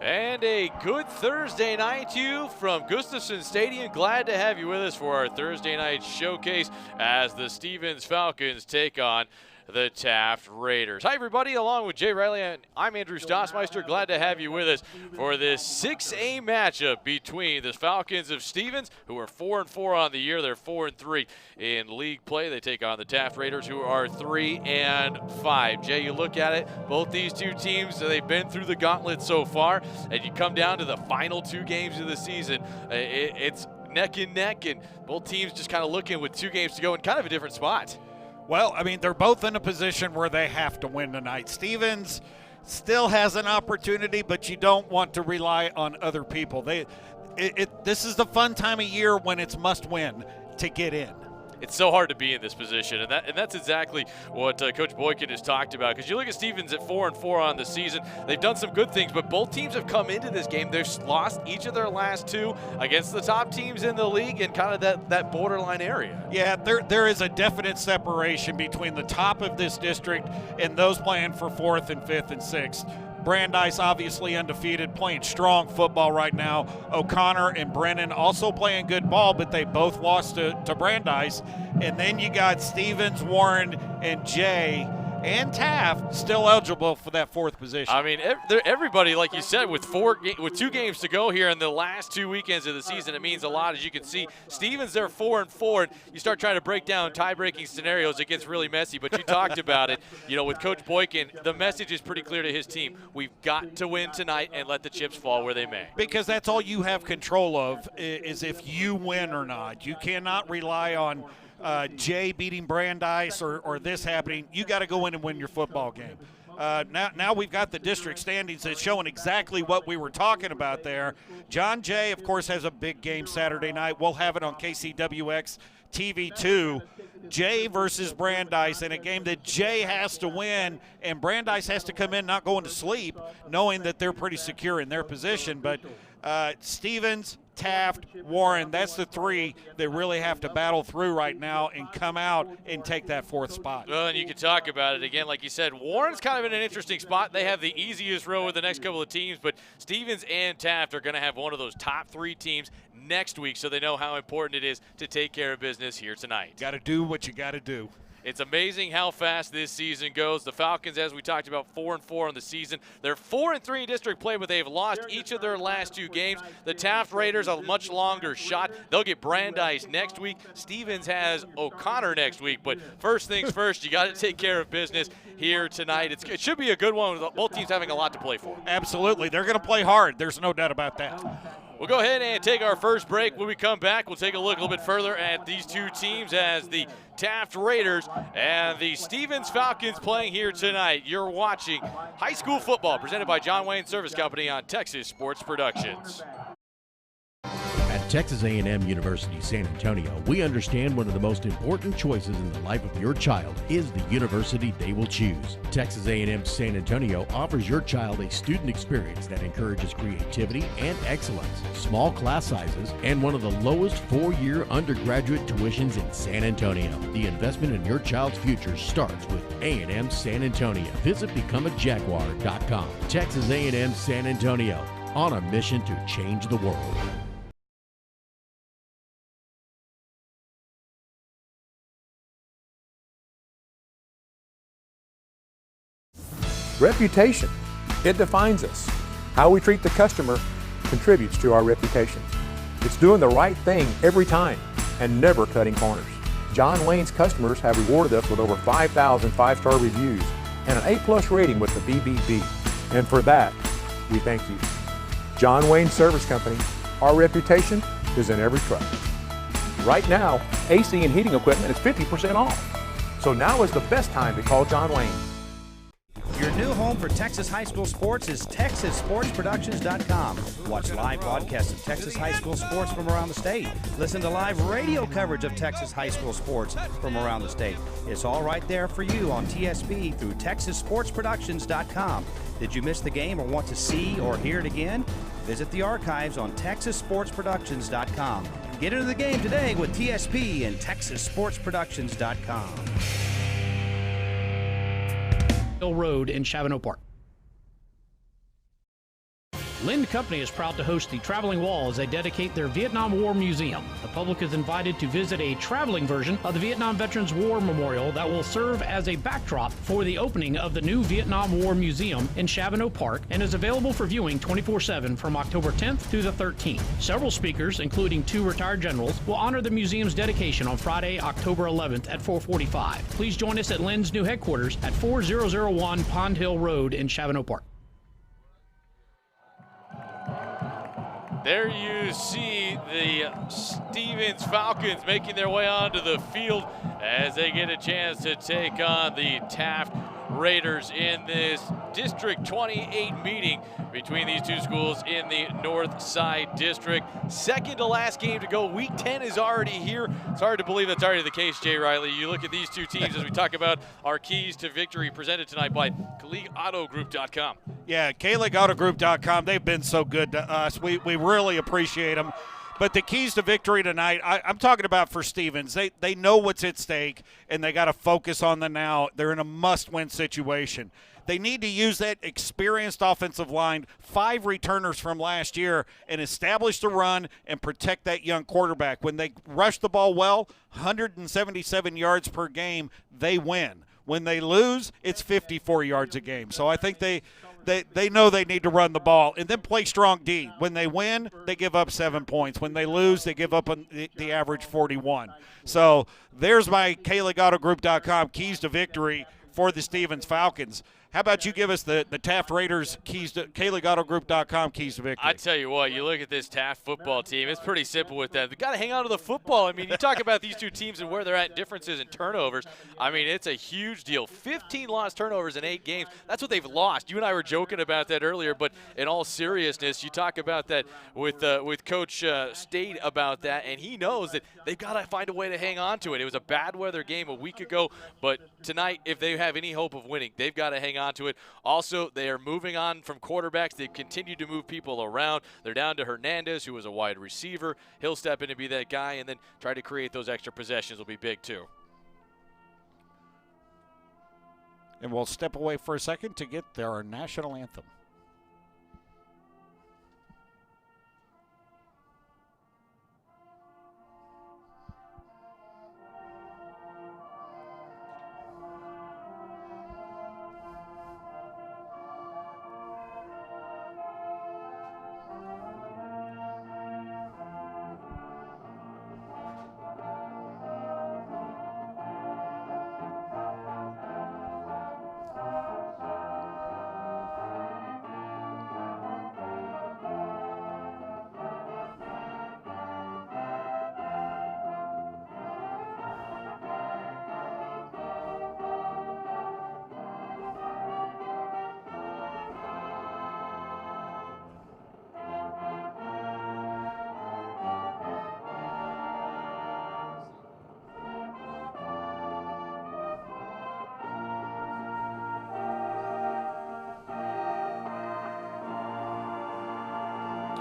And a good Thursday night to you from Gustafson Stadium. Glad to have you with us for our Thursday night showcase as the Stevens Falcons take on the Taft Raiders. Hi, everybody. Along with Jay Riley, and I'm Andrew Stossmeister. Glad to have you with us for this 6A matchup between the Falcons of Stevens, who are 4-4 on the year. They're 4-3 in league play. They take on the Taft Raiders, who are 3-5. Jay, you look at it, both these two teams, they've been through the gauntlet so far, and you come down to the final two games of the season. It's neck and neck, and both teams just kind of looking with 2 games to go in kind of a different spot. Well, I mean, they're both in a position where they have to win tonight. Stevens still has an opportunity, but you don't want to rely on other people. This is the fun time of year when it's must win to get in. It's so hard to be in this position, and that's exactly what Coach Boykin has talked about. Because you look at Stevens at 4-4 on the season, they've done some good things, but both teams have come into this game. They've lost each of their last 2 against the top teams in the league in kind of that borderline area. Yeah, there is a definite separation between the top of this district and those playing for 4th and 5th and 6th. Brandeis obviously undefeated, playing strong football right now. O'Connor and Brennan also playing good ball, but they both lost to Brandeis. And then you got Stevens, Warren, and Jay and Taft still eligible for that 4th position. I mean, everybody, like you said, with 2 games to go here in the last 2 weekends of the season, it means a lot. As you can see, Stevens, they're 4-4. And you start trying to break down tie-breaking scenarios, it gets really messy. But you talked about it. You know, with Coach Boykin, the message is pretty clear to his team. We've got to win tonight and let the chips fall where they may. Because that's all you have control of is if you win or not. You cannot rely on Jay beating Brandeis or this happening. You got to go in and win your football game. Now we've got the district standings that's showing exactly what we were talking about there. John Jay, of course, has a big game Saturday night. We'll have it on KCWX TV2. Jay versus Brandeis in a game that Jay has to win, and Brandeis has to come in not going to sleep, knowing that they're pretty secure in their position. But Stevens, Taft, Warren, that's the 3 that really have to battle through right now and come out and take that 4th spot. Well, and you can talk about it again. Like you said, Warren's kind of in an interesting spot. They have the easiest row of the next couple of teams, but Stevens and Taft are going to have one of those top 3 teams next week, so they know how important it is to take care of business here tonight. Got to do what you got to do. It's amazing how fast this season goes. The Falcons, as we talked about, 4-4 on the season. They're 4-3 in district play, but they've lost each of their last 2 games. The Taft Raiders, a much longer shot. They'll get Brandeis next week. Stevens has O'Connor next week. But first things first, you got to take care of business here tonight. It should be a good one with both teams having a lot to play for. Absolutely. They're going to play hard. There's no doubt about that. We'll go ahead and take our first break. When we come back, we'll take a look a little bit further at these 2 teams as the Taft Raiders and the Stevens Falcons playing here tonight. You're watching high school football presented by John Wayne Service Company on Texas Sports Productions. At Texas A&M University San Antonio, we understand one of the most important choices in the life of your child is the university they will choose. Texas A&M San Antonio offers your child a student experience that encourages creativity and excellence, small class sizes, and one of the lowest 4-year undergraduate tuitions in San Antonio. The investment in your child's future starts with A&M San Antonio. Visit becomeajaguar.com. Texas A&M San Antonio, on a mission to change the world. Reputation, it defines us. How we treat the customer contributes to our reputation. It's doing the right thing every time and never cutting corners. John Wayne's customers have rewarded us with over 5,000 5-star reviews and an A+ rating with the BBB. And for that, we thank you. John Wayne Service Company, our reputation is in every truck. Right now, AC and heating equipment is 50% off. So now is the best time to call John Wayne. Your new home for Texas high school sports is TexasSportsProductions.com. Watch live broadcasts of Texas high school sports from around the state. Listen to live radio coverage of Texas high school sports from around the state. It's all right there for you on TSP through TexasSportsProductions.com. Did you miss the game or want to see or hear it again? Visit the archives on TexasSportsProductions.com. Get into the game today with TSP and TexasSportsProductions.com. Road in Chavano Park. Lind Company is proud to host the Traveling Wall as they dedicate their Vietnam War Museum. The public is invited to visit a traveling version of the Vietnam Veterans War Memorial that will serve as a backdrop for the opening of the new Vietnam War Museum in Chavano Park and is available for viewing 24/7 from October 10th through the 13th. Several speakers, including 2 retired generals, will honor the museum's dedication on Friday, October 11th at 4:45. Please join us at Lind's new headquarters at 4001 Pond Hill Road in Chavano Park. There you see the Stevens Falcons making their way onto the field as they get a chance to take on the Taft Raiders in this District 28 meeting between these two schools in the North Side District. Second to last game to go. Week 10 is already here. It's hard to believe that's already the case, Jay Riley. You look at these two teams as we talk about our keys to victory presented tonight by KaligAutoGroup.com. Yeah, KaligAutoGroup.com. They've been so good to us. We really appreciate them. But the keys to victory tonight, I'm talking about for Stevens. They know what's at stake, and they got to focus on the now. They're in a must-win situation. They need to use that experienced offensive line, 5 returners from last year, and establish the run and protect that young quarterback. When they rush the ball well, 177 yards per game, they win. When they lose, it's 54 yards a game. So I think they know they need to run the ball and then play strong D. When they win, they give up 7 points. When they lose, they give up the average 41. So there's my KaligAutoGroup.com keys to victory for the Stevens Falcons. How about you give us the Taft Raiders keys to KaligAutoGroup.com keys to victory? I tell you what, you look at this Taft football team, it's pretty simple with them. They've got to hang on to the football. I mean, you talk about these two teams and where they're at, differences in turnovers. I mean, it's a huge deal. 15 lost turnovers in 8 games. That's what they've lost. You and I were joking about that earlier, but in all seriousness, you talk about that with Coach State about that, and he knows that they've got to find a way to hang on to it. It was a bad weather game a week ago, but tonight, if they have any hope of winning, they've got to hang on to it. Also, they are moving on from quarterbacks. They've continued to move people around. They're down to Hernandez, who was a wide receiver. He'll step in and be that guy, and then try to create those extra possessions will be big too. And we'll step away for a second to get our national anthem.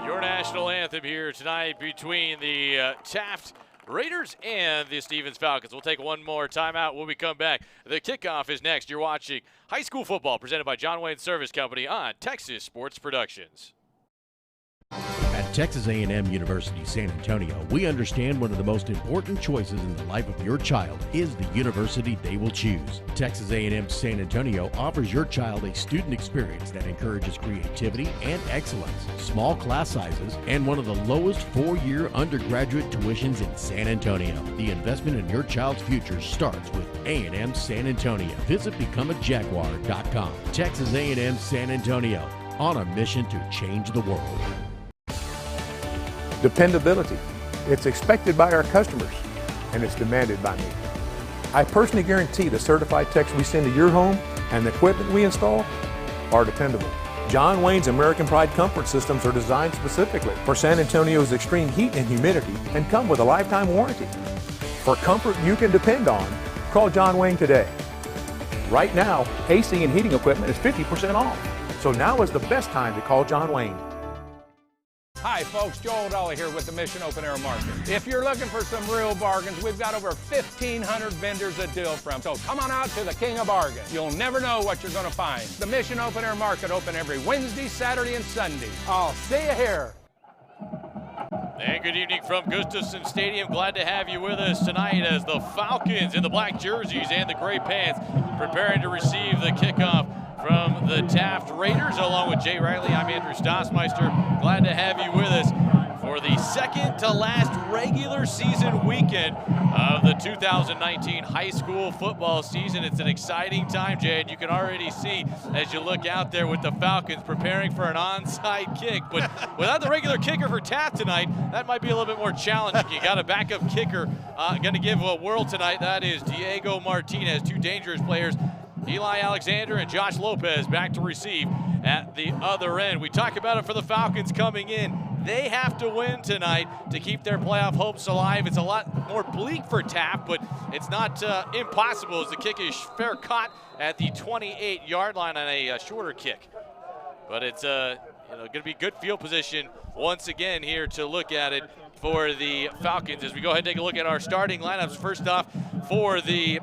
Your national anthem here tonight between the Taft Raiders and the Stevens Falcons. We'll take one more timeout when we come back. The kickoff is next. You're watching high school football presented by John Wayne Service Company on Texas Sports Productions. At Texas A&M University San Antonio, we understand one of the most important choices in the life of your child is the university they will choose. Texas A&M San Antonio offers your child a student experience that encourages creativity and excellence, small class sizes, and one of the lowest 4-year undergraduate tuitions in San Antonio. The investment in your child's future starts with A&M San Antonio. Visit becomeajaguar.com. Texas A&M San Antonio, on a mission to change the world. Dependability. It's expected by our customers, and it's demanded by me. I personally guarantee the certified techs we send to your home and the equipment we install are dependable. John Wayne's American Pride comfort systems are designed specifically for San Antonio's extreme heat and humidity and come with a lifetime warranty. For comfort you can depend on, call John Wayne today. Right now, AC and heating equipment is 50% off. So now is the best time to call John Wayne. Hi folks, Joel Dolly here with the Mission Open Air Market. If you're looking for some real bargains, we've got over 1,500 vendors to deal from. So come on out to the King of Bargains. You'll never know what you're going to find. The Mission Open Air Market open every Wednesday, Saturday, and Sunday. I'll see you here. And good evening from Gustafson Stadium. Glad to have you with us tonight as the Falcons in the black jerseys and the gray pants preparing to receive the kickoff from the Taft Raiders. Along with Jay Riley, I'm Andrew Stossmeister. Glad to have you with us for the second to last regular season weekend of the 2019 high school football season. It's an exciting time, Jay, and you can already see as you look out there with the Falcons preparing for an onside kick. But without the regular kicker for Taft tonight, that might be a little bit more challenging. You got a backup kicker going to give a whirl tonight. That is Diego Martinez, two dangerous players. Eli Alexander and Josh Lopez back to receive at the other end. We talk about it for the Falcons coming in. They have to win tonight to keep their playoff hopes alive. It's a lot more bleak for Taft, but it's not impossible as the kick is fair caught at the 28-yard line on a shorter kick. But it's going to be good field position once again here to look at it for the Falcons as we go ahead and take a look at our starting lineups. First off, for the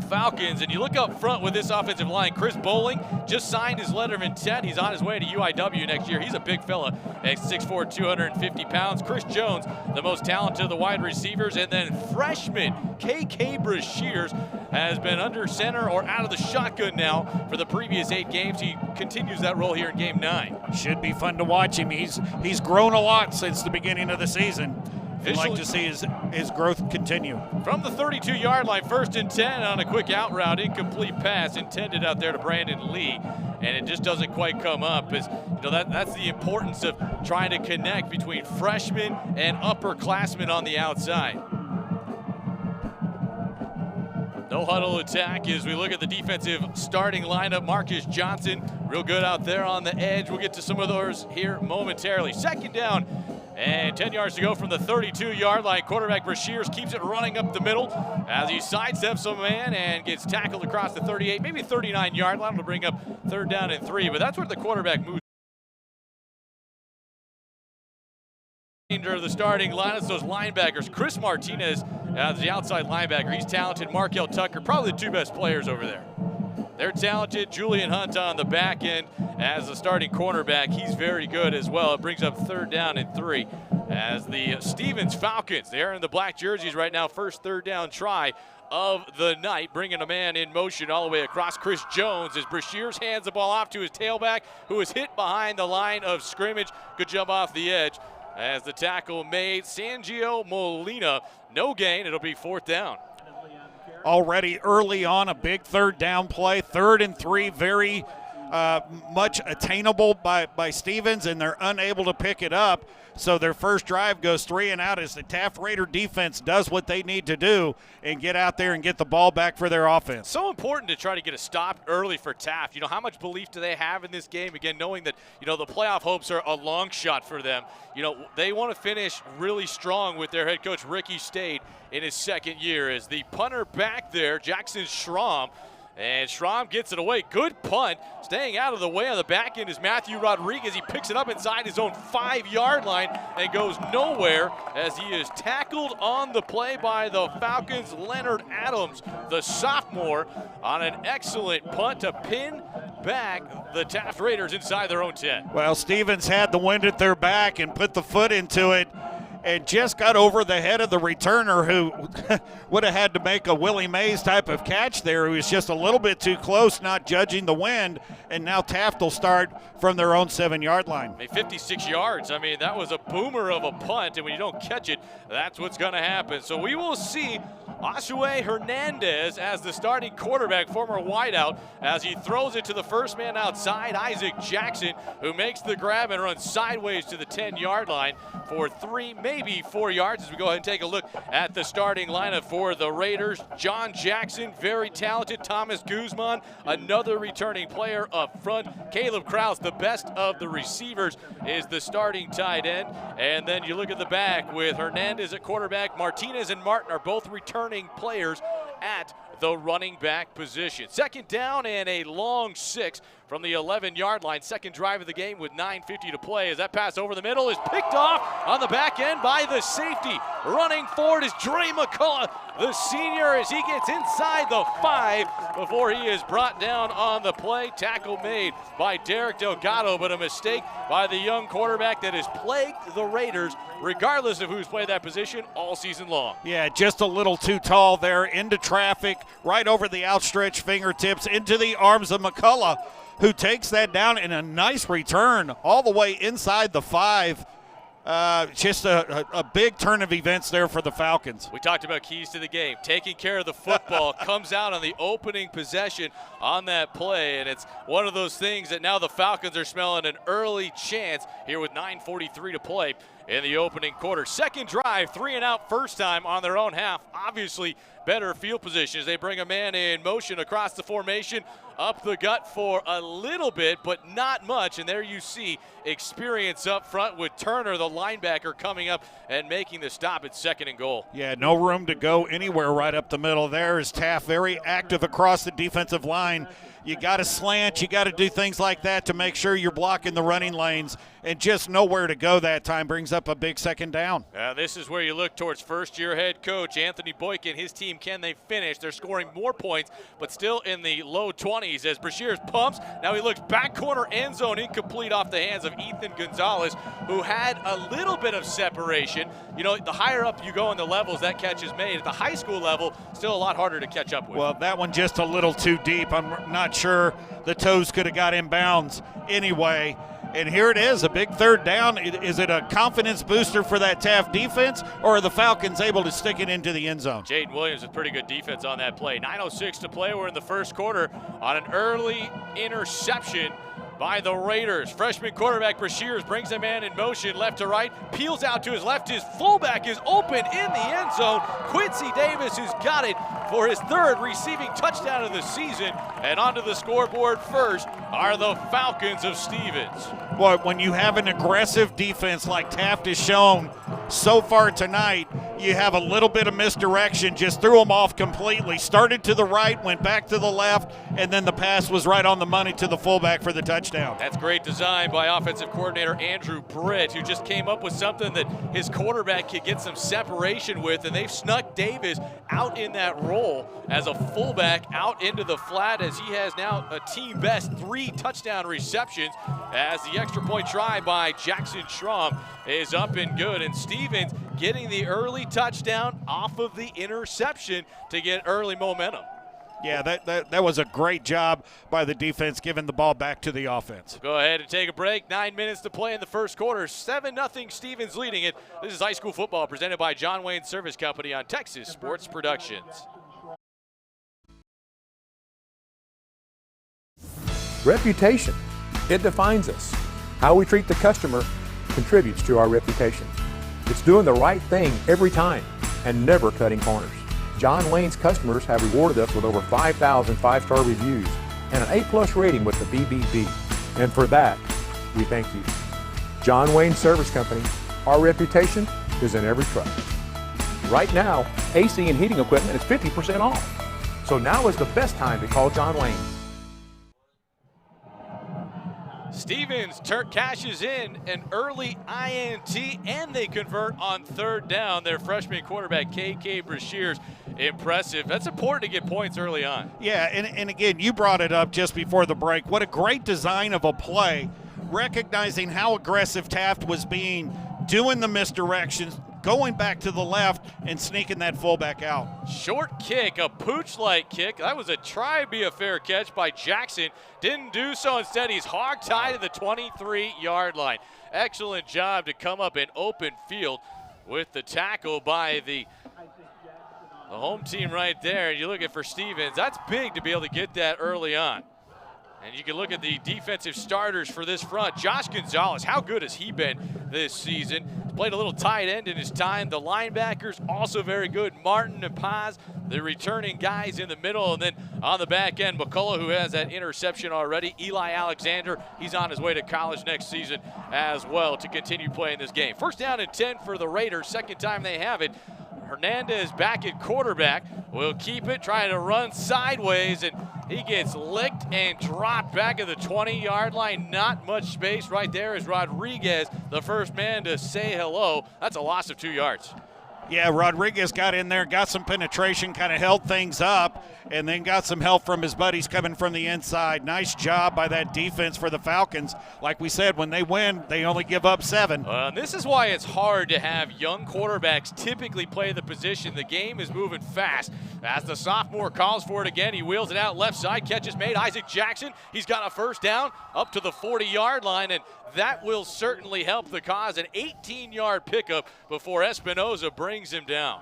Falcons, and you look up front with this offensive line. Chris Bowling just signed his letter of intent. He's on his way to UIW next year. He's a big fella at 6'4", 250 pounds. Chris Jones, the most talented of the wide receivers, and then freshman KK Brashears has been under center or out of the shotgun now for the previous 8 games. He continues that role here in game 9. Should be fun to watch him. He's grown a lot since the beginning of the season. I'd like to see his growth continue. From the 32-yard line, 1st and 10 on a quick out route, incomplete pass intended out there to Brandon Lee, and it just doesn't quite come up. As that's the importance of trying to connect between freshmen and upperclassmen on the outside. No huddle attack as we look at the defensive starting lineup. Marcus Johnson, real good out there on the edge. We'll get to some of those here momentarily. 2nd down. And 10 yards to go from the 32-yard line. Quarterback Brashears keeps it running up the middle as he sidesteps a man and gets tackled across the 38, maybe 39-yard line to bring up 3rd down and 3. But that's where the quarterback moves. Of the starting lineup, those linebackers. Chris Martinez, the outside linebacker. He's talented. Markel Tucker, probably the 2 best players over there. They're talented. Julian Hunt on the back end as the starting cornerback. He's very good as well. It brings up 3rd down and 3 as the Stevens Falcons, they're in the black jerseys right now. First 3rd down try of the night, bringing a man in motion all the way across. Chris Jones as Brashears hands the ball off to his tailback, who is hit behind the line of scrimmage. Good jump off the edge as the tackle made. Sangio Molina, no gain. It'll be 4th down. Already early on, a big 3rd down play. 3rd and 3, very much attainable by Stevens, and they're unable to pick it up. So their first drive goes 3 and out as the Taft Raider defense does what they need to do and get out there and get the ball back for their offense. So important to try to get a stop early for Taft. How much belief do they have in this game? Again, knowing that, the playoff hopes are a long shot for them. They want to finish really strong with their head coach, Ricky Stade, in his 2nd year. As the punter back there, Jackson Schramm, and Schramm gets it away. Good punt. Staying out of the way on the back end is Matthew Rodriguez. He picks it up inside his own 5-yard line and goes nowhere as he is tackled on the play by the Falcons. Leonard Adams, the sophomore, on an excellent punt to pin back the Taft Raiders inside their own 10. Well, Stevens had the wind at their back and put the foot into it and just got over the head of the returner, who would have had to make a Willie Mays type of catch there. He was just a little bit too close, not judging the wind, and now Taft will start from their own 7-yard line. 56 yards. That was a boomer of a punt, and when you don't catch it, that's what's going to happen. So we will see Josué Hernandez as the starting quarterback, former wideout, as he throws it to the first man outside, Isaac Jackson, who makes the grab and runs sideways to the 10-yard line for 3, maybe 4 yards. As we go ahead and take a look at the starting lineup for the Raiders. John Jackson, very talented. Thomas Guzman, another returning player up front. Caleb Krause, the best of the receivers, is the starting tight end. And then you look at the back with Hernandez at quarterback. Martinez and Martin are both returning players at the running back position. 2nd down and a long 6 from the 11-yard line. Second drive of the game with 9:50 to play as that pass over the middle is picked off on the back end by the safety. Running forward is Dre McCullough, the senior, as he gets inside the 5 before he is brought down on the play. Tackle made by Derek Delgado, but a mistake by the young quarterback that has plagued the Raiders, regardless of who's played that position all season long. Yeah, just a little too tall there, into traffic, right over the outstretched fingertips, into the arms of McCullough, who takes that down in a nice return all the way inside the 5. Just a big turn of events there for the Falcons. We talked about keys to the game. Taking care of the football comes out on the opening possession on that play, and it's one of those things that now the Falcons are smelling an early chance here with 9:43 to play in the opening quarter. Second drive, 3 and out first time on their own half. Obviously better field position as they bring a man in motion across the formation, up the gut for a little bit, but not much. And there you see experience up front with Turner, the linebacker, coming up and making the stop at 2nd and goal. Yeah, no room to go anywhere right up the middle. There is Taft, very active across the defensive line. You got to slant, you got to do things like that to make sure you're blocking the running lanes, and just nowhere to go that time brings up a big second down. This is where you look towards first-year head coach Anthony Boykin. His team, can they finish? They're scoring more points, but still in the low 20s as Brashears pumps. Now he looks back corner, end zone, incomplete off the hands of Ethan Gonzalez, who had a little bit of separation. You know, the higher up you go in the levels, that catch is made. At the high school level, still a lot harder to catch up with. Well, that one just a little too deep. I'm not sure the toes could have got in bounds anyway. And here it is, a big third down. Is it a confidence booster for that Taft defense, or are the Falcons able to stick it into the end zone? Jaden Williams with pretty good defense on that play. 9:06 to play. We're in the first quarter on an early interception by the Raiders. Freshman quarterback Brashears brings a man in motion left to right, peels out to his left. His fullback is open in the end zone. Quincy Davis has got it for his 3rd receiving touchdown of the season. And onto the scoreboard first are the Falcons of Stevens. Boy, when you have an aggressive defense like Taft has shown so far tonight, you have a little bit of misdirection, just threw them off completely. Started to the right, went back to the left, and then the pass was right on the money to the fullback for the touchdown. That's great design by offensive coordinator Andrew Britt, who just came up with something that his quarterback could get some separation with, and they've snuck Davis out in that role as a fullback out into the flat, as he has now a team best 3 touchdown receptions, as the extra point try by Jackson Schramm is up and good. And Stevens getting the early touchdown off of the interception to get early momentum. Yeah, that was a great job by the defense giving the ball back to the offense. Go ahead and take a break. 9 minutes to play in the first quarter. 7-0 Stevens leading it. This is high school football presented by John Wayne Service Company on Texas Sports Productions. Reputation. It defines us. How we treat the customer contributes to our reputation. It's doing the right thing every time and never cutting corners. John Wayne's customers have rewarded us with over 5,000 5-star reviews and an A+ rating with the BBB. And for that, we thank you. John Wayne Service Company, our reputation is in every truck. Right now, AC and heating equipment is 50% off. So now is the best time to call John Wayne. Stevens cashes in an early INT, and they convert on 3rd down. Their freshman quarterback, KK Brashears, impressive. That's important to get points early on. Yeah, and again, you brought it up just before the break. What a great design of a play, recognizing how aggressive Taft was being, doing the misdirections, going back to the left and sneaking that fullback out. Short kick, a pooch-like kick. That was a try be a fair catch by Jackson. Didn't do so. Instead, he's hog-tied to the 23-yard line. Excellent job to come up in open field with the tackle by the home team right there. You look at for Stevens, that's big to be able to get that early on. And you can look at the defensive starters for this front. Josh Gonzalez, how good has he been this season? Played a little tight end in his time. The linebackers also very good. Martin and Paz, the returning guys in the middle. And then on the back end, McCullough, who has that interception already. Eli Alexander, he's on his way to college next season as well to continue playing this game. 1st down and 10 for the Raiders. 2nd time they have it. Hernandez back at quarterback, will keep it, trying to run sideways, and he gets licked and dropped back at the 20-yard line. Not much space right there as Rodriguez, the first man to say hello. That's a loss of 2 yards. Yeah, Rodriguez got in there, got some penetration, kind of held things up, and then got some help from his buddies coming from the inside. Nice job by that defense for the Falcons. Like we said, when they win, they only give up 7. This is why it's hard to have young quarterbacks typically play the position. The game is moving fast. As the sophomore calls for it again, he wheels it out left side. Catch is made. Isaac Jackson, he's got a first down up to the 40-yard line, and that will certainly help the cause. An 18-yard pickup before Espinoza brings him down.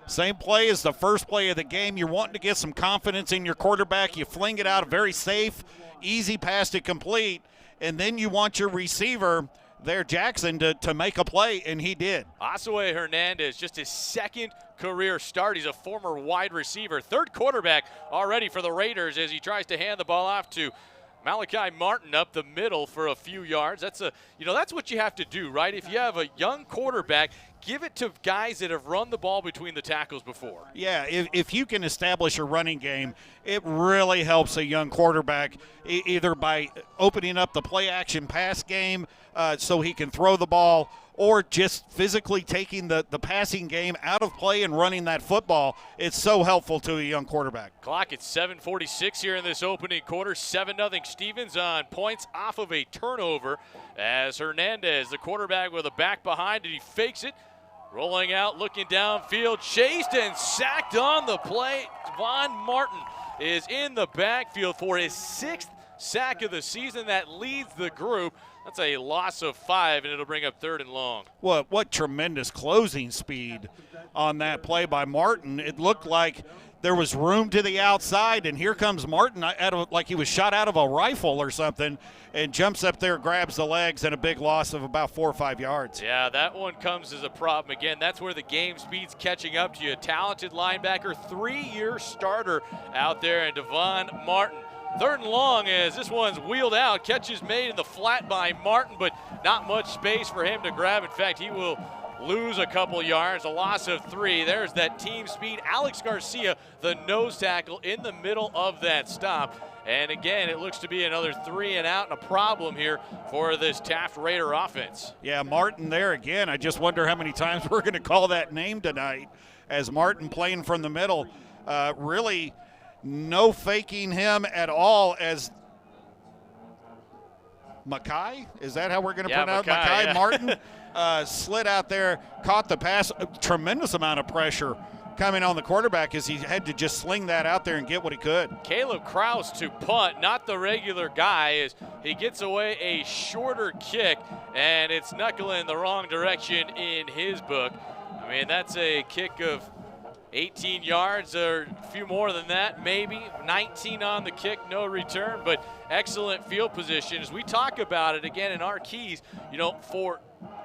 Same play as the first play of the game. You're wanting to get some confidence in your quarterback. You fling it out, a very safe, easy pass to complete, and then you want your receiver there, Jackson, to make a play, and he did. Osaway Hernandez, just his second career start. He's a former wide receiver. Third quarterback already for the Raiders as he tries to hand the ball off to Malachi Martin up the middle for a few yards. That's what you have to do, right? If you have a young quarterback, give it to guys that have run the ball between the tackles before. Yeah, if you can establish a running game, it really helps a young quarterback, either by opening up the play-action pass game so he can throw the ball, or just physically taking the passing game out of play and running that football. It's so helpful to a young quarterback. Clock at 7:46 here in this opening quarter. 7-0 Stevens on points off of a turnover as Hernandez, the quarterback with a back behind it, he fakes it. Rolling out, looking downfield, chased and sacked on the play. Von Martin is in the backfield for his 6th sack of the season. That leads the group. That's a loss of 5, and it'll bring up 3rd and long. What tremendous closing speed on that play by Martin. It looked like there was room to the outside, and here comes Martin like he was shot out of a rifle or something, and jumps up there, grabs the legs, and a big loss of about 4 or 5 yards. Yeah, that one comes as a problem. Again, that's where the game speed's catching up to you. Talented linebacker, 3-year starter out there, and Devon Martin. 3rd and long as this one's wheeled out. Catch is made in the flat by Martin, but not much space for him to grab. In fact, he will lose a couple yards, a loss of 3. There's that team speed. Alex Garcia, the nose tackle, in the middle of that stop. And again, it looks to be another 3 and out and a problem here for this Taft Raider offense. Yeah, Martin there again. I just wonder how many times we're going to call that name tonight as Martin playing from the middle. Really no faking him at all as Mackay? Is that how we're going to pronounce Mackay? Yeah. Martin slid out there, caught the pass. A tremendous amount of pressure coming on the quarterback as he had to just sling that out there and get what he could. Caleb Krause to punt, not the regular guy, as he gets away a shorter kick, and it's knuckling the wrong direction in his book. I mean, that's a kick of 18 yards or a few more than that, maybe. 19 on the kick, no return, but excellent field position. As we talk about it again in our keys, for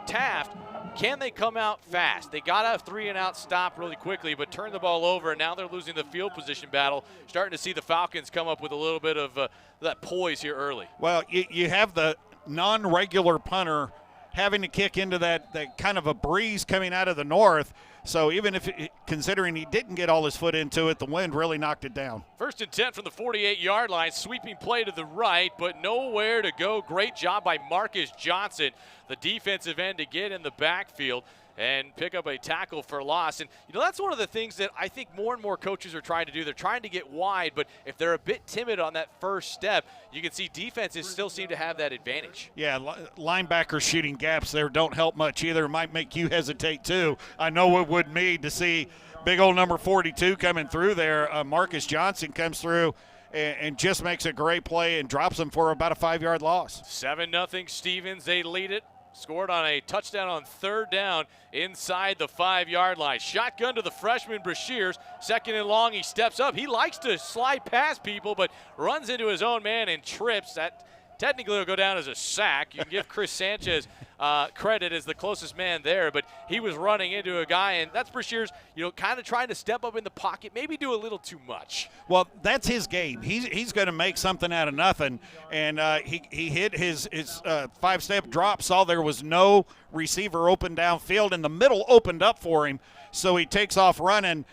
Taft, can they come out fast? They got a 3-and-out stop really quickly, but turned the ball over, and now they're losing the field position battle. Starting to see the Falcons come up with a little bit of that poise here early. Well, you have the non-regular punter having to kick into that kind of a breeze coming out of the north. So even if, considering he didn't get all his foot into it, the wind really knocked it down. 1st and 10 from the 48-yard line. Sweeping play to the right, but nowhere to go. Great job by Marcus Johnson, the defensive end, to get in the backfield and pick up a tackle for loss. And, that's one of the things that I think more and more coaches are trying to do. They're trying to get wide, but if they're a bit timid on that first step, you can see defenses still seem to have that advantage. Yeah, linebackers shooting gaps there don't help much either. It might make you hesitate too. I know it would me to see big old number 42 coming through there. Marcus Johnson comes through and just makes a great play and drops him for about a 5-yard loss. 7-0 Stevens, they lead it. Scored on a touchdown on 3rd down inside the 5-yard line. Shotgun to the freshman Brashears. 2nd and long, he steps up. He likes to slide past people, but runs into his own man and trips. That technically will go down as a sack. You can give Chris Sanchez credit as the closest man there, but he was running into a guy, and that's Brashears, kind of trying to step up in the pocket, maybe do a little too much. Well, that's his game. He's going to make something out of nothing, and he hit his 5-step drop, saw there was no receiver open downfield, and the middle opened up for him, so he takes off running.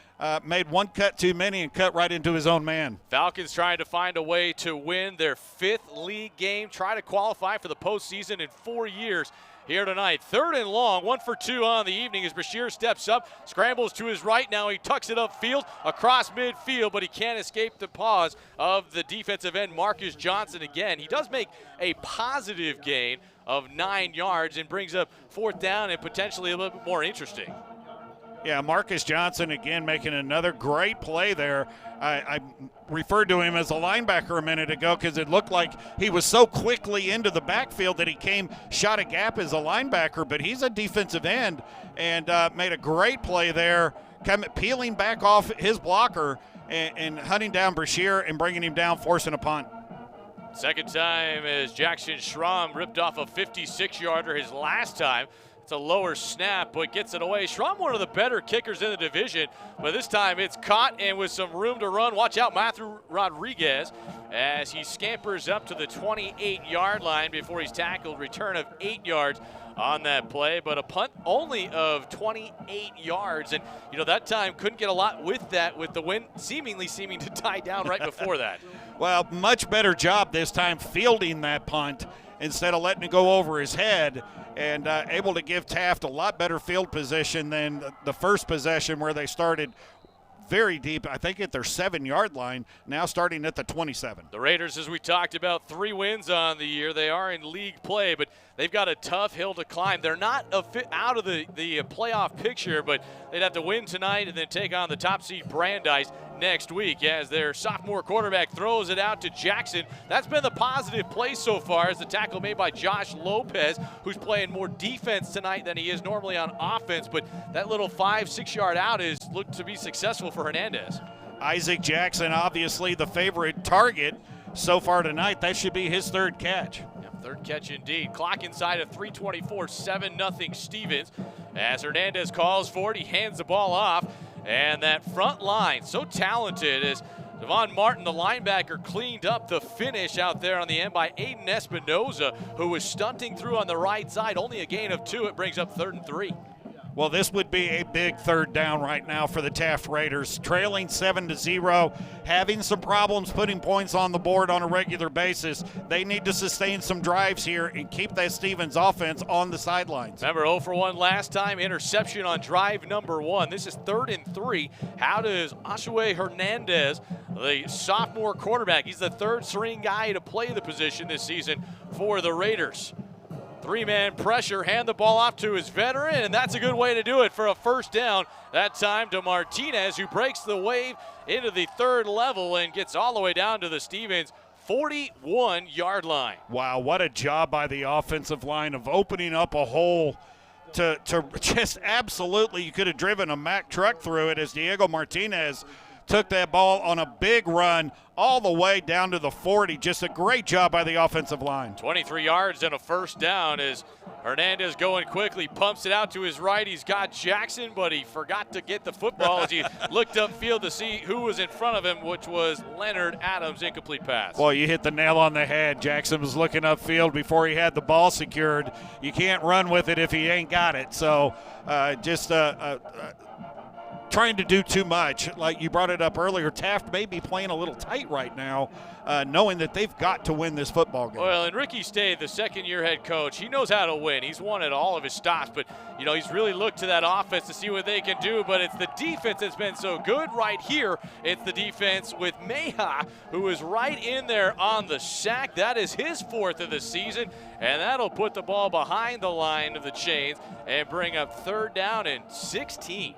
made one cut too many and cut right into his own man. Falcons trying to find a way to win their 5th league game, try to qualify for the postseason in 4 years here tonight. 3rd and long, 1 for 2 on the evening as Bashir steps up, scrambles to his right. Now he tucks it upfield, across midfield, but he can't escape the paws of the defensive end, Marcus Johnson again. He does make a positive gain of 9 yards and brings up 4th down and potentially a little bit more interesting. Yeah, Marcus Johnson again making another great play there. I referred to him as a linebacker a minute ago because it looked like he was so quickly into the backfield that he shot a gap as a linebacker, but he's a defensive end and made a great play there, peeling back off his blocker and hunting down Brashear and bringing him down, forcing a punt. Second time as Jackson Schramm ripped off a 56-yarder his last time. It's a lower snap, but gets it away. Schramm, one of the better kickers in the division, but this time it's caught and with some room to run. Watch out, Matthew Rodriguez, as he scampers up to the 28-yard line before he's tackled. Return of 8 yards on that play, but a punt only of 28 yards. And, that time couldn't get a lot with that, with the wind seeming to die down right before that. Well, much better job this time fielding that punt instead of letting it go over his head, and able to give Taft a lot better field position than the first possession where they started very deep, I think at their 7-yard line, now starting at the 27. The Raiders, as we talked about, 3 wins on the year. They are in league play, but they've got a tough hill to climb. They're not out of the playoff picture, but they'd have to win tonight and then take on the top seed Brandeis next week as their sophomore quarterback throws it out to Jackson. That's been the positive play so far, as the tackle made by Josh Lopez, who's playing more defense tonight than he is normally on offense, but that little 5-6 yard out is looked to be successful for Hernandez. Isaac Jackson, obviously the favorite target so far tonight. That should be his 3rd catch. Third catch indeed. Clock inside of 3:24, 7-0 Stevens. As Hernandez calls for it, he hands the ball off. And that front line, so talented, as Devon Martin, the linebacker, cleaned up the finish out there on the end by Aiden Espinoza, who was stunting through on the right side. Only a gain of 2. It brings up 3rd and 3. Well, this would be a big 3rd down right now for the Taft Raiders. Trailing 7-0, having some problems putting points on the board on a regular basis. They need to sustain some drives here and keep that Stevens offense on the sidelines. Remember, 0 for 1 last time, interception on drive number 1. This is 3rd and 3. How does Ashue Hernandez, the sophomore quarterback, he's the 3rd string guy to play the position this season for the Raiders. 3-man pressure, hand the ball off to his veteran, and that's a good way to do it for a 1st down. That time to Martinez, who breaks the wave into the 3rd level and gets all the way down to the Stevens 41-yard line. Wow, what a job by the offensive line of opening up a hole to just absolutely, you could have driven a Mack truck through it as Diego Martinez took that ball on a big run all the way down to the 40. Just a great job by the offensive line. 23 yards and a 1st down as Hernandez going quickly, pumps it out to his right. He's got Jackson, but he forgot to get the football as he looked upfield to see who was in front of him, which was Leonard Adams. Incomplete pass. Boy, you hit the nail on the head. Jackson was looking upfield before he had the ball secured. You can't run with it if he ain't got it. So trying to do too much. Like you brought it up earlier, Taft may be playing a little tight right now, knowing that they've got to win this football game. Well, and Ricky Stade, the 2nd-year head coach, he knows how to win. He's won at all of his stops, but, he's really looked to that offense to see what they can do, but it's the defense that's been so good right here. It's the defense with Meja, who is right in there on the sack. That is his 4th of the season, and that'll put the ball behind the line of the chains and bring up 3rd down and 16.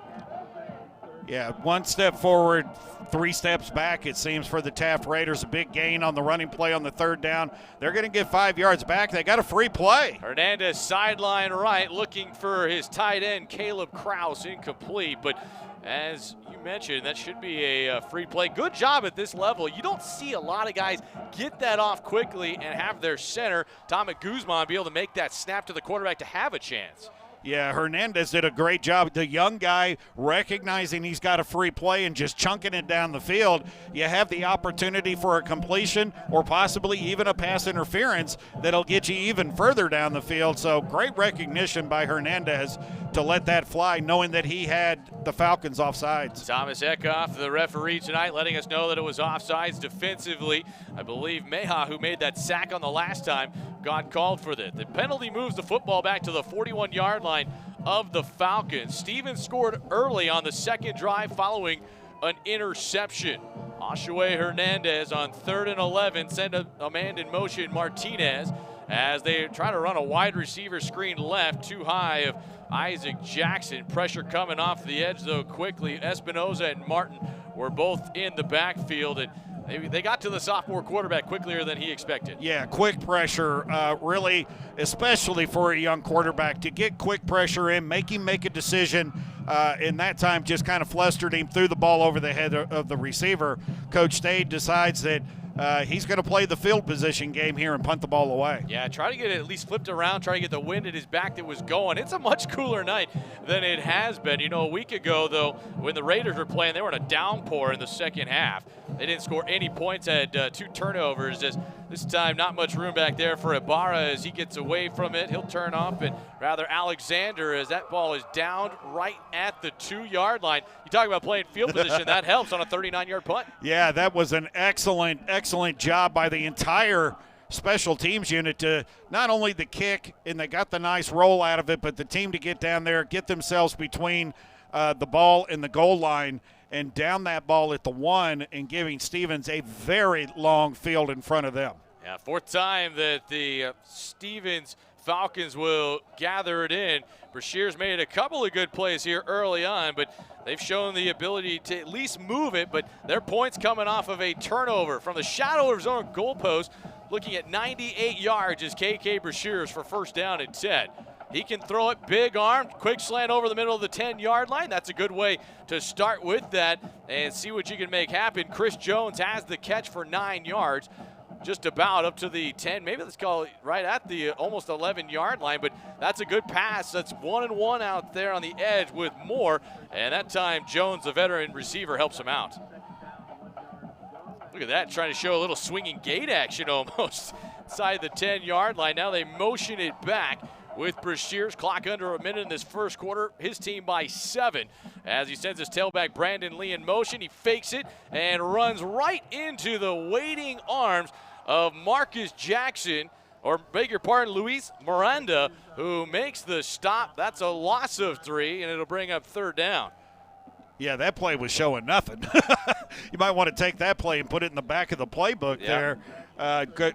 Yeah, 1 step forward, 3 steps back, it seems, for the Taft Raiders. A big gain on the running play on the 3rd down. They're going to get 5 yards back. They got a free play. Hernandez sideline right, looking for his tight end, Caleb Krause, incomplete. But as you mentioned, that should be a free play. Good job at this level. You don't see a lot of guys get that off quickly and have their center, Tommy Guzman, be able to make that snap to the quarterback to have a chance. Yeah, Hernandez did a great job. The young guy recognizing he's got a free play and just chunking it down the field. You have the opportunity for a completion or possibly even a pass interference that'll get you even further down the field. So great recognition by Hernandez to let that fly, knowing that he had the Falcons offsides. Thomas Eckhoff, the referee tonight, letting us know that it was offsides defensively. I believe Meha, who made that sack on the last time, got called for that. The penalty moves the football back to the 41-yard line of the Falcons. Stevens scored early on the second drive following an interception. Oshaway Hernandez on 3rd and 11 sent a man in motion, Martinez, as they try to run a wide receiver screen left, too high of Isaac Jackson. Pressure coming off the edge, though, quickly. Espinoza and Martin were both in the backfield, and they got to the sophomore quarterback quicker than he expected. Yeah, quick pressure, really, especially for a young quarterback, to get quick pressure in, make him make a decision. In that time, just kind of flustered him, threw the ball over the head of the receiver. Coach Stade decides that he's going to play the field position game here and punt the ball away. Yeah, try to get it at least flipped around, try to get the wind at his back that was going. It's a much cooler night than it has been. You know, a week ago, though, when the Raiders were playing, they were in a downpour in the second half. They didn't score any points, had 2 turnovers. Just this time, not much room back there for Ibarra as he gets away from it. He'll turn up, and rather Alexander, as that ball is down right at the 2-yard line. You talk about playing field position, that helps on a 39-yard punt. Yeah, that was an excellent job by the entire special teams unit to not only the kick, and they got the nice roll out of it, but the team to get down there, get themselves between the ball and the goal line and down that ball at the 1 and giving Stevens a very long field in front of them. Yeah, 4th time that the Stevens Falcons will gather it in. Brashear's made a couple of good plays here early on, but they've shown the ability to at least move it, but their points coming off of a turnover from the shadow of his own goalpost, looking at 98 yards is KK Brashear's for 1st down and 10. He can throw it, big arm, quick slant over the middle of the 10-yard line. That's a good way to start with that and see what you can make happen. Chris Jones has the catch for 9 yards, just about up to the 10, maybe let's call it right at the almost 11-yard line, but that's a good pass. That's 1-and-1 out there on the edge with Moore, and that time Jones, the veteran receiver, helps him out. Look at that, trying to show a little swinging gate action almost inside the 10-yard line. Now they motion it back with Brashear's clock under a minute in this first quarter. His team by 7 as he sends his tailback Brandon Lee in motion. He fakes it and runs right into the waiting arms of Marcus Jackson, or beg your pardon, Luis Miranda, who makes the stop. That's a loss of 3, and it'll bring up 3rd down. Yeah, that play was showing nothing. You might want to take that play and put it in the back of the playbook there.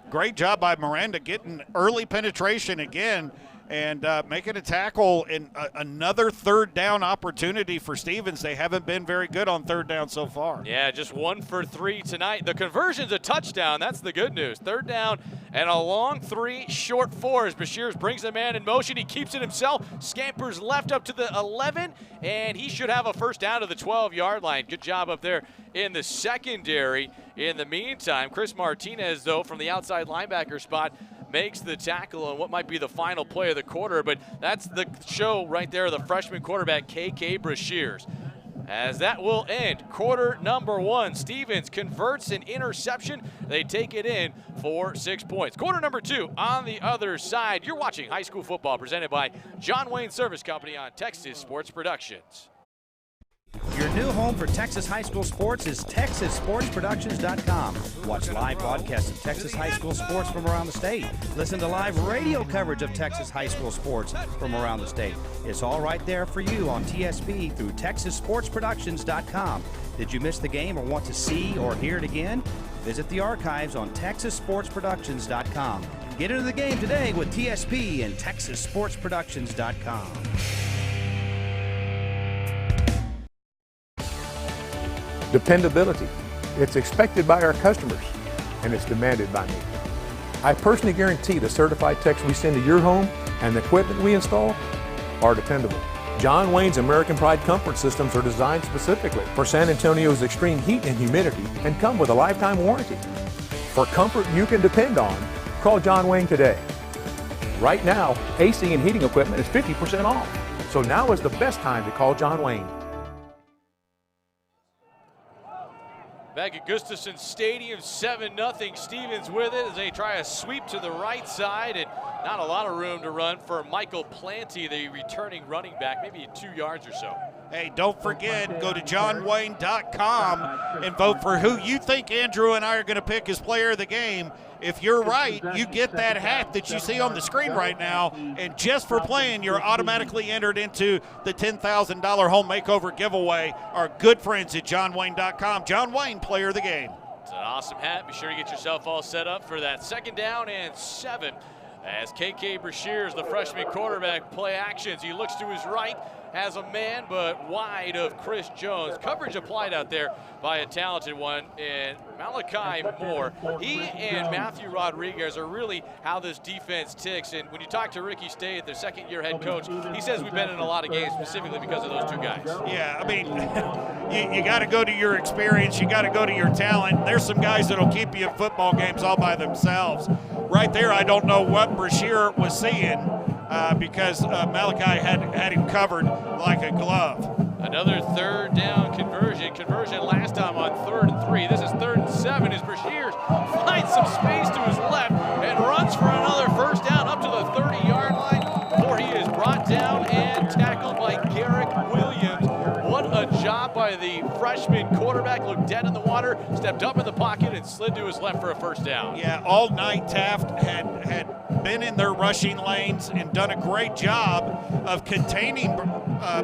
Great job by Miranda getting early penetration again and making a tackle, and another 3rd down opportunity for Stevens. They haven't been very good on 3rd down so far. Yeah, just 1 for 3 tonight. The conversion's a touchdown. That's the good news. 3rd down and a long 3, short 4 as Brashears brings the man in motion. He keeps it himself, scampers left up to the 11, and he should have a 1st down to the 12-yard line. Good job up there in the secondary. In the meantime, Chris Martinez, though, from the outside linebacker spot, makes the tackle on what might be the final play of the quarter, but that's the show right there, the freshman quarterback, KK Brashears. As that will end quarter number 1. Stevens converts an interception. They take it in for 6 points. Quarter number 2 on the other side. You're watching high school football presented by John Wayne Service Company on Texas Sports Productions. Your new home for Texas high school sports is TexasSportsProductions.com. Watch live broadcasts of Texas high school sports from around the state. Listen to live radio coverage of Texas high school sports from around the state. It's all right there for you on TSP through TexasSportsProductions.com. Did you miss the game or want to see or hear it again? Visit the archives on TexasSportsProductions.com. Get into the game today with TSP and TexasSportsProductions.com. Dependability. It's expected by our customers, and it's demanded by me. I personally guarantee the certified techs we send to your home and the equipment we install are dependable. John Wayne's American Pride comfort systems are designed specifically for San Antonio's extreme heat and humidity and come with a lifetime warranty. For comfort you can depend on, call John Wayne today. Right now, AC and heating equipment is 50% off. So now is the best time to call John Wayne. Back at Gustafson Stadium, 7-0. Stevens with it as they try a sweep to the right side, and not a lot of room to run for Michael Planty, the returning running back, maybe 2 yards or so. Hey, don't forget, go to johnwayne.com and vote for who you think Andrew and I are going to pick as player of the game. If you're right, you get that hat that you see on the screen right now, and just for playing, you're automatically entered into the $10,000 home makeover giveaway. Our good friends at johnwayne.com. John Wayne, player of the game. It's an awesome hat. Be sure to get yourself all set up for that 2nd down and 7. As KK Brashears, the freshman quarterback, play actions. He looks to his right, has a man, but wide of Chris Jones. Coverage applied out there by a talented one, and Malachi Moore. He and Matthew Rodriguez are really how this defense ticks. And when you talk to Ricky State, their 2nd-year head coach, he says we've been in a lot of games specifically because of those 2 guys. Yeah, I mean, you got to go to your experience. You got to go to your talent. There's some guys that'll keep you in football games all by themselves. Right there, I don't know what Brashear was seeing because Malachi had him covered like a glove. Another 3rd down conversion. Conversion last time on 3rd and 3. This is 3rd and 7 as Brashears finds some space to his left and runs for another 1st down up to the 30-yard line before he is brought down and tackled by Garrick Williams. What a job by the freshman quarterback. Looked dead in the water, stepped up in the pocket, and slid to his left for a 1st down. Yeah, all night Taft had been in their rushing lanes and done a great job of containing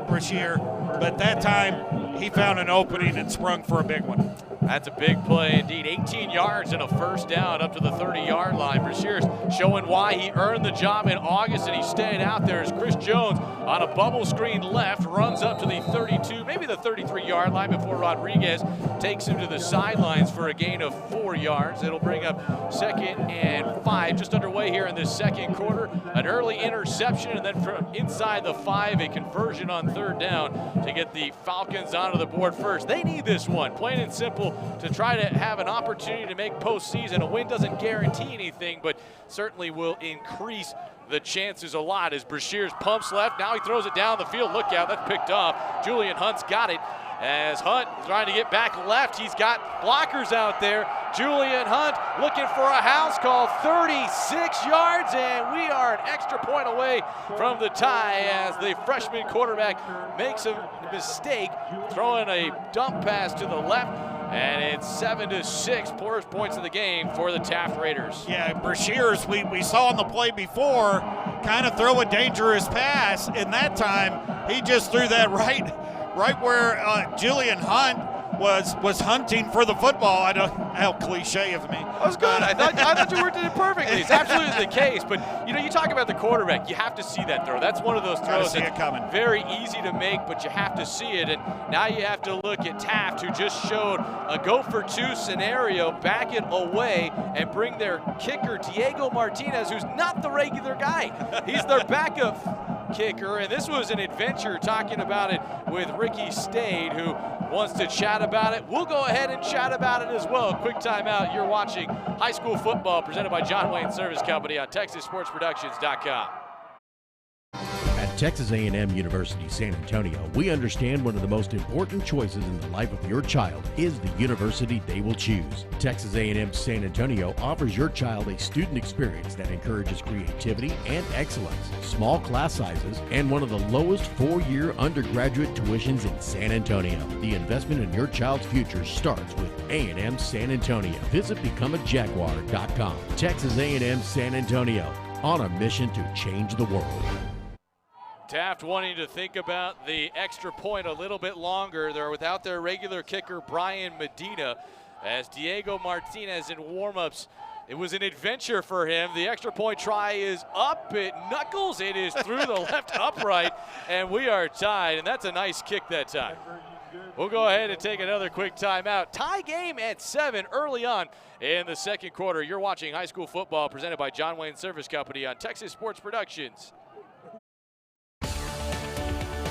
Brashear, but that time he found an opening and sprung for a big one. That's a big play indeed. 18 yards and a 1st down up to the 30-yard line. Brashear's showing why he earned the job in August, and he stayed out there as Chris Jones on a bubble screen left runs up to the 32, maybe the 33-yard line before Rodriguez takes him to the sidelines for a gain of 4 yards. It'll bring up 2nd and 5, just underway here in this 2nd quarter. An early interception, and then from inside the 5, a conversion on 3rd down to get the Falcons onto the board first. They need this one, plain and simple, to try to have an opportunity to make postseason. A win doesn't guarantee anything, but certainly will increase the chances a lot as Brashears pumps left. Now he throws it down the field. Look out, that's picked off. Julian Hunt's got it. As Hunt trying to get back left, he's got blockers out there. Julian Hunt looking for a house call, 36 yards, and we are an extra point away from the tie as the freshman quarterback makes a mistake, throwing a dump pass to the left. And it's 7-6, poorest points of the game for the Taft Raiders. Yeah, Brashears, we saw on the play before, kind of throw a dangerous pass, and that time he just threw that right where Julian Hunt was hunting for the football. I don't, how cliche of me. That was good. I thought you did it perfectly. It's absolutely the case. But you talk about the quarterback. You have to see that throw. That's one of those throws that's very easy to make, but you have to see it. And now you have to look at Taft, who just showed a go-for-2 scenario, back it away, and bring their kicker Diego Martinez, who's not the regular guy. He's their backup kicker, and this was an adventure, talking about it with Ricky Stade, who wants to chat about it. We'll go ahead and chat about it as well. Quick timeout. You're watching high school football presented by John Wayne Service Company on TexasSportsProductions.com. At Texas A&M University San Antonio, we understand one of the most important choices in the life of your child is the university they will choose. Texas A&M San Antonio offers your child a student experience that encourages creativity and excellence, small class sizes, and one of the lowest 4-year undergraduate tuitions in San Antonio. The investment in your child's future starts with A&M San Antonio. Visit becomeajaguar.com. Texas A&M San Antonio, on a mission to change the world. Taft wanting to think about the extra point a little bit longer. They're without their regular kicker, Brian Medina, as Diego Martinez in warm-ups. It was an adventure for him. The extra point try is up. It knuckles. It is through the left upright, and we are tied, and that's a nice kick that time. We'll go ahead and take another quick timeout. Tie game at 7 early on in the 2nd quarter. You're watching high school football presented by John Wayne Service Company on Texas Sports Productions.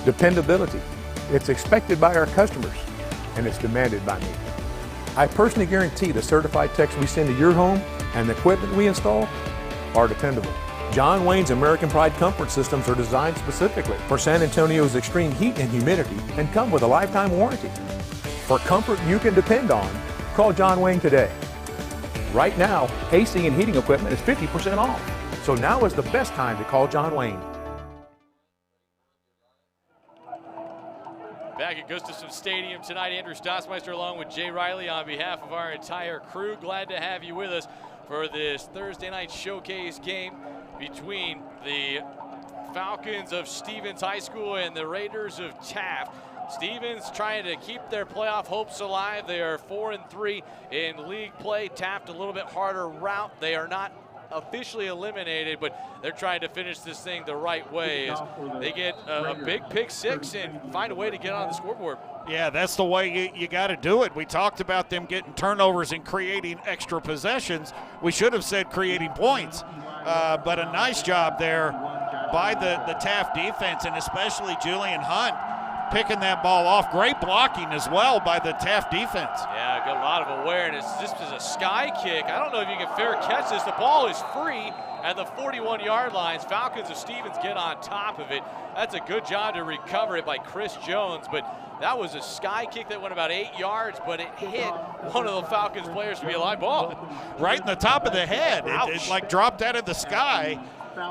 Dependability. It's expected by our customers, and it's demanded by me. I personally guarantee the certified techs we send to your home and the equipment we install are dependable. John Wayne's American Pride comfort systems are designed specifically for San Antonio's extreme heat and humidity and come with a lifetime warranty. For comfort you can depend on, Call John Wayne today. Right now, AC and heating equipment is 50% off. So now is the best time to call John Wayne. Back at Gustafson Stadium tonight, Andrew Stossmeister along with Jay Riley on behalf of our entire crew. Glad to have you with us for this Thursday night showcase game between the Falcons of Stevens High School and the Raiders of Taft. Stevens trying to keep their playoff hopes alive. They are 4-3 in league play. Taft a little bit harder route. They are not officially eliminated, but they're trying to finish this thing the right way as they get a big pick six and find a way to get on the scoreboard. Yeah, that's the way you got to do it. We talked about them getting turnovers and creating extra possessions. We should have said creating points, but a nice job there by the Taft defense, and especially Julian Hunt picking that ball off. Great blocking as well by the Taft defense. Yeah, got a lot of awareness. This is a sky kick. I don't know if you can fair catch this. The ball is free at the 41-yard lines. Falcons of Stevens get on top of it. That's a good job to recover it by Chris Jones, but that was a sky kick that went about 8 yards, but it hit one of the Falcons players to be a live ball. Right in the top of the head. It like dropped out of the sky.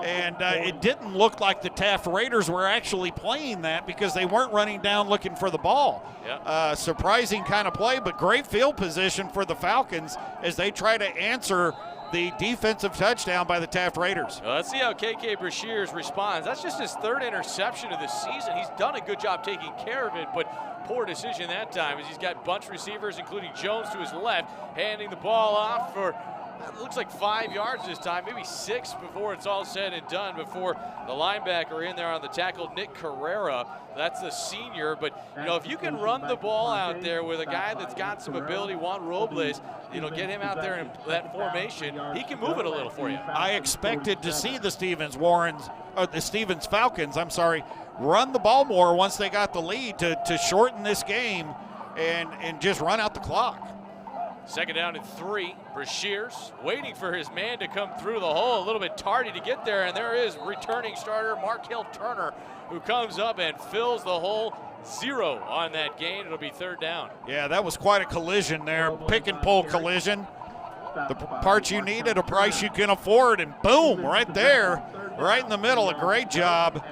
And it didn't look like the Taft Raiders were actually playing that because they weren't running down looking for the ball. Yep. Surprising kind of play, but great field position for the Falcons as they try to answer the defensive touchdown by the Taft Raiders. Well, let's see how KK Brashears responds. That's just his third interception of the season. He's done a good job taking care of it, but poor decision that time as he's got bunch receivers, including Jones to his left, handing the ball off for it looks like 5 yards this time, maybe 6 before it's all said and done, before the linebacker in there on the tackle, Nick Carrera. That's the senior, but you know, if you can run the ball out there with a guy that's got some ability, Juan Robles, you know, get him out there in that formation, he can move it a little for you. I expected to see the Stevens Falcons, run the ball more once they got the lead to shorten this game and just run out the clock. Second down and 3. Brashears waiting for his man to come through the hole. A little bit tardy to get there, and there is returning starter Markel Turner, who comes up and fills the hole. 0 on that gain. It'll be third down. Yeah, that was quite a collision there. Pick and pull collision. The parts you need at a price you can afford, and boom, right there, right in the middle. A great job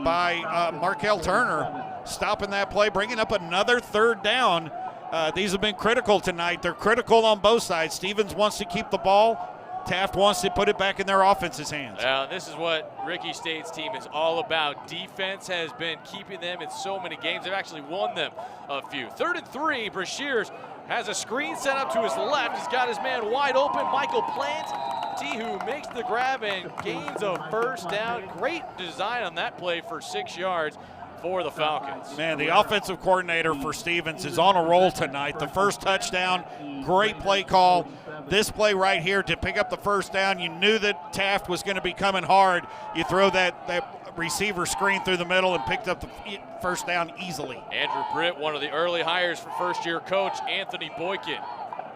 by Markel Turner stopping that play, bringing up another third down. These have been critical tonight. They're critical on both sides. Stevens wants to keep the ball. Taft wants to put it back in their offense's hands. This is what Ricky State's team is all about. Defense has been keeping them in so many games. They've actually won them a few. Third and 3, Brashears has a screen set up to his left. He's got his man wide open, Michael Plant, who makes the grab and gains a first down. Great design on that play for 6 yards for the Falcons. Man, the offensive coordinator for Stevens is on a roll tonight. The first touchdown, great play call. This play right here to pick up the first down, you knew that Taft was going to be coming hard. You throw that receiver screen through the middle and picked up the first down easily. Andrew Britt, one of the early hires for first-year coach Anthony Boykin.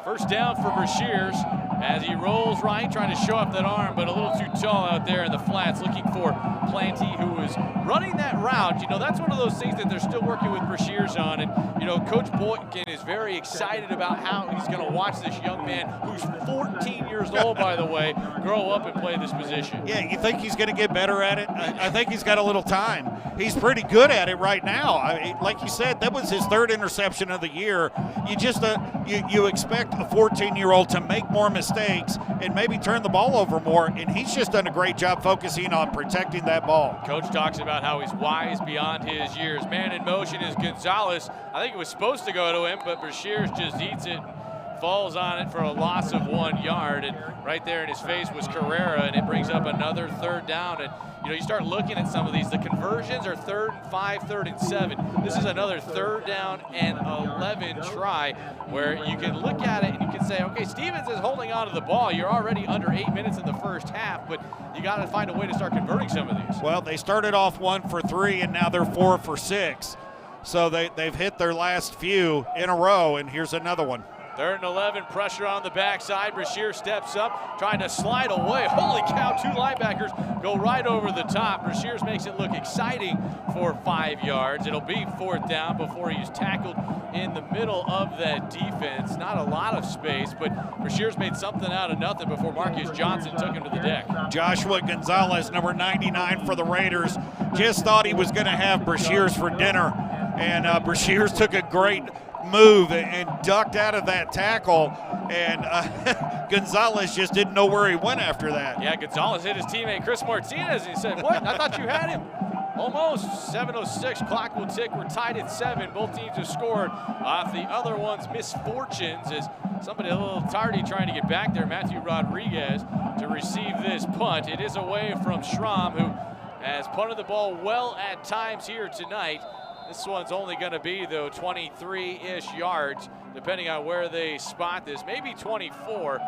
First down for Brashears as he rolls right, trying to show up that arm, but a little too tall out there in the flats, looking for Planty, who is running that route. You know, that's one of those things that they're still working with Brashears on. And, you know, Coach Boykin is very excited about how he's going to watch this young man, who's 14 years old, by the way, grow up and play this position. Yeah, you think he's going to get better at it? I think he's got a little time. He's pretty good at it right now. Like you said, that was his third interception of the year. You just you expect a 14-year-old to make more mistakes and maybe turn the ball over more, and he's just done a great job focusing on protecting that ball. Coach talks about how he's wise beyond his years. Man in motion is Gonzalez. I think it was supposed to go to him, but Brashears just eats it, falls on it for a loss of 1 yard, and right there in his face was Carrera, and it brings up another third down. And you know, you start looking at some of these, the conversions are 3rd and 5, 3rd and 7. This is another 3rd down and 11 try where you can look at it and you can say, okay, Stevens is holding on to the ball. You're already under 8 minutes in the first half, but you got to find a way to start converting some of these. Well, they started off 1 for 3, and now they're 4 for 6. So they've hit their last few in a row, and here's another one. 3rd and 11, pressure on the backside. Brashear steps up, trying to slide away. Holy cow, 2 linebackers go right over the top. Brashear makes it look exciting for 5 yards. It'll be 4th down before he's tackled in the middle of that defense. Not a lot of space, but Brashear's made something out of nothing before Marcus Johnson took him to the deck. Joshua Gonzalez, number 99 for the Raiders, just thought he was going to have Brashear's for dinner, and Brashear's took a great move and ducked out of that tackle, and Gonzalez just didn't know where he went after that. Yeah, Gonzalez hit his teammate Chris Martinez, and he said, "What? I thought you had him." Almost. 7:06, clock will tick. We're tied at 7. Both teams have scored off the other one's misfortunes as somebody a little tardy trying to get back there, Matthew Rodriguez, to receive this punt. It is away from Schramm, who has punted the ball well at times here tonight. This one's only going to be, though, 23-ish yards, depending on where they spot this. Maybe 24,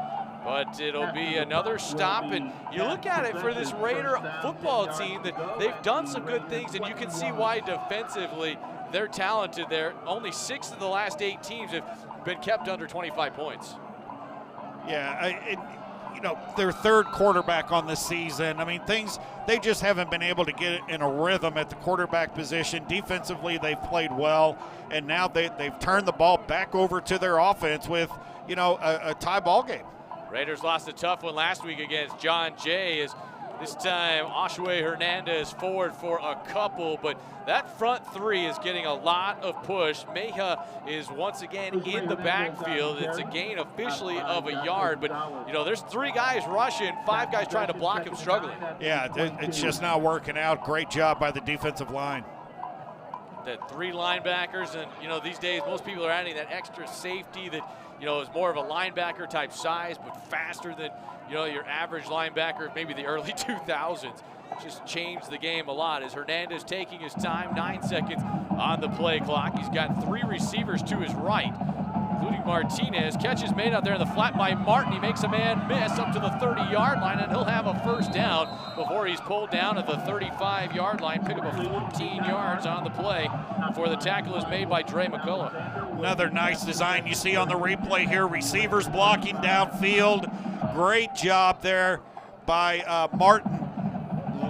but it'll be another stop. And you look at it for this Raider football team, that they've done some good things, and you can see why defensively they're talented there. Only 6 of the last 8 teams have been kept under 25 points. Yeah, their 3rd quarterback on the season. I mean, they just haven't been able to get in a rhythm at the quarterback position. Defensively, they've played well, and now they've turned the ball back over to their offense with, a tie ball game. Raiders lost a tough one last week against John Jay. As this time, Oshwe Hernandez forward for a couple, but that front 3 is getting a lot of push. Meja is once again in the backfield. It's a gain officially of a yard, but there's 3 guys rushing, 5 guys trying to block him, struggling. Yeah, it's just not working out. Great job by the defensive line. That 3 linebackers, and these days most people are adding that extra safety that is more of a linebacker type size, but faster than your average linebacker, maybe the early 2000s. Just changed the game a lot. As Hernandez taking his time, 9 seconds on the play clock. He's got 3 receivers to his right, including Martinez. Catch is made out there in the flat by Martin. He makes a man miss up to the 30-yard line, and he'll have a 1st down before he's pulled down at the 35-yard line. Pick up a 14 yards on the play before the tackle is made by Dre McCullough. Another nice design you see on the replay here. Receivers blocking downfield. Great job there by Martin,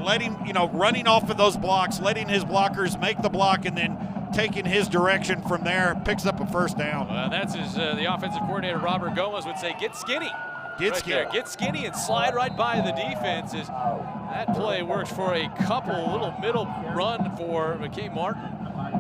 running off of those blocks, letting his blockers make the block, and then taking his direction from there. Picks up a 1st down. That's as the offensive coordinator Robert Gomez would say, get skinny. Get skinny and slide right by the defenses. That play works for a couple, little middle run for McKay Martin,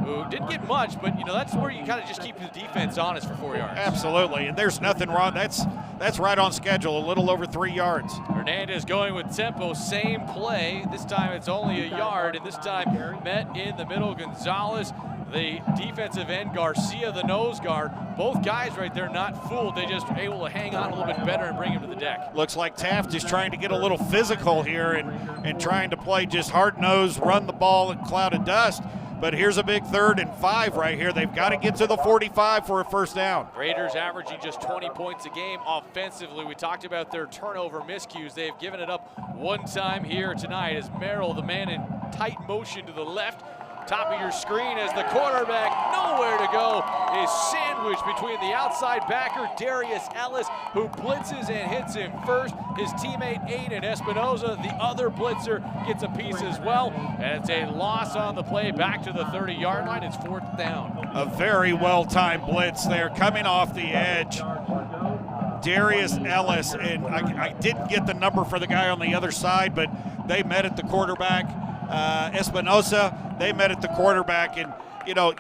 who didn't get much, but that's where you kind of just keep the defense honest for 4 yards. Absolutely, and there's nothing wrong. That's right on schedule, a little over 3 yards. Hernandez going with tempo, same play. This time it's only a yard, and this time met in the middle. Gonzalez, the defensive end, Garcia, the nose guard. Both guys right there not fooled. They just able to hang on a little bit better and bring him to the deck. Looks like Taft is trying to get a little physical here and trying to play just hard-nosed, run the ball in cloud of dust. But here's a big 3rd and 5 right here. They've got to get to the 45 for a 1st down. Raiders averaging just 20 points a game offensively. We talked about their turnover miscues. They've given it up 1 time here tonight as Merrill, the man in tight motion to the left. Top of your screen as the quarterback, nowhere to go, is sandwiched between the outside backer, Darius Ellis, who blitzes and hits him first. His teammate, Aiden Espinoza, the other blitzer, gets a piece as well. And it's a loss on the play back to the 30-yard line. It's 4th down. A very well-timed blitz there coming off the edge. Darius Ellis, and I didn't get the number for the guy on the other side, but they met at the quarterback. Espinosa, they met at the quarterback, and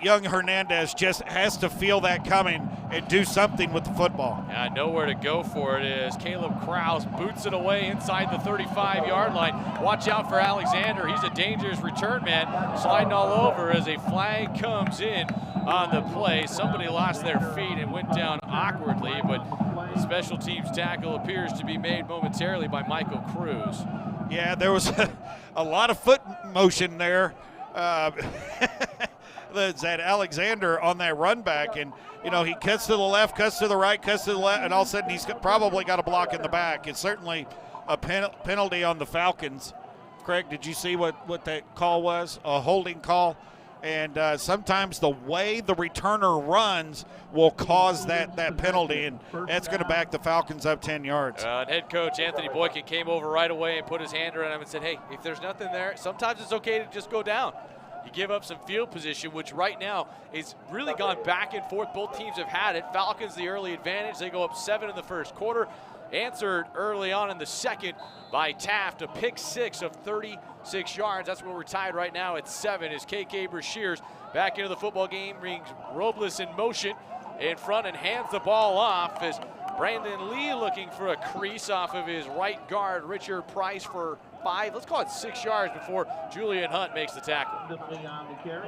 young Hernandez just has to feel that coming and do something with the football. Yeah, nowhere to go for it is Caleb Krause boots it away inside the 35-yard line. Watch out for Alexander. He's a dangerous return man, sliding all over as a flag comes in on the play. Somebody lost their feet and went down awkwardly, but the special teams tackle appears to be made momentarily by Michael Cruz. Yeah, there was a lot of foot motion there. That Alexander on that run back, and he cuts to the left, cuts to the right, cuts to the left, and all of a sudden he's probably got a block in the back. It's certainly a penalty on the Falcons. Craig, did you see what that call was? A holding call. And sometimes the way the returner runs will cause that penalty, and that's going to back the Falcons up 10 yards. And head coach Anthony Boykin came over right away and put his hand around him and said, hey, if there's nothing there, sometimes it's okay to just go down. You give up some field position, which right now is really gone back and forth. Both teams have had it. Falcons the early advantage. They go up 7 in the first quarter. Answered early on in the second by Taft, a pick 6 of 36 yards. That's where we're tied right now at 7 as KK Brashears back into the football game, brings Robles in motion in front and hands the ball off as Brandon Lee looking for a crease off of his right guard, Richard Price, for 5, let's call it 6 yards before Julian Hunt makes the tackle.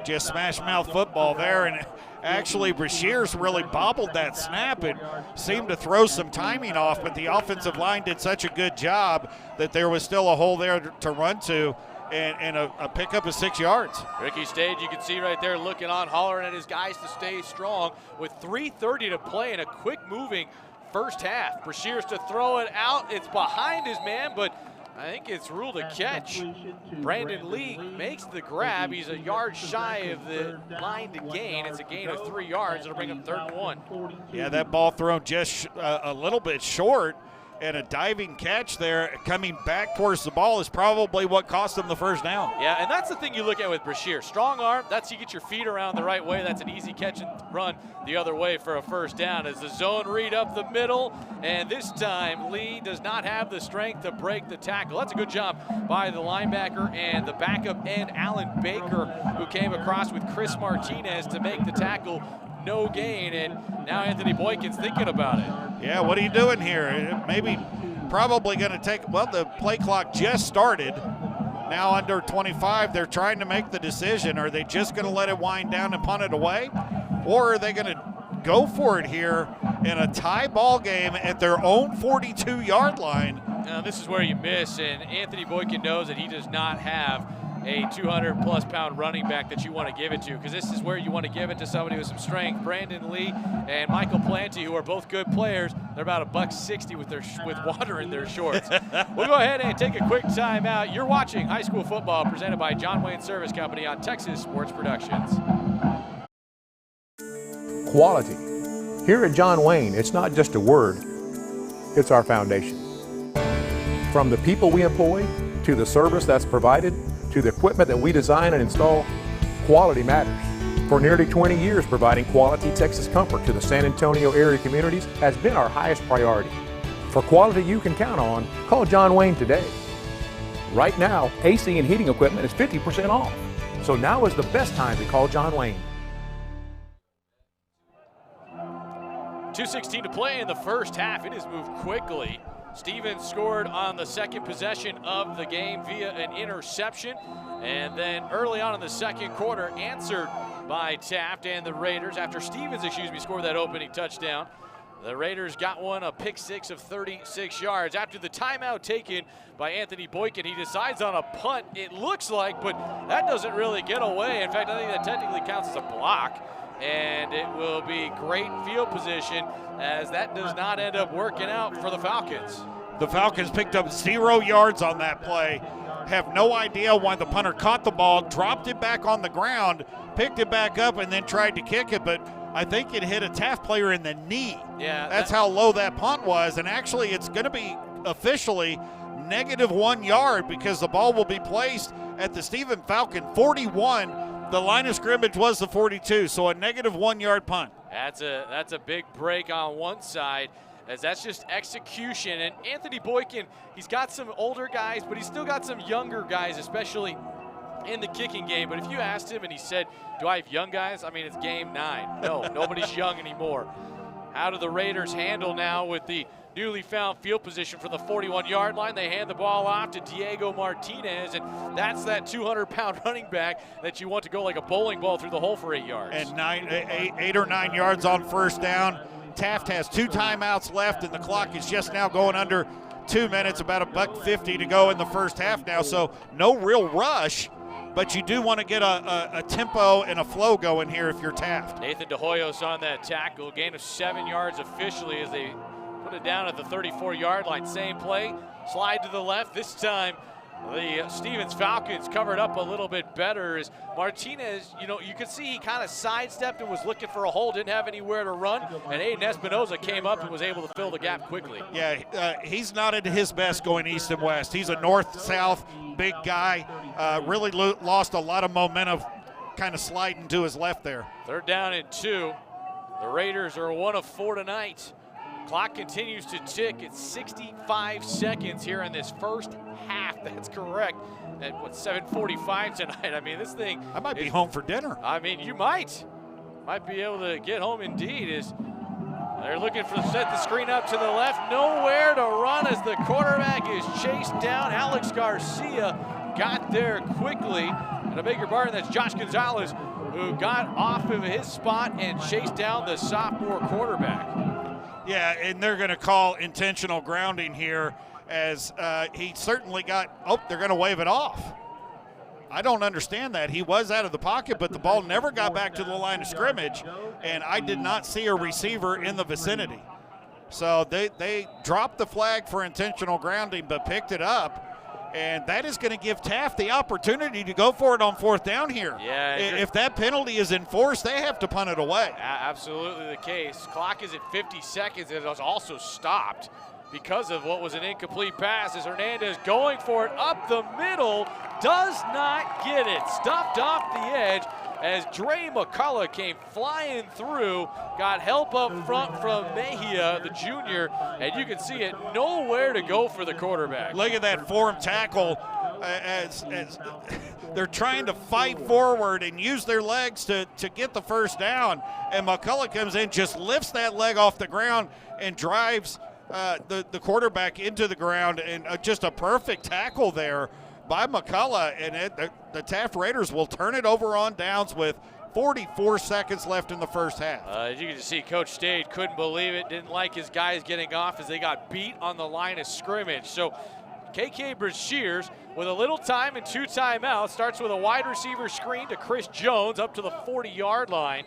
Just smash mouth football there, and actually Brashears really bobbled that snap and seemed to throw some timing off, but the offensive line did such a good job that there was still a hole there to run to, and a pickup of 6 yards. Ricky Stage, you can see right there looking on, hollering at his guys to stay strong with 3:30 to play in a quick moving first half. Brashears to throw it out. It's behind his man, but I think it's ruled a catch. Brandon Lee makes the grab. He's a yard shy of the line to gain. It's a gain of 3 yards. It'll bring him 3rd and 1. Yeah, that ball thrown just a little bit short, and a diving catch there coming back towards the ball is probably what cost him the first down. Yeah, and that's the thing you look at with Brashear. Strong arm, that's you get your feet around the right way. That's an easy catch and run the other way for a first down. As the zone read up the middle, and this time Lee does not have the strength to break the tackle. That's a good job by the linebacker and the backup end, Alan Baker, who came across with Chris Martinez to make the tackle. No gain, and now Anthony Boykin's thinking about it. Yeah, what are you doing here? Maybe probably going to take, well, the play clock just started. Now under 25, they're trying to make the decision. Are they just going to let it wind down and punt it away? Or are they going to go for it here in a tie ball game at their own 42-yard line? Now this is where you miss, and Anthony Boykin knows that he does not have a 200-plus pound running back that you want to give it to, because this is where you want to give it to somebody with some strength. Brandon Lee and Michael Planty, who are both good players, they're about $1.60 with water in their shorts. We'll go ahead and take a quick timeout. You're watching high school football presented by John Wayne Service Company on Texas Sports Productions. Quality. Here at John Wayne, it's not just a word, it's our foundation. From the people we employ, to the service that's provided, to the equipment that we design and install, quality matters. For nearly 20 years, providing quality Texas comfort to the San Antonio area communities has been our highest priority. For quality you can count on, call John Wayne today. Right now, AC and heating equipment is 50% off. So now is the best time to call John Wayne. 2:16 to play in the first half. It has moved quickly. Stevens scored on the second possession of the game via an interception. And then early on in the second quarter, answered by Taft and the Raiders after Stevens, scored that opening touchdown. The Raiders got one, a pick 6 of 36 yards. After the timeout taken by Anthony Boykin, he decides on a punt, it looks like, but that doesn't really get away. In fact, I think that technically counts as a block. And it will be great field position as that does not end up working out for the Falcons. The Falcons picked up 0 yards on that play. Have no idea why the punter caught the ball, dropped it back on the ground, picked it back up, and then tried to kick it, but I think it hit a Taft player in the knee. Yeah, That's how low that punt was, and actually it's going to be officially -1 yard because the ball will be placed at the Stephen Falcon 41. The line of scrimmage was the 42, so a -1 yard punt. That's a big break on one side, as that's just execution. And Anthony Boykin, he's got some older guys, but he's still got some younger guys, especially in the kicking game. But if you asked him and he said, do I have young guys? I mean, it's game 9. No, nobody's young anymore. How do the Raiders handle now with the newly found field position for the 41-yard line? They hand the ball off to Diego Martinez, and that's that 200-pound running back that you want to go like a bowling ball through the hole for 8 yards. And 8 or 9 yards on first down. Taft has 2 timeouts left, and the clock is just now going under 2 minutes, about $1.50 to go in the first half now, so no real rush. But you do want to get a tempo and a flow going here if you're Taft. Nathan DeHoyos on that tackle, gain of 7 yards officially as they put it down at the 34-yard line. Same play, slide to the left. This time The Stevens Falcons covered up a little bit better as Martinez, you could see he kind of sidestepped and was looking for a hole, didn't have anywhere to run, and Aiden Espinoza came up and was able to fill the gap quickly. Yeah, he's not at his best going east and west. He's a north-south big guy, really lost a lot of momentum, kind of sliding to his left there. 3rd down and 2. The Raiders are 1 of 4 tonight. Clock continues to tick. It's 65 seconds here in this first half. That's correct. At 7:45 tonight. I mean, this thing. I might be home for dinner. I mean, you might be able to get home indeed. As they're looking for set the screen up to the left. Nowhere to run as the quarterback is chased down. Alex Garcia got there quickly. And I beg your pardon, that's Josh Gonzalez who got off of his spot and chased down the sophomore quarterback. Yeah, and they're going to call intentional grounding here as he certainly got, they're going to wave it off. I don't understand that. He was out of the pocket, but the ball never got back to the line of scrimmage, and I did not see a receiver in the vicinity. So they dropped the flag for intentional grounding, but picked it up. And that is going to give Taft the opportunity to go for it on 4th down here. Yeah. If that penalty is enforced, they have to punt it away. Absolutely the case. Clock is at 50 seconds. It was also stopped because of what was an incomplete pass as Hernandez going for it up the middle. Does not get it. Stuffed off the edge as Dre McCullough came flying through, got help up front from Mejia, the junior, and you can see it, nowhere to go for the quarterback. Look at that form tackle as they're trying to fight forward and use their legs to get the first down, and McCullough comes in, just lifts that leg off the ground and drives the quarterback into the ground, and just a perfect tackle there by McCullough, and the Taft Raiders will turn it over on downs with 44 seconds left in the first half. As you can see, Coach Stade couldn't believe it, didn't like his guys getting off as they got beat on the line of scrimmage. So KK Brashears, with a little time and 2 timeouts, starts with a wide receiver screen to Chris Jones up to the 40-yard line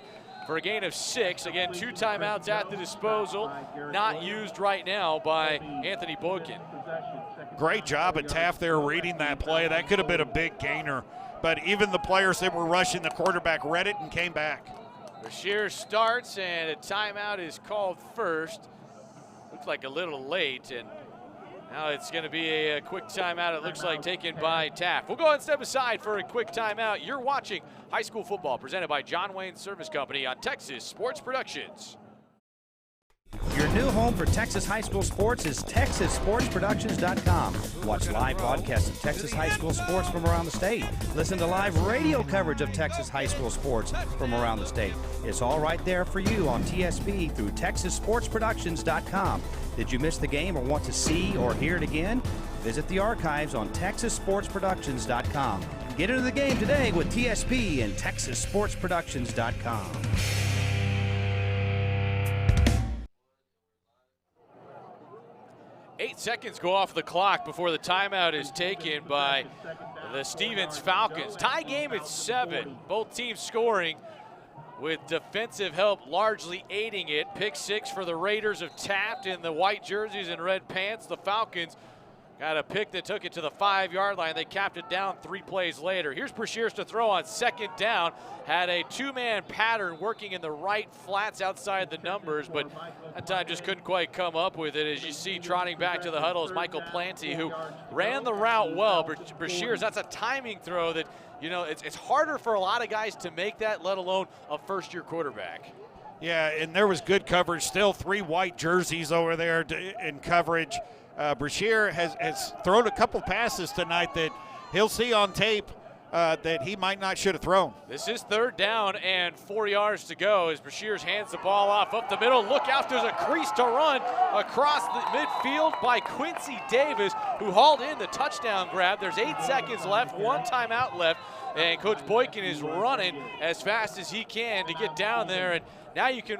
for a gain of 6. Again, 2 timeouts at the disposal, not used right now by Anthony Boykin. Great job at Taft there reading that play. That could have been a big gainer, but even the players that were rushing the quarterback read it and came back. Brashear starts, and a timeout is called first. Looks like a little late, and now it's going to be a quick timeout, it looks like, taken by Taft. We'll go ahead and step aside for a quick timeout. You're watching high school football presented by John Wayne Service Company on Texas Sports Productions. Your new home for Texas high school sports is TexasSportsProductions.com. Watch live broadcasts of Texas high school sports from around the state. Listen to live radio coverage of Texas high school sports from around the state. It's all right there for you on TSP through TexasSportsProductions.com. Did you miss the game or want to see or hear it again? Visit the archives on TexasSportsProductions.com. Get into the game today with TSP and TexasSportsProductions.com. 8 seconds go off the clock before the timeout is taken by the Stevens Falcons. Tie game at 7. Both teams scoring with defensive help largely aiding it. Pick 6 for the Raiders of Taft in the white jerseys and red pants. The Falcons got a pick that took it to the 5-yard line. They capped it down 3 plays later. Here's Brashears to throw on 2nd down. Had a 2-man pattern working in the right flats outside the numbers, but that time just couldn't quite come up with it. As you see, trotting back to the huddle is Michael Planty, who ran the route well. Brashears, that's a timing throw that, it's harder for a lot of guys to make that, let alone a first-year quarterback. Yeah, and there was good coverage. Still 3 white jerseys over there in coverage. Brashear has thrown a couple passes tonight that he'll see on tape that he might not should have thrown. This is 3rd down and 4 yards to go as Brashears hands the ball off up the middle. Look out, there's a crease to run across the midfield by Quincy Davis, who hauled in the touchdown grab. There's 8 seconds left, 1 timeout left, and Coach Boykin is running as fast as he can to get down there. And now you can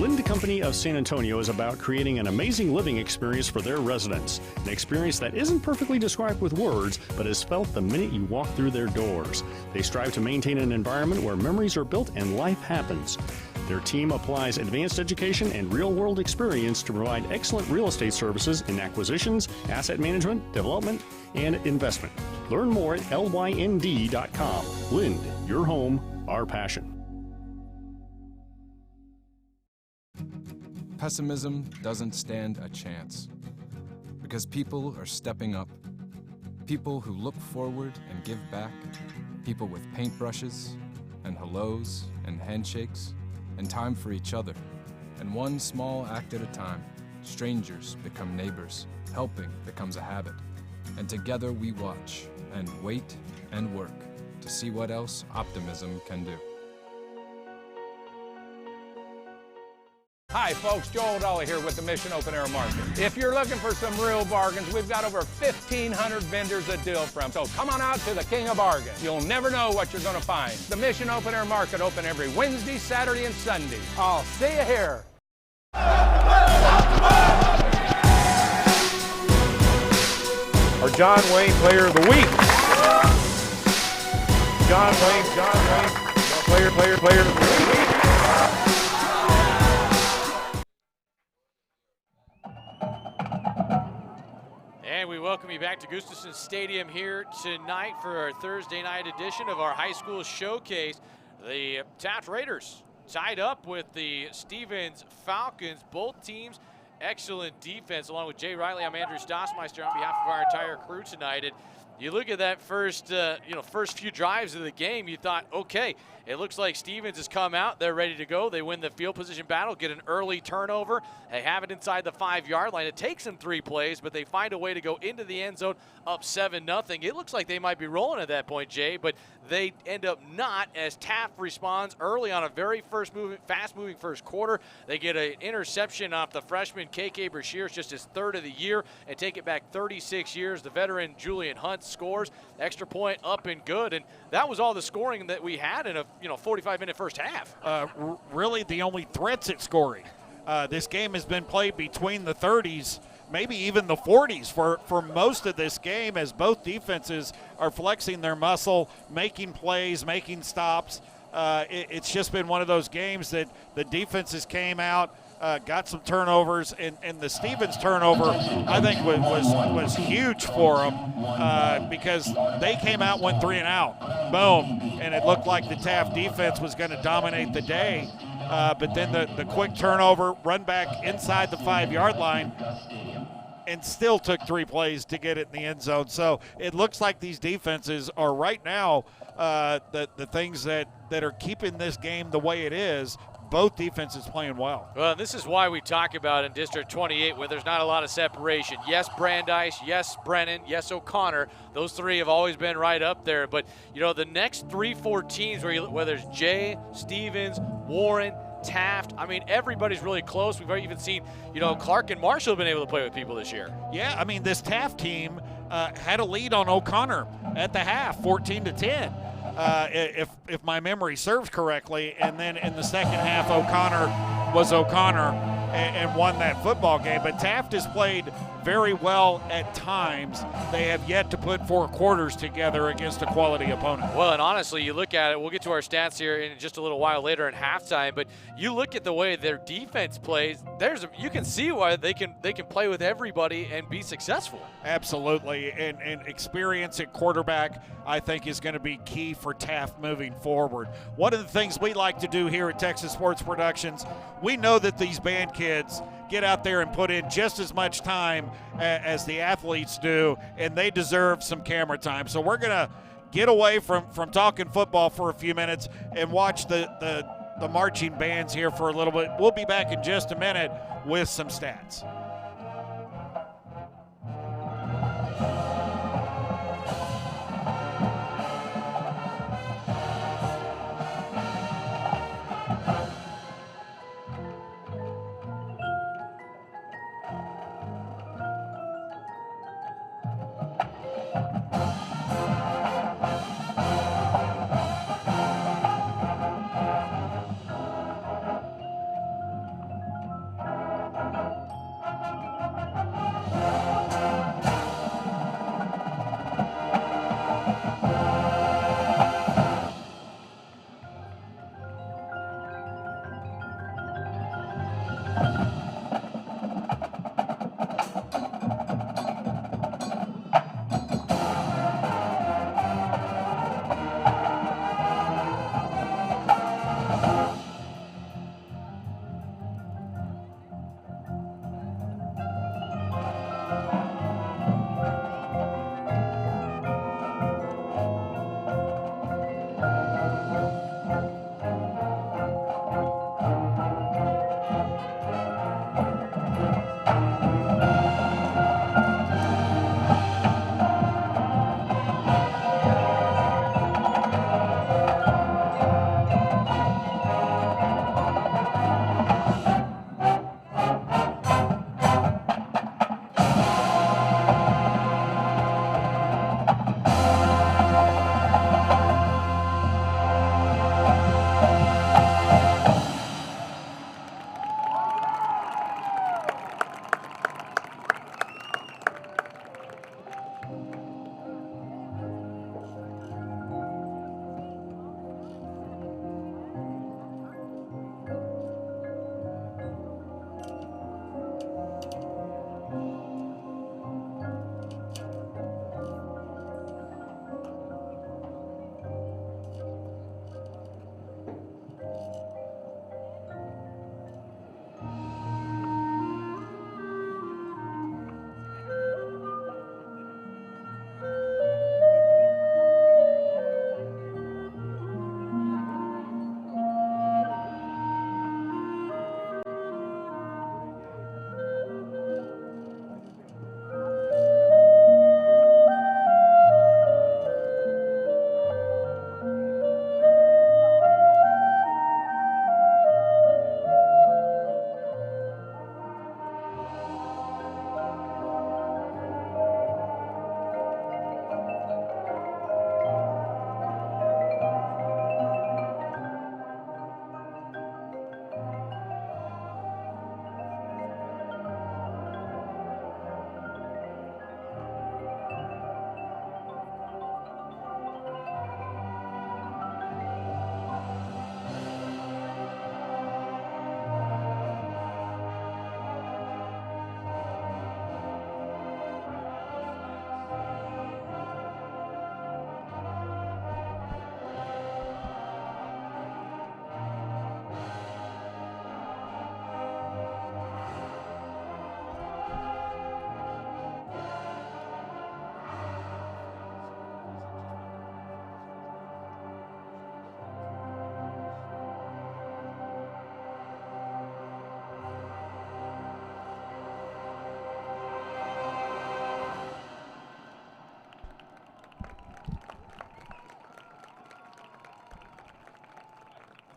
Lind Company of San Antonio is about creating an amazing living experience for their residents. An experience that isn't perfectly described with words, but is felt the minute you walk through their doors. They strive to maintain an environment where memories are built and life happens. Their team applies advanced education and real-world experience to provide excellent real estate services in acquisitions, asset management, development, and investment. Learn more at lynd.com. Lind, your home, our passion. Pessimism doesn't stand a chance because people are stepping up. People who look forward and give back. People with paintbrushes and hellos and handshakes and time for each other. And one small act at a time, strangers become neighbors. Helping becomes a habit. And together we watch and wait and work to see what else optimism can do. Hi folks, Joel Dolly here with the Mission Open Air Market. If you're looking for some real bargains, we've got over 1,500 vendors to deal from. So come on out to the King of Bargains. You'll never know what you're going to find. The Mission Open Air Market open every Wednesday, Saturday, and Sunday. I'll see you here. Our John Wayne Player of the Week. John Wayne, player of the week. And we welcome you back to Gustafson Stadium here tonight for our Thursday night edition of our high school showcase. The Taft Raiders tied up with the Stevens Falcons. Both teams, excellent defense. Along with Jay Riley, I'm Andrew Stossmeister on behalf of our entire crew tonight. And you look at that first few drives of the game, you thought, okay, it looks like Stevens has come out. They're ready to go. They win the field position battle, get an early turnover. They have it inside the 5-yard line. It takes them 3 plays, but they find a way to go into the end zone up 7-0. It looks like they might be rolling at that point, Jay, but they end up not as Taft responds early on a very fast-moving first quarter. They get an interception off the freshman KK Brashear. It's just his 3rd of the year, and take it back 36 years. The veteran Julian Hunt scores. Extra point up and good, and that was all the scoring that we had in a 45-minute first half. Really the only threats at scoring. This game has been played between the 30s, maybe even the 40s for most of this game, as both defenses are flexing their muscle, making plays, making stops. It's just been one of those games that the defenses came out, got some turnovers, and the Stevens turnover, I think, was huge for them because they came out, went 3 and out, boom, and it looked like the Taft defense was going to dominate the day. But then the quick turnover, run back inside the 5-yard line, and still took 3 plays to get it in the end zone. So it looks like these defenses are right now the things that are keeping this game the way it is. Both defenses playing well. Well, this is why we talk about in District 28 where there's not a lot of separation. Yes, Brandeis, yes, Brennan, yes, O'Connor. Those 3 have always been right up there. But, the next 3-4 teams, whether it's Jay, Stevens, Warren, Taft, I mean, everybody's really close. We've even seen, Clark and Marshall have been able to play with people this year. Yeah, I mean, this Taft team had a lead on O'Connor at the half, 14-10. If my memory serves correctly, and then in the second half, O'Connor was O'Connor and won that football game. But Taft has played very well at times. They have yet to put 4 quarters together against a quality opponent. Well, and honestly, you look at it, we'll get to our stats here in just a little while later in halftime, but you look at the way their defense plays, you can see why they can play with everybody and be successful. Absolutely, and experience at quarterback, I think, is going to be key for Taft moving forward. One of the things we like to do here at Texas Sports Productions, we know that these band kids get out there and put in just as much time as the athletes do, and they deserve some camera time. So we're going to get away from talking football for a few minutes and watch the marching bands here for a little bit. We'll be back in just a minute with some stats.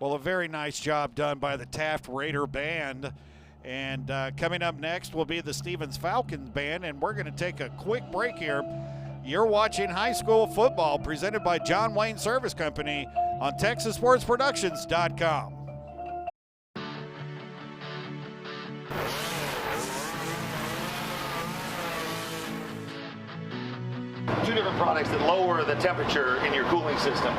Well, a very nice job done by the Taft Raider Band. And coming up next will be the Stevens Falcons Band, and we're going to take a quick break here. You're watching high school football presented by John Wayne Service Company on TexasSportsProductions.com. Two different products that lower the temperature in your cooling system.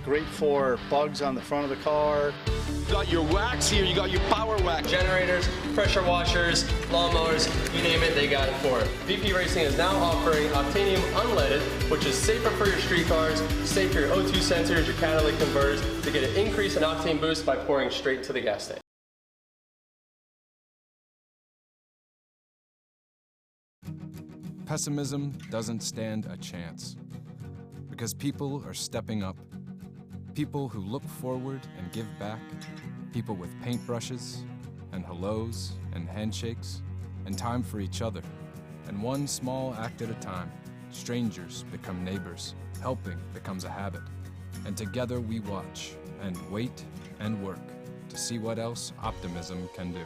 Great for bugs on the front of the car. You got your wax here, you got your power wax. Generators, pressure washers, lawnmowers, you name it, they got it for it. VP Racing is now offering Octanium Unleaded, which is safer for your street cars, safe for your O2 sensors, your catalytic converters, to get an increase in octane boost by pouring straight to the gas tank. Pessimism doesn't stand a chance because people are stepping up. People who look forward and give back. People with paintbrushes and hellos and handshakes and time for each other. And one small act at a time, strangers become neighbors. Helping becomes a habit. And together we watch and wait and work to see what else optimism can do.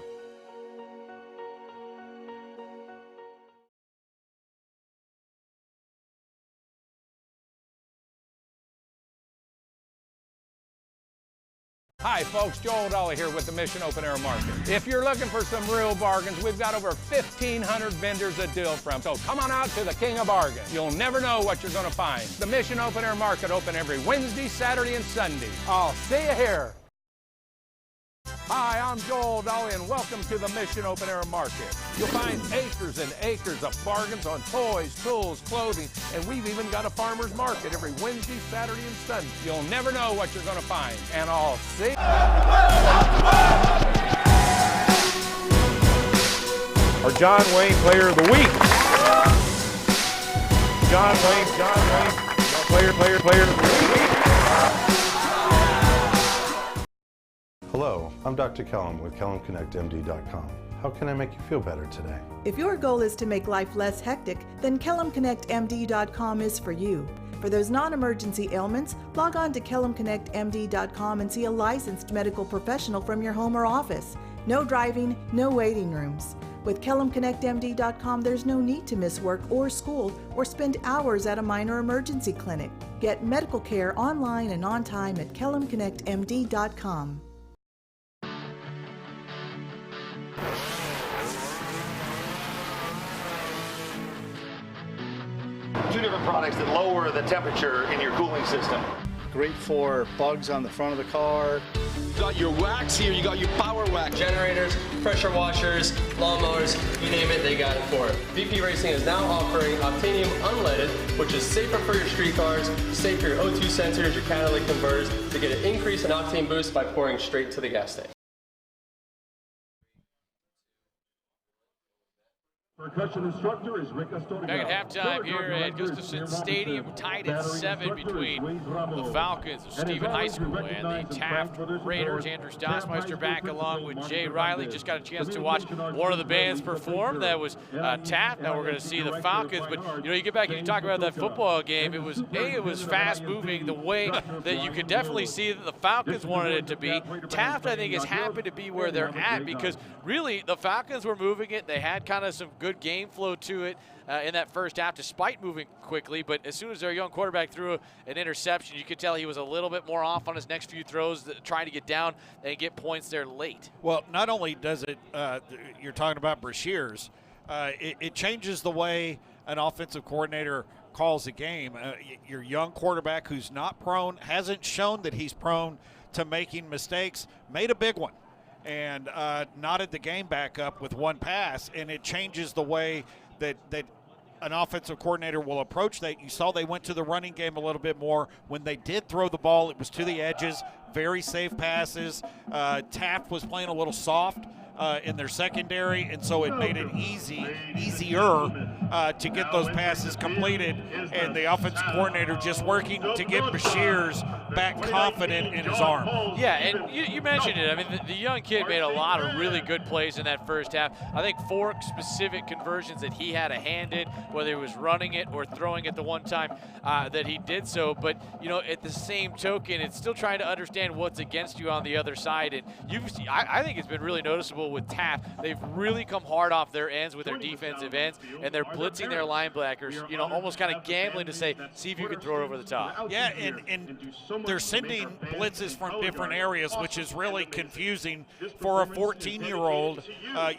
Hi folks, Joel Dolly here with the Mission Open Air Market. If you're looking for some real bargains, we've got over 1,500 vendors to deal from. So come on out to the King of Bargains. You'll never know what you're going to find. The Mission Open Air Market open every Wednesday, Saturday, and Sunday. I'll see you here. Hi, I'm Joel Dolly, and welcome to the Mission Open Air Market. You'll find acres and acres of bargains on toys, tools, clothing, and we've even got a farmer's market every Wednesday, Saturday, and Sunday. You'll never know what you're going to find, and I'll see you. Our John Wayne Player of the Week. John Wayne, Player of the Week. Hello, I'm Dr. Kellum with KellumConnectMD.com. How can I make you feel better today? If your goal is to make life less hectic, then KellumConnectMD.com is for you. For those non-emergency ailments, log on to KellumConnectMD.com and see a licensed medical professional from your home or office. No driving, no waiting rooms. With KellumConnectMD.com, there's no need to miss work or school or spend hours at a minor emergency clinic. Get medical care online and on time at KellumConnectMD.com. Two different products that lower the temperature in your cooling system. Great for bugs on the front of the car. You got your wax here, you got your power wax. Generators, pressure washers, lawnmowers, you name it, they got it for it. VP Racing is now offering Octanium Unleaded, which is safer for your street cars, safe for your O2 sensors, your catalytic converters, to get an increase in octane boost by pouring straight to the gas tank. Percussion instructor is Rick Astoria. Back at halftime here at Gustafson Stadium, tied at 7 between the Falcons of Stephen High School and the Taft Raiders. Andrew Stossmeister back along with Jay Riley. Just got a chance to watch one of the bands perform. That was Taft. Now we're going to see the Falcons. But, you know, you get back and you talk about that football game. It was fast-moving the way that you could definitely see that the Falcons wanted it to be. Taft, I think, is happy to be where they're at because, really, the Falcons were moving it. They had kind of some good game flow to it in that first half, despite moving quickly. But as soon as their young quarterback threw an interception, you could tell he was a little bit more off on his next few throws, trying to get down and get points there late. Well, not only does it, you're talking about Brashears, it changes the way an offensive coordinator calls a game. Your young quarterback who's not prone, hasn't shown that he's prone to making mistakes, made a big one. And knotted the game back up with one pass, and it changes the way that an offensive coordinator will approach that. You saw they went to the running game a little bit more. When they did throw the ball, it was to the edges, very safe passes. Taft was playing a little soft in their secondary, and so it made it easier to get those passes completed, and the offensive coordinator just working to get Bashir's back confident in his arm. Yeah, and you mentioned it. I mean, the young kid made a lot of really good plays in that first half. I think 4 specific conversions that he had a hand in, whether he was running it or throwing it the one time that he did so. But, you know, at the same token, it's still trying to understand what's against you on the other side. And I think it's been really noticeable with Taft. They've really come hard off their ends with their defensive ends, and they're blitzing their linebackers, you know, almost kind of gambling to say, see if you can throw it over the top. Yeah, and they're sending blitzes from different areas, which is really confusing for a 14-year-old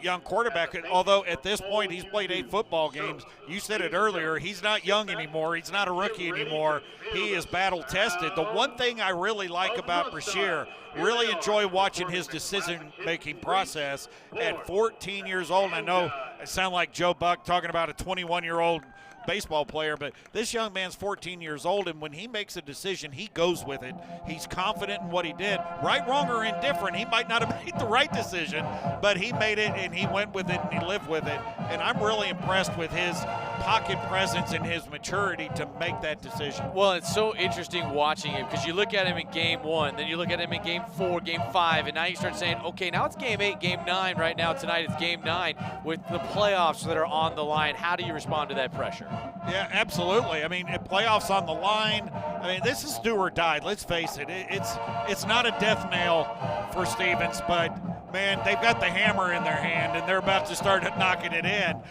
young quarterback. Although at this point he's played 8 football games. You said it earlier, he's not young anymore. He's not a rookie anymore. He is battle-tested. The one thing I really like about Brashear, really enjoy watching his decision-making process at 14 years old. I know I sound like Joe Buck talking about a 21-year-old baseball player, but this young man's 14 years old, and when he makes a decision, he goes with it. He's confident in what he did. Right, wrong, or indifferent, he might not have made the right decision, but he made it, and he went with it, and he lived with it. And I'm really impressed with his pocket presence and his maturity to make that decision. Well, it's so interesting watching him because you look at him in game 1, then you look at him in game 4, game 5, and now you start saying, okay, now it's game 8, game 9. Right now tonight it's game 9 with the playoffs that are on the line. How do you respond to that pressure? Yeah, absolutely. I mean, playoffs on the line. I mean, this is do or die. Let's face it. It's not a death nail for Stevens, but man, they've got the hammer in their hand, and they're about to start knocking it in.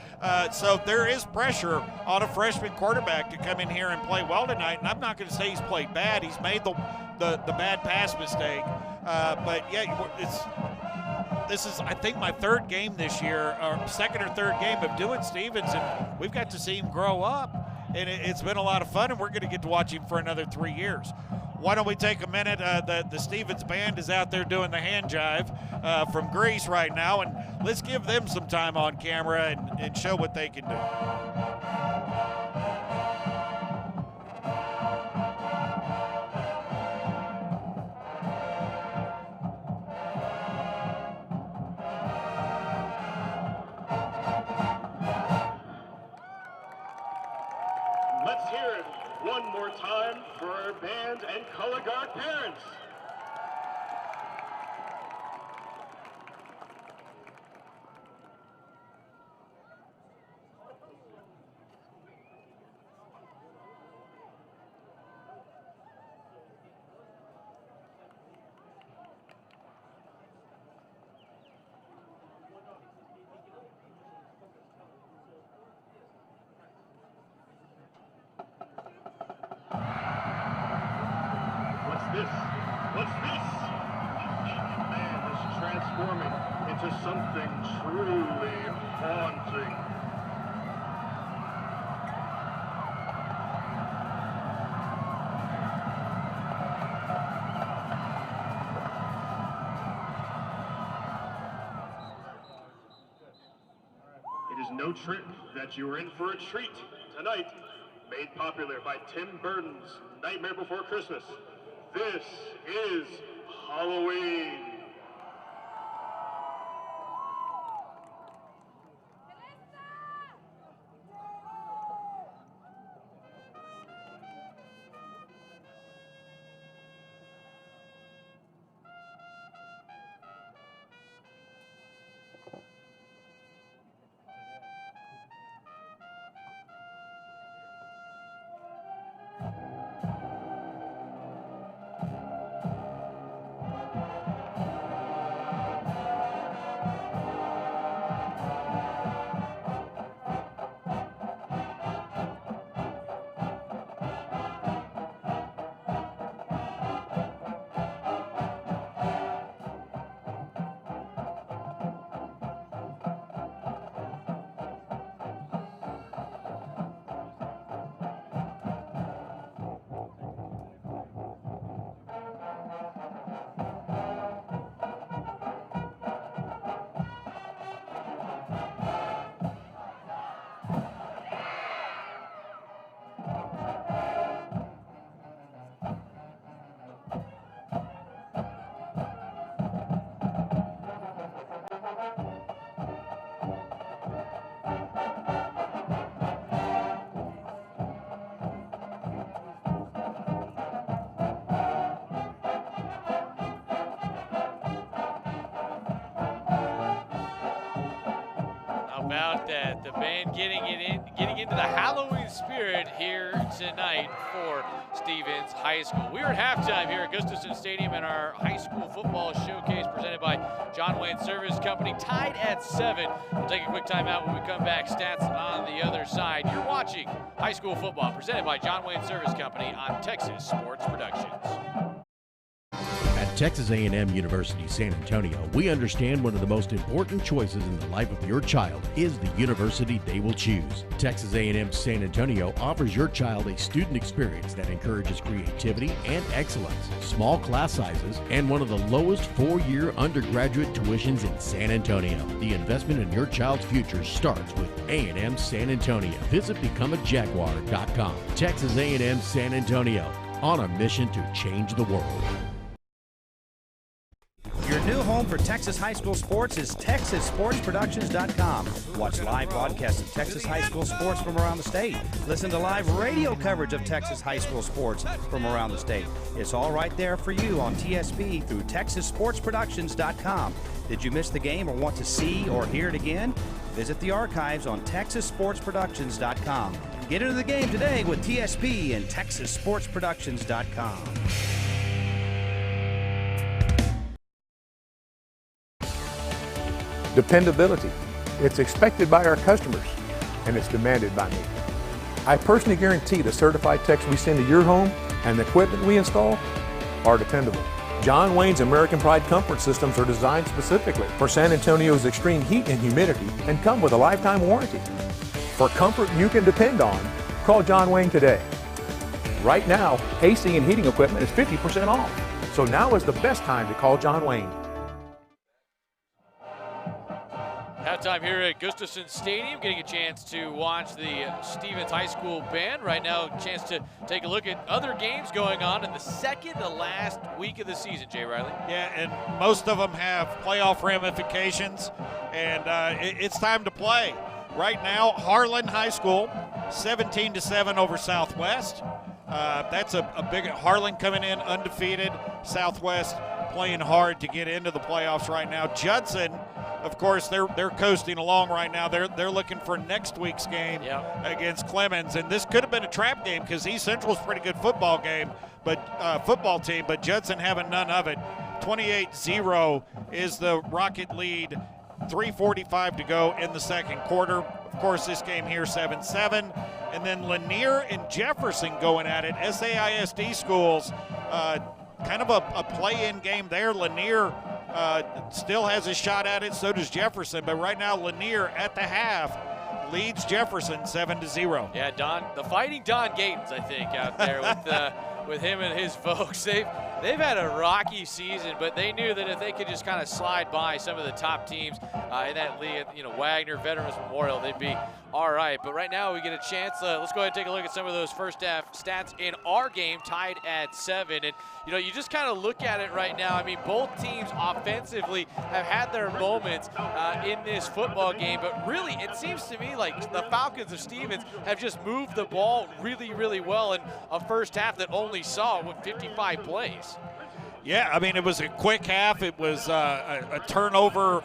So there is pressure on a freshman quarterback to come in here and play well tonight. And I'm not going to say he's played bad. He's made the bad pass mistake. But yeah, this is, I think, my 3rd game this year, or 2nd or 3rd game of doing Stevens, and we've got to see him grow up. And it's been a lot of fun, and we're going to get to watch him for another 3 years. Why don't we take a minute? The Stevens band is out there doing the hand jive from Greece right now, and let's give them some time on camera and show what they can do. Let's hear it one more time for our band and color guard parents. What's this? Man is transforming into something truly haunting. It is no trick that you are in for a treat tonight, made popular by Tim Burton's Nightmare Before Christmas. This is Halloween. With the band getting into the Halloween spirit here tonight for Stevens High School. We are at halftime here at Gustafson Stadium in our high school football showcase presented by John Wayne Service Company, tied at 7. We'll take a quick timeout when we come back. Stats on the other side. You're watching high school football presented by John Wayne Service Company on Texas Sports Productions. At Texas A&M University San Antonio, we understand one of the most important choices in the life of your child is the university they will choose. Texas A&M San Antonio offers your child a student experience that encourages creativity and excellence, small class sizes, and one of the lowest 4-year undergraduate tuitions in San Antonio. The investment in your child's future starts with A&M San Antonio. Visit becomeajaguar.com. Texas A&M San Antonio, on a mission to change the world. Your new home for Texas high school sports is TexasSportsProductions.com. Watch live broadcasts of Texas high school sports from around the state. Listen to live radio coverage of Texas high school sports from around the state. It's all right there for you on TSP through TexasSportsProductions.com. Did you miss the game or want to see or hear it again? Visit the archives on TexasSportsProductions.com. Get into the game today with TSP and TexasSportsProductions.com. Dependability. It's expected by our customers, and it's demanded by me. I personally guarantee the certified techs we send to your home and the equipment we install are dependable. John Wayne's American Pride comfort systems are designed specifically for San Antonio's extreme heat and humidity and come with a lifetime warranty. For comfort you can depend on, call John Wayne today. Right now, AC and heating equipment is 50% off. So now is the best time to call John Wayne. Halftime here at Gustafson Stadium, getting a chance to watch the Stevens High School band. Right now, a chance to take a look at other games going on in the second to last week of the season, Jay Riley. Yeah, and most of them have playoff ramifications, and it's time to play. Right now, Harlan High School, 17-7 over Southwest. That's a big Harlan coming in undefeated. Southwest playing hard to get into the playoffs right now. Judson, of course, they're coasting along right now. They're looking for next week's game against Clemens, and this could have been a trap game because East Central's a pretty good football team, but Judson having none of it. 28-0 is the Rocket lead. 3:45 to go in the second quarter. Of course, this game here 7-7, and then Lanier and Jefferson going at it. SAISD schools, kind of a play-in game there. Lanier still has a shot at it, so does Jefferson. But right now, Lanier at the half leads Jefferson 7-0. Yeah, the fighting Don Gatens, I think, out there with him and his folks. They've had a rocky season, but they knew that if they could just kind of slide by some of the top teams in that league, Wagner, Veterans Memorial, they'd be all right. But right now we get a chance. Let's go ahead and take a look at some of those first half stats in our game, tied at 7. And, you just kind of look at it right now. I mean, both teams offensively have had their moments in this football game, but really it seems to me like the Falcons of Stevens have just moved the ball really, really well in a first half that only saw 55 plays. Yeah, I mean, it was a quick half. It was a turnover.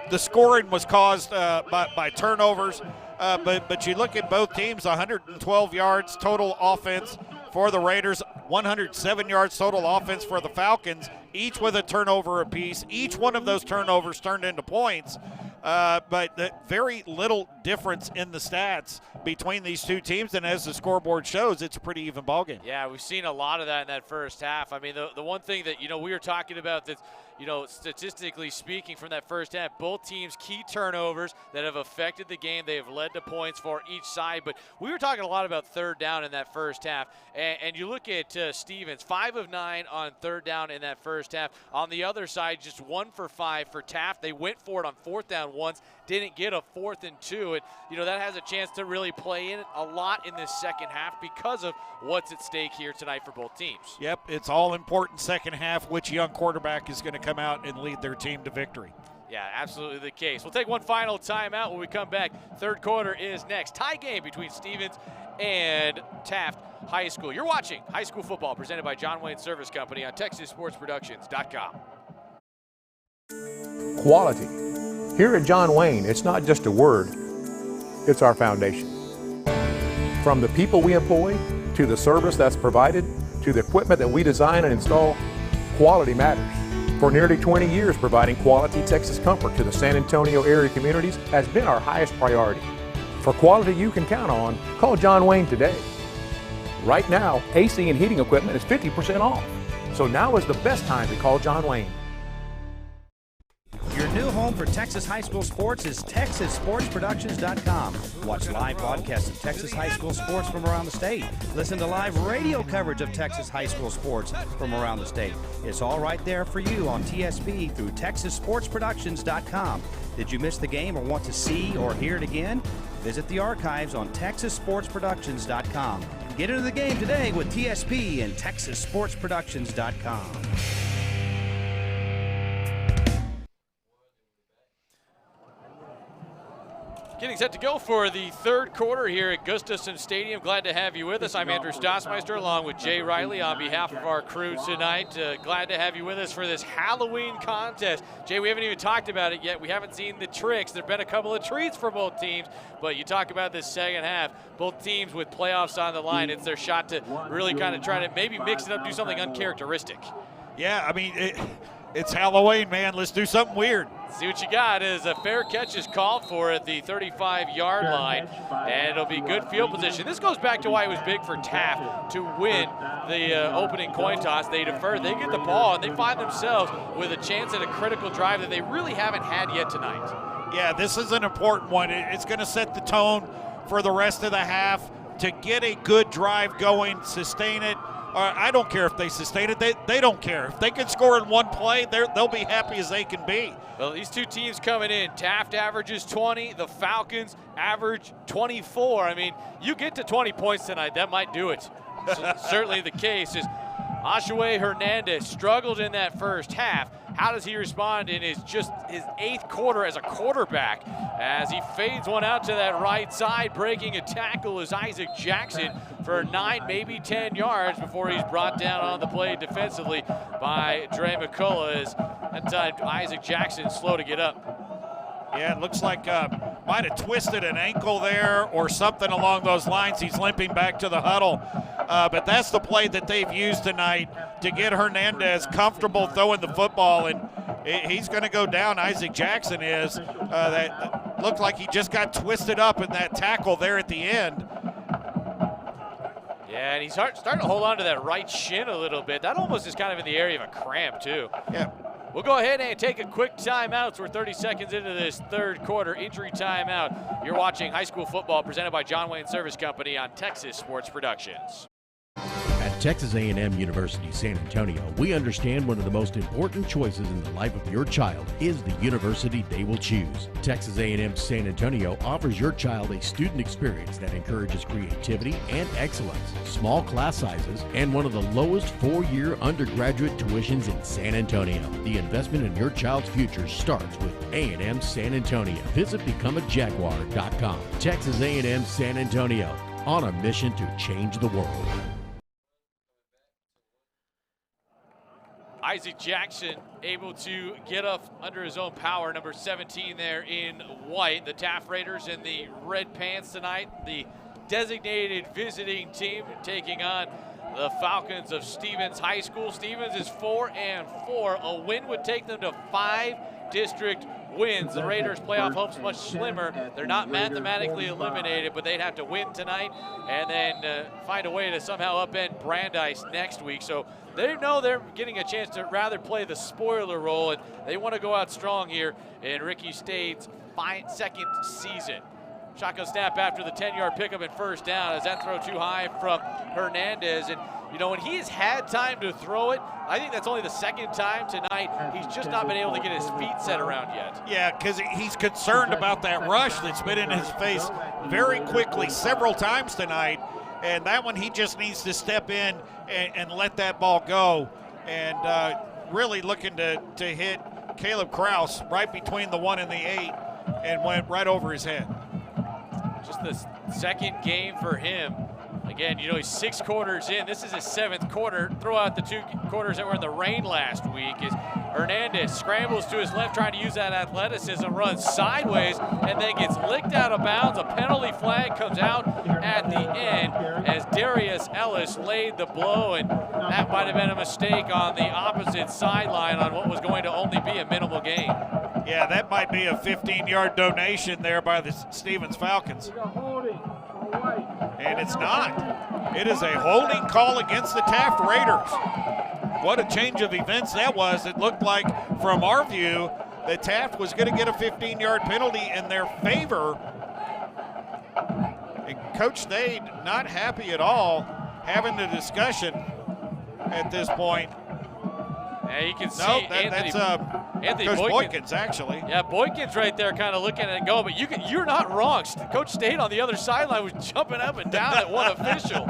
The scoring was caused by turnovers, but you look at both teams, 112 yards total offense for the Raiders, 107 yards total offense for the Falcons, each with a turnover apiece. Each one of those turnovers turned into points. But very little difference in the stats between these two teams, and as the scoreboard shows, it's a pretty even ballgame. Yeah, we've seen a lot of that in that first half. I mean, the one thing that, we were talking about that's, statistically speaking from that first half, both teams key turnovers that have affected the game. They have led to points for each side, but we were talking a lot about third down in that first half, and you look at Stevens, 5 of 9 on third down in that first half. On the other side, just 1 for 5 for Taft. They went for it on fourth down once, didn't get a 4th and 2, and that has a chance to really play in a lot in this second half because of what's at stake here tonight for both teams. Yep, it's all important second half. Which young quarterback is going to come out and lead their team to victory? Yeah, absolutely the case. We'll take one final timeout when we come back. Third quarter is next. Tie game between Stevens and Taft High School. You're watching high school football presented by John Wayne Service Company on TexasSportsProductions.com. Quality. Here at John Wayne, it's not just a word, it's our foundation. From the people we employ, to the service that's provided, to the equipment that we design and install, quality matters. For nearly 20 years, providing quality Texas comfort to the San Antonio area communities has been our highest priority. For quality you can count on, call John Wayne today. Right now, AC and heating equipment is 50% off. So now is the best time to call John Wayne. Your new home for Texas high school sports is TexasSportsProductions.com. Watch live broadcasts of Texas high school sports from around the state. Listen to live radio coverage of Texas high school sports from around the state. It's all right there for you on TSP through TexasSportsProductions.com. Did you miss the game or want to see or hear it again? Visit the archives on TexasSportsProductions.com. Get into the game today with TSP and TexasSportsProductions.com. Getting set to go for the third quarter here at Gustafson Stadium. Glad to have you with us. I'm Andrew Stossmeister along with Jay Riley on behalf of our crew tonight. Glad to have you with us for this Halloween contest. Jay, we haven't even talked about it yet. We haven't seen the tricks. There have been a couple of treats for both teams, but you talk about this second half. Both teams with playoffs on the line. It's their shot to really kind of try to maybe mix it up, do something uncharacteristic. Yeah, I mean, it's Halloween, man. Let's do something weird. See what you got is a fair catch is called for at the 35-yard line, and it'll be good field position. This goes back to why it was big for Taft to win the opening coin toss. They defer, they get the ball, and they find themselves with a chance at a critical drive that they really haven't had yet tonight. Yeah, this is an important one. It's going to set the tone for the rest of the half to get a good drive going, sustain it. I don't care if they sustain it. They don't care. If they can score in one play, they'll be happy as they can be. Well, these two teams coming in, Taft averages 20, the Falcons average 24. I mean, you get to 20 points tonight, that might do it. Certainly the case is Ashaway Hernandez struggled in that first half. How does he respond in his 8th quarter as a quarterback? As he fades one out to that right side, breaking a tackle is Isaac Jackson for 9, maybe 10 yards before he's brought down on the play defensively by Dre McCullough. As that time Isaac Jackson slow to get up. Yeah, it looks like might have twisted an ankle there or something along those lines. He's limping back to the huddle. But that's the play that they've used tonight to get Hernandez comfortable throwing the football, and he's going to go down. Isaac Jackson is. That looked like he just got twisted up in that tackle there at the end. Yeah, and he's starting to hold on to that right shin a little bit. That almost is kind of in the area of a cramp, too. Yeah. We'll go ahead and take a quick timeout. We're 30 seconds into this third quarter injury timeout. You're watching high school football presented by John Wayne Service Company on Texas Sports Productions. At Texas A&M University San Antonio, we understand one of the most important choices in the life of your child is the university they will choose. Texas A&M San Antonio offers your child a student experience that encourages creativity and excellence, small class sizes, and one of the lowest 4-year undergraduate tuitions in San Antonio. The investment in your child's future starts with A&M San Antonio. Visit becomeajaguar.com. Texas A&M San Antonio, on a mission to change the world. Isaac Jackson able to get up under his own power. Number 17 there in white. The Taft Raiders in the red pants tonight. The designated visiting team taking on the Falcons of Stevens High School. Stevens is 4-4. A win would take them to 5 district wins. The Raiders' playoff hopes much slimmer. They're not mathematically eliminated, but they'd have to win tonight and then find a way to somehow upend Brandeis next week. So they know they're getting a chance to rather play the spoiler role, and they want to go out strong here in Ricky Stade's second season. Shotgun snap after the 10-yard pickup and first down. As that throw too high from Hernandez. And, you know, when he has had time to throw it, I think that's only the second time tonight. He's just not been able to get his feet set around yet. Yeah, because he's concerned about that rush that's been in his face very quickly several times tonight. And that one, he just needs to step in and let that ball go. And really looking to hit Caleb Krause right between the 1 and the 8 and went right over his head. Just the second game for him Again, you know, he's 6 quarters in. This is his 7th quarter. Throw out the 2 quarters that were in the rain last week. As Hernandez scrambles to his left, trying to use that athleticism, runs sideways, and then gets licked out of bounds. A penalty flag comes out at the end as Darius Ellis laid the blow, and that might have been a mistake on the opposite sideline on what was going to only be a minimal gain. Yeah, that might be a 15-yard donation there by the Stevens Falcons. And it's not. It is a holding call against the Taft Raiders. What a change of events that was. It looked like, from our view, that Taft was going to get a 15-yard penalty in their favor. And Coach Stade not happy at all, having the discussion at this point. Yeah, you can see that's Anthony Coach Boykins, actually. Yeah, Boykins right there kind of looking at it going, but you're not wrong. Coach Stade on the other sideline was jumping up and down at one official.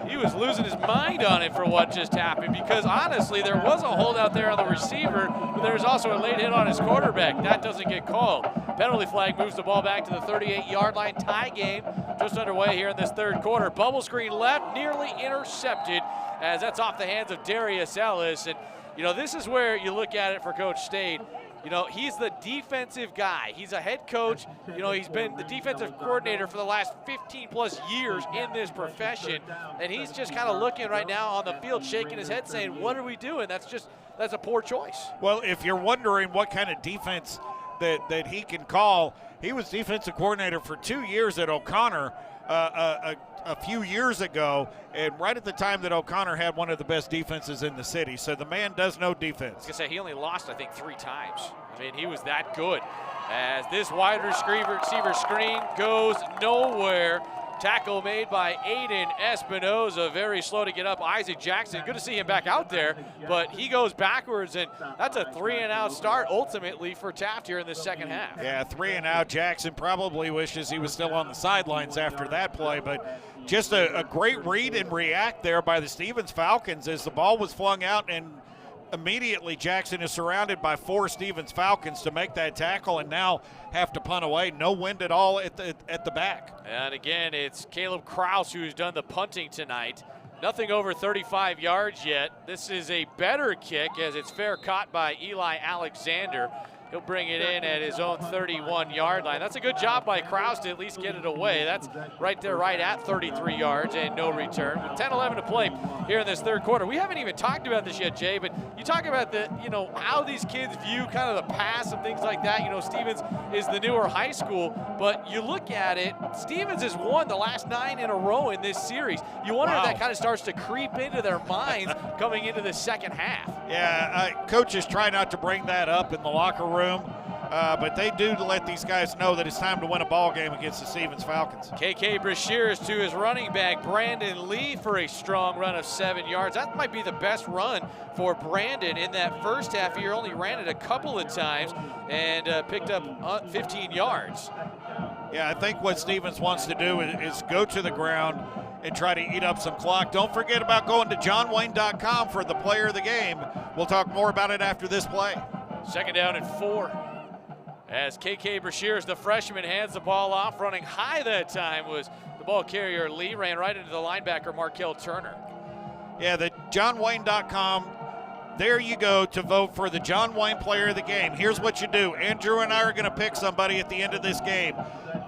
He was losing his mind on it for what just happened, because honestly, there was a hold out there on the receiver, but there's also a late hit on his quarterback. That doesn't get called. Penalty flag moves the ball back to the 38-yard line. Tie game just underway here in this 3rd quarter. Bubble screen left, nearly intercepted, as that's off the hands of Darius Ellis. And you know, this is where you look at it for Coach Stade. You know, he's the defensive guy. He's a head coach. You know, he's been the defensive coordinator for the last 15-plus years in this profession. And he's just kind of looking right now on the field, shaking his head, saying, what are we doing? That's a poor choice. Well, if you're wondering what kind of defense that he can call, he was defensive coordinator for 2 years at O'Connor a few years ago, and right at the time that O'Connor had one of the best defenses in the city. So the man does know defense. I was going to say, he only lost, I think, 3 times. I mean, he was that good. As this wide receiver screen goes nowhere. Tackle made by Aiden Espinoza, very slow to get up. Isaac Jackson, good to see him back out there, but he goes backwards, and that's a 3-and-out start ultimately for Taft here in the second half. Yeah, 3-and-out. Jackson probably wishes he was still on the sidelines after that play, but just a great read and react there by the Stevens Falcons as the ball was flung out, and immediately Jackson is surrounded by 4 Stevens Falcons to make that tackle and now have to punt away. No wind at all at the back. And again, it's Caleb Kraus who's done the punting tonight. Nothing over 35 yards yet. This is a better kick as it's fair caught by Eli Alexander. He'll bring it in at his own 31-yard line. That's a good job by Kraus to at least get it away. That's right there, right at 33 yards and no return. With 10-11 to play here in this 3rd quarter. We haven't even talked about this yet, Jay, but you talk about how these kids view kind of the pass and things like that. You know, Stevens is the newer high school, but you look at it, Stevens has won the last 9 in a row in this series. You wonder if that kind of starts to creep into their minds coming into the second half. Yeah, coaches try not to bring that up in the locker room. But they do let these guys know that it's time to win a ball game against the Stevens Falcons. KK Brashears to his running back, Brandon Lee, for a strong run of 7 yards. That might be the best run for Brandon in that first half. He only ran it a couple of times and picked up 15 yards. Yeah, I think what Stevens wants to do is go to the ground and try to eat up some clock. Don't forget about going to johnwayne.com for the player of the game. We'll talk more about it after this play. 2nd down and 4. As KK Brashears, the freshman, hands the ball off. Running high that time was the ball carrier Lee. Ran right into the linebacker Markel Turner. Yeah, the johnwayne.com. There you go to vote for the John Wayne player of the game. Here's what you do. Andrew and I are going to pick somebody at the end of this game.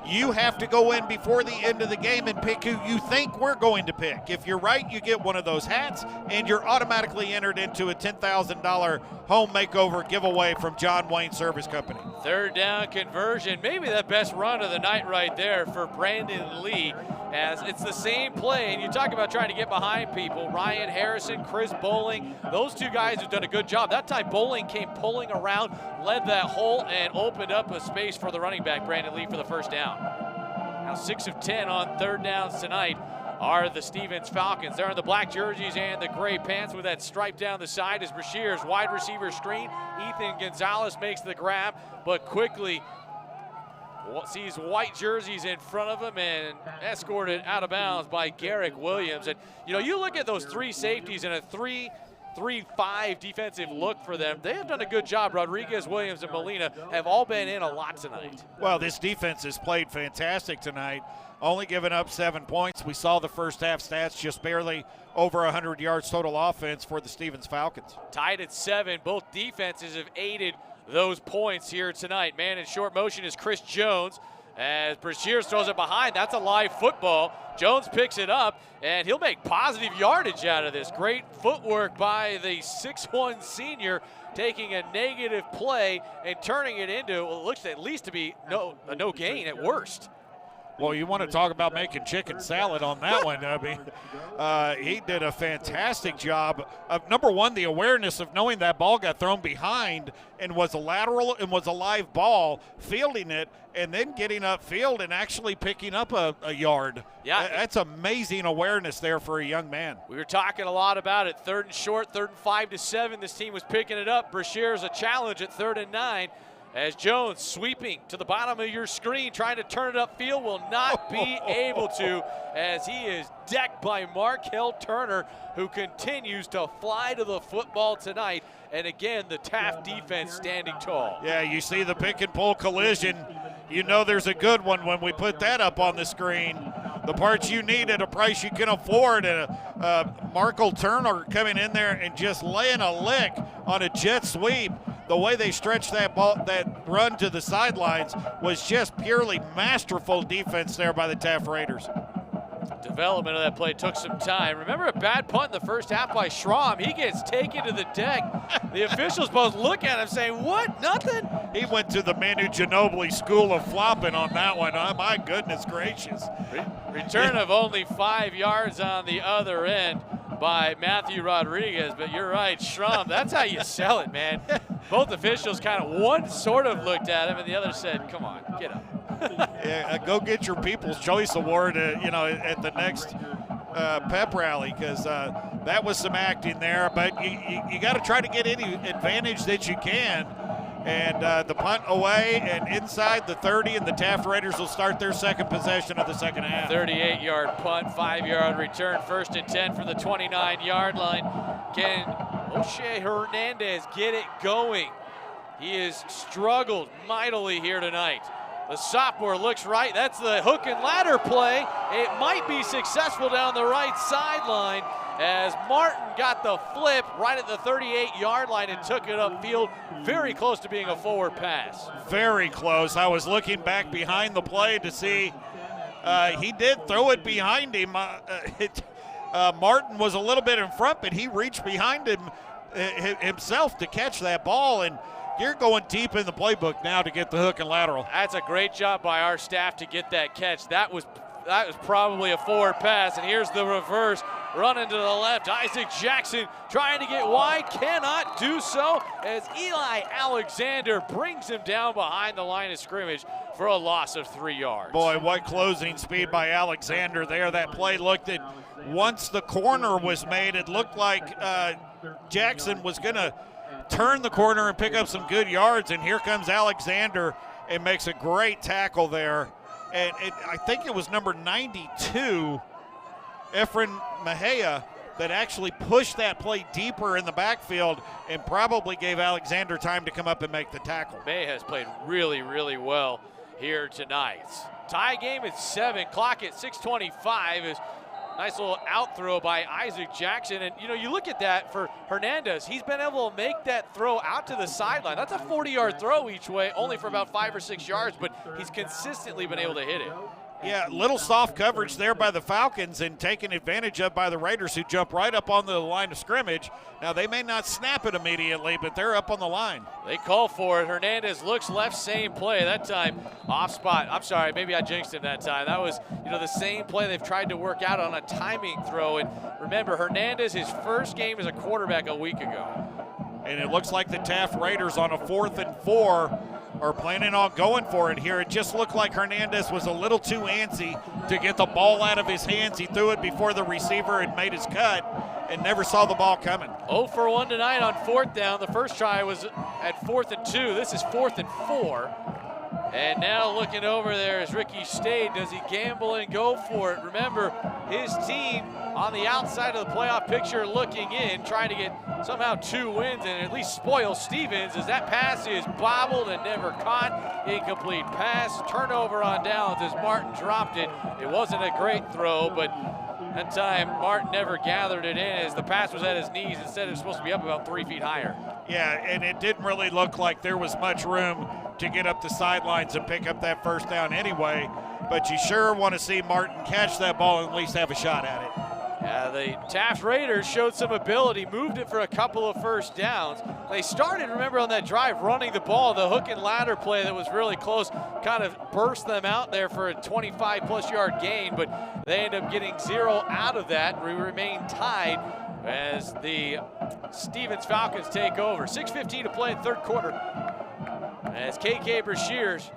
You have to go in before the end of the game and pick who you think we're going to pick. If you're right, you get one of those hats, and you're automatically entered into a $10,000 home makeover giveaway from John Wayne Service Company. 3rd down conversion, maybe the best run of the night right there for Brandon Lee, as it's the same play, and you talk about trying to get behind people. Ryan Harrison, Chris Bowling, those 2 guys have done a good job. That time Bowling came pulling around, led that hole, and opened up a space for the running back, Brandon Lee, for the first down. Now 6 of 10 on 3rd downs tonight are the Stevens Falcons. They're in the black jerseys and the gray pants with that stripe down the side as Brashears, wide receiver screen. Ethan Gonzalez makes the grab, but quickly sees white jerseys in front of him and escorted out of bounds by Garrick Williams. And, you know, you look at those 3 safeties in a 3-5 defensive look for them. They have done a good job. Rodriguez, Williams, and Molina have all been in a lot tonight. Well, this defense has played fantastic tonight. only giving up 7 points. We saw the first half stats, just barely over 100 yards total offense for the Stevens Falcons. Tied at 7. Both defenses have aided those points here tonight. Man in short motion is Chris Jones. As Brashears throws it behind, that's a live football. Jones picks it up, and he'll make positive yardage out of this. Great footwork by the 6'1 senior, taking a negative play and turning it into what looks at least to be a no gain at worst. Well, you want to talk about making chicken salad on that one. I mean, he did a fantastic job of, number one, the awareness of knowing that ball got thrown behind and was a lateral and was a live ball, fielding it, and then getting upfield and actually picking up a yard. Yeah. That's amazing awareness there for a young man. We were talking a lot about it. 3rd and short, 3rd and 5 to 7. This team was picking it up. Brashears a challenge at 3rd and 9. As Jones sweeping to the bottom of your screen, trying to turn it upfield, will not be able to, as he is decked by Markel Turner, who continues to fly to the football tonight. And again, the Taft defense standing tall. Yeah, you see the pick and pull collision. You know there's a good one when we put that up on the screen. The parts you need at a price you can afford. And Markel Turner coming in there and just laying a lick on a jet sweep. The way they stretched that ball, that run to the sidelines, was just purely masterful defense there by the Taft Raiders. Development of that play took some time. Remember a bad punt in the first half by Schramm. He gets taken to the deck. The officials both look at him saying, what, nothing? He went to the Manu Ginobili school of flopping on that one. Oh, my goodness gracious. Return of only 5 yards on the other end by Matthew Rodriguez, but you're right, Schramm, that's how you sell it, man. Both officials kind of, one sort of looked at him and the other said, come on, get up. Yeah, go get your People's Choice Award, at the next pep rally, because that was some acting there. But you got to try to get any advantage that you can. And the punt away and inside the 30, and the Taft Raiders will start their second possession of the second half. 38-yard punt, 5-yard return, 1st and 10 from the 29-yard line. Can O'Shea Hernandez get it going? He has struggled mightily here tonight. The sophomore looks right. That's the hook and ladder play. It might be successful down the right sideline as Martin got the flip right at the 38-yard line and took it upfield, very close to being a forward pass. Very close. I was looking back behind the play to see he did throw it behind him. Martin was a little bit in front, but he reached behind him himself to catch that ball, and you're going deep in the playbook now to get the hook and lateral. That's a great job by our staff to get that catch. That was probably a forward pass, and here's the reverse. Running to the left, Isaac Jackson trying to get wide, cannot do so as Eli Alexander brings him down behind the line of scrimmage for a loss of 3 yards. Boy, what closing speed by Alexander there. That play looked at, once the corner was made, it looked like Jackson was going to turn the corner and pick up some good yards, and here comes Alexander and makes a great tackle there. And I think it was number 92, Efren Mejia, that actually pushed that play deeper in the backfield and probably gave Alexander time to come up and make the tackle. Mejia has played really, really well here tonight. Tie game at 7, clock at 6:25 is nice little out throw by Isaac Jackson. And, you look at that for Hernandez. He's been able to make that throw out to the sideline. That's a 40-yard throw each way, only for about 5 or 6 yards, but he's consistently been able to hit it. Yeah, little soft coverage there by the Falcons and taken advantage of by the Raiders, who jump right up on the line of scrimmage. Now, they may not snap it immediately, but they're up on the line. They call for it. Hernandez looks left, same play. That time off spot. I'm sorry, maybe I jinxed him that time. That was, the same play they've tried to work out on a timing throw. And remember, Hernandez, his first game as a quarterback a week ago. And it looks like the Taft Raiders on a 4th and 4 are planning on going for it here. It just looked like Hernandez was a little too antsy to get the ball out of his hands. He threw it before the receiver had made his cut and never saw the ball coming. 0 for 1 tonight on 4th down. The first try was at 4th and 2. This is 4th and 4. And now looking over there is Ricky Stade. Does he gamble and go for it? Remember, his team on the outside of the playoff picture looking in, trying to get somehow 2 wins and at least spoil Stevens as that pass is bobbled and never caught. Incomplete pass, turnover on downs as Martin dropped it. It wasn't a great throw, but that time Martin never gathered it in as the pass was at his knees. Instead, it was supposed to be up about 3 feet higher. Yeah, and it didn't really look like there was much room to get up the sidelines and pick up that first down anyway, but you sure want to see Martin catch that ball and at least have a shot at it. Yeah, the Taft Raiders showed some ability, moved it for a couple of first downs. They started, remember, on that drive running the ball. The hook and ladder play that was really close kind of burst them out there for a 25-plus yard gain, but they end up getting 0 out of that. We remain tied as the Stevens Falcons take over. 6:15 to play in third quarter. As KK Brashears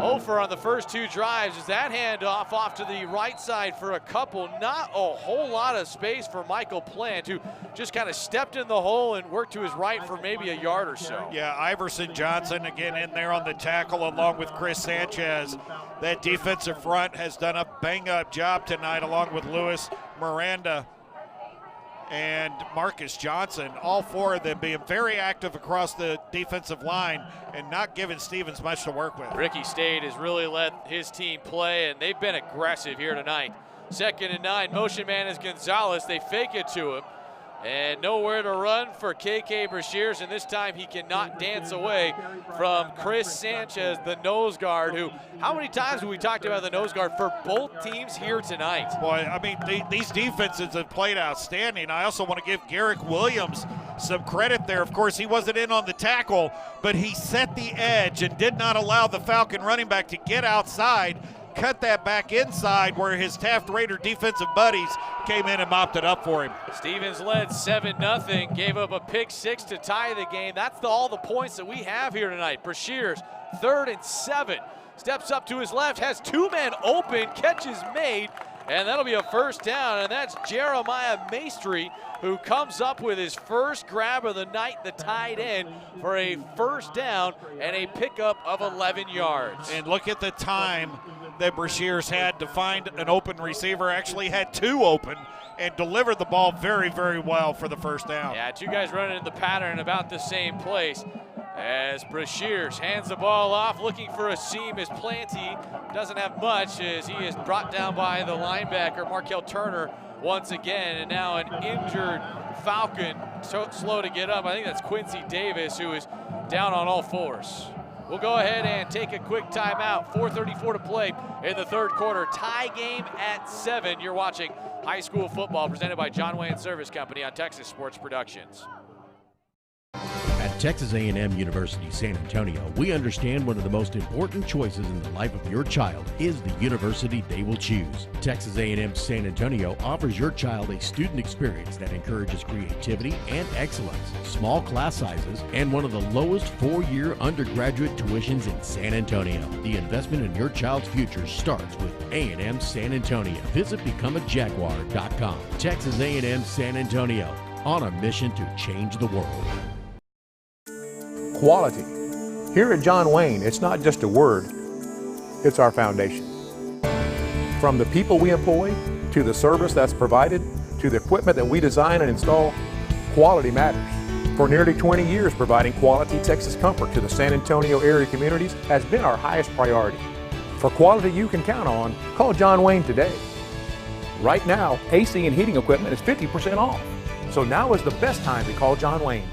over on the first 2 drives as that handoff off to the right side for a couple. Not a whole lot of space for Michael Plant, who just kind of stepped in the hole and worked to his right for maybe a yard or so. Yeah, Iverson Johnson again in there on the tackle along with Chris Sanchez. That defensive front has done a bang-up job tonight along with Lewis Miranda and Marcus Johnson, all 4 of them being very active across the defensive line and not giving Stevens much to work with. Ricky Stade has really let his team play, and they've been aggressive here tonight. 2nd and 9, motion man is Gonzalez. They fake it to him, and nowhere to run for KK Brashears, and this time he cannot dance away from Chris Sanchez, the nose guard, who, how many times have we talked about the nose guard for both teams here tonight? Boy, I mean, these defenses have played outstanding. I also want to give Garrick Williams some credit there. Of course, he wasn't in on the tackle, but he set the edge and did not allow the Falcon running back to get outside, cut that back inside where his Taft Raider defensive buddies came in and mopped it up for him. Stevens led 7-0, gave up a pick 6 to tie the game. That's all the points that we have here tonight. Brashears, 3rd and 7. Steps up to his left, has 2 men open, catch is made, and that'll be a first down, and that's Jeremiah Maestri, who comes up with his first grab of the night, the tight end, for a first down and a pickup of 11 yards. And look at the time that Brashears had to find an open receiver, actually had 2 open, and delivered the ball very, very well for the first down. Yeah, 2 guys running in the pattern about the same place. As Brashears hands the ball off, looking for a seam as Planty doesn't have much as he is brought down by the linebacker, Markel Turner, once again. And now an injured Falcon, so slow to get up. I think that's Quincy Davis, who is down on all 4s. We'll go ahead and take a quick timeout. 4:34 to play in the third quarter. Tie game at 7. You're watching high school football presented by John Wayne Service Company on Texas Sports Productions. At Texas A&M University San Antonio, we understand one of the most important choices in the life of your child is the university they will choose. Texas A&M San Antonio offers your child a student experience that encourages creativity and excellence, small class sizes, and one of the lowest 4-year undergraduate tuitions in San Antonio. The investment in your child's future starts with A&M San Antonio. Visit becomeajaguar.com. Texas A&M San Antonio, on a mission to change the world. Quality. Here at John Wayne, it's not just a word, it's our foundation. From the people we employ, to the service that's provided, to the equipment that we design and install, quality matters. For nearly 20 years, providing quality Texas comfort to the San Antonio area communities has been our highest priority. For quality you can count on, call John Wayne today. Right now, AC and heating equipment is 50% off. So now is the best time to call John Wayne.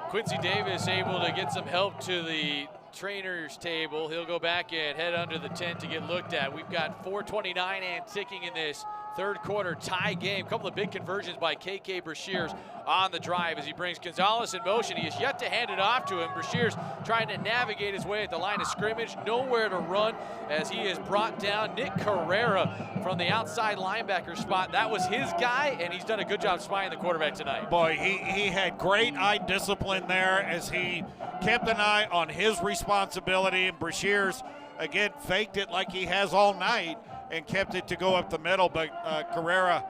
Quincy Davis able to get some help to the trainer's table. He'll go back and head under the tent to get looked at. We've got 4:29 and ticking in this third quarter tie game. A couple of big conversions by KK Brashears on the drive as he brings Gonzalez in motion. He has yet to hand it off to him. Brashears trying to navigate his way at the line of scrimmage. Nowhere to run as he is brought down. Nick Carrera from the outside linebacker spot. That was his guy, and he's done a good job spying the quarterback tonight. Boy, he had great eye discipline there as he kept an eye on his responsibility. And Brashears, again, faked it like he has all night and kept it to go up the middle, but Carrera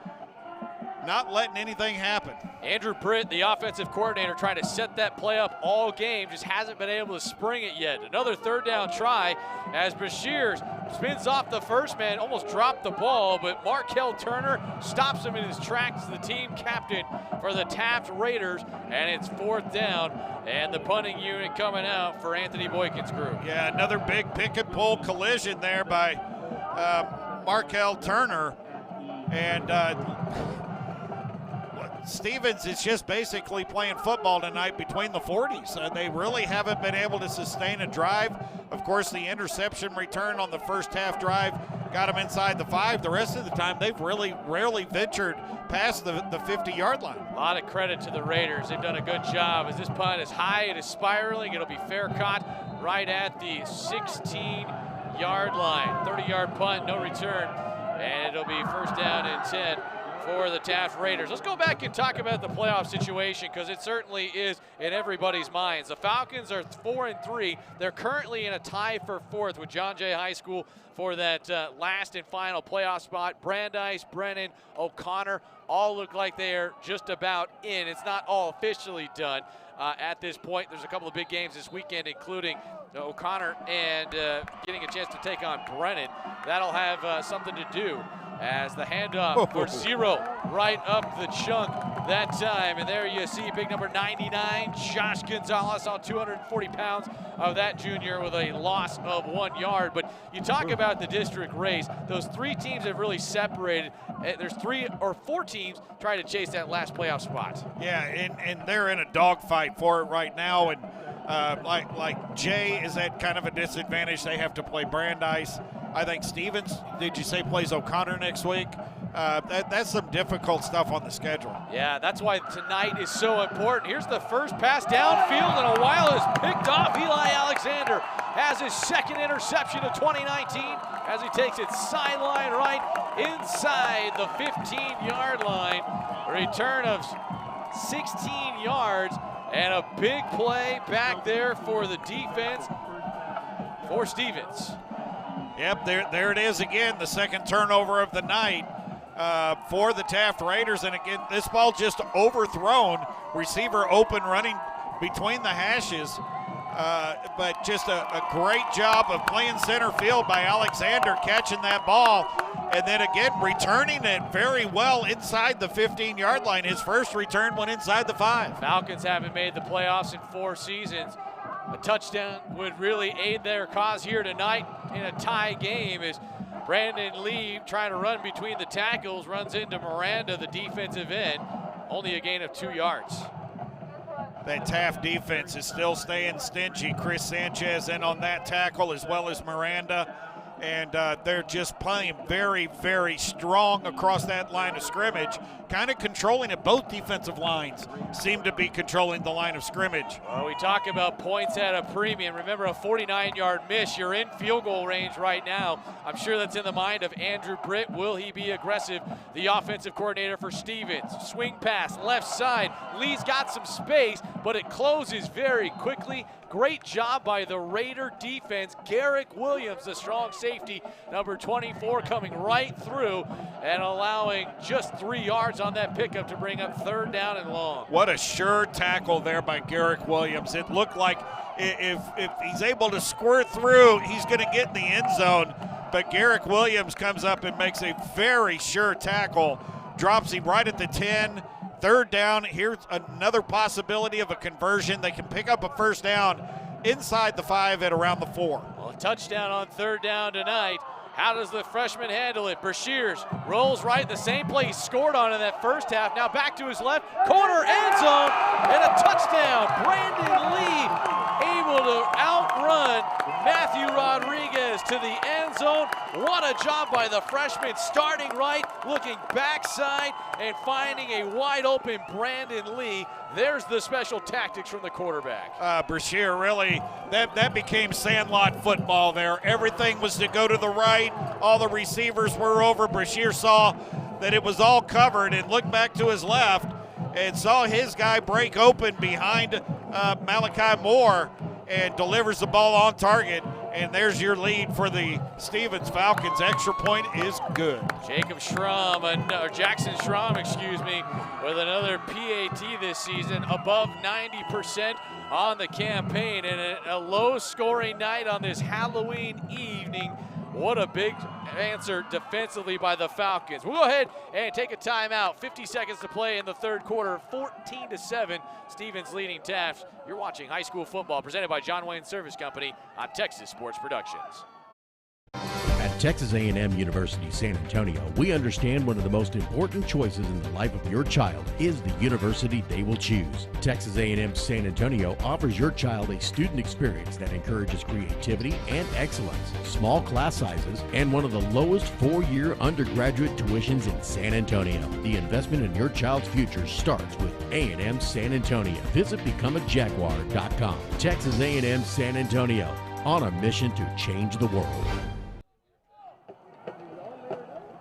not letting anything happen. Andrew Britt, the offensive coordinator, trying to set that play up all game, just hasn't been able to spring it yet. Another third down try as Bashir spins off the first man, almost dropped the ball, but Markel Turner stops him in his tracks, the team captain for the Taft Raiders, and it's 4th down, and the punting unit coming out for Anthony Boykin's group. Yeah, another big pick and pull collision there by Markel Turner, and Stevens is just basically playing football tonight between the 40s. They really haven't been able to sustain a drive. Of course, the interception return on the first half drive got them inside the 5. The rest of the time, they've really rarely ventured past the 50-yard line. A lot of credit to the Raiders. They've done a good job. As this punt is high, it is spiraling. It'll be fair caught right at the 16-yard line. 30-yard punt, no return, and it'll be 1st down and 10 for the Taft Raiders. Let's go back and talk about the playoff situation, because it certainly is in everybody's minds. The Falcons are 4-3. They're currently in a tie for 4th with John Jay High School for that last and final playoff spot. Brandeis, Brennan, O'Connor all look like they are just about in. It's not all officially done at this point. There's a couple of big games this weekend, including O'Connor and getting a chance to take on Brennan. That'll have something to do as the handoff for 0 right up the chunk that time. And there you see big number 99, Josh Gonzalez, on 240 pounds of that junior with a loss of 1 yard. But you talk about the district race, those 3 teams have really separated. There's 3 or 4 teams trying to chase that last playoff spot. Yeah, and they're in a dogfight for it right now. And like Jay is at kind of a disadvantage. They have to play Brandeis. I think Stevens, did you say, plays O'Connor next week? That's some difficult stuff on the schedule. Yeah, that's why tonight is so important. Here's the first pass downfield in a while. Is picked off. Eli Alexander has his 2nd interception of 2019 as he takes it sideline right inside the 15-yard line. A return of 16 yards and a big play back there for the defense for Stevens. Yep, there it is again, the 2nd turnover of the night for the Taft Raiders. And again, this ball just overthrown. Receiver open, running between the hashes. But just a great job of playing center field by Alexander, catching that ball. And then again, returning it very well inside the 15-yard line. His first return went inside the 5. Falcons haven't made the playoffs in 4 seasons. A touchdown would really aid their cause here tonight in a tie game, as Brandon Lee, trying to run between the tackles, runs into Miranda, the defensive end. Only a gain of 2 yards. That Taft defense is still staying stingy. Chris Sanchez in on that tackle, as well as Miranda. And they're just playing very, very strong across that line of scrimmage, kind of controlling it. Both defensive lines seem to be controlling the line of scrimmage. Well, we talk about points at a premium. Remember, a 49-yard miss. You're in field goal range right now. I'm sure that's in the mind of Andrew Britt. Will he be aggressive? The offensive coordinator for Stevens. Swing pass, left side. Lee's got some space, but it closes very quickly. Great job by the Raider defense. Garrick Williams, the strong safety, number 24, coming right through and allowing just 3 yards on that pickup to bring up 3rd down and long. What a sure tackle there by Garrick Williams. It looked like if he's able to squirt through, he's going to get in the end zone. But Garrick Williams comes up and makes a very sure tackle, drops him right at the 10. 3rd down. Here's another possibility of a conversion. They can pick up a 1st down inside the 5 at around the 4. Well, a touchdown on 3rd down tonight. How does the freshman handle it? Brashears rolls right, the same play he scored on in that first half. Now back to his left, corner, end zone, and a touchdown. Brandon Lee able to outrun Matthew Rodriguez to the end zone. What a job by the freshman, starting right, looking backside, and finding a wide open Brandon Lee. There's the special tactics from the quarterback. Brashear really, that became sandlot football there. Everything was to go to the right. All the receivers were over. Brashear saw that it was all covered and looked back to his left and saw his guy break open behind Malachi Moore, and delivers the ball on target. And there's your lead for the Stevens Falcons. Extra point is good. Jackson Schramm, with another PAT this season, above 90% on the campaign, and a low-scoring night on this Halloween evening. What a big answer defensively by the Falcons. We'll go ahead and take a timeout. 50 seconds to play in the third quarter. 14-7, Stevens leading Taft. You're watching high school football presented by John Wayne Service Company on Texas Sports Productions. At Texas A&M University San Antonio, we understand one of the most important choices in the life of your child is the university they will choose. Texas A&M San Antonio offers your child a student experience that encourages creativity and excellence, small class sizes, and one of the lowest four-year undergraduate tuitions in San Antonio. The investment in your child's future starts with A&M San Antonio. Visit becomeajaguar.com. Texas A&M San Antonio, on a mission to change the world.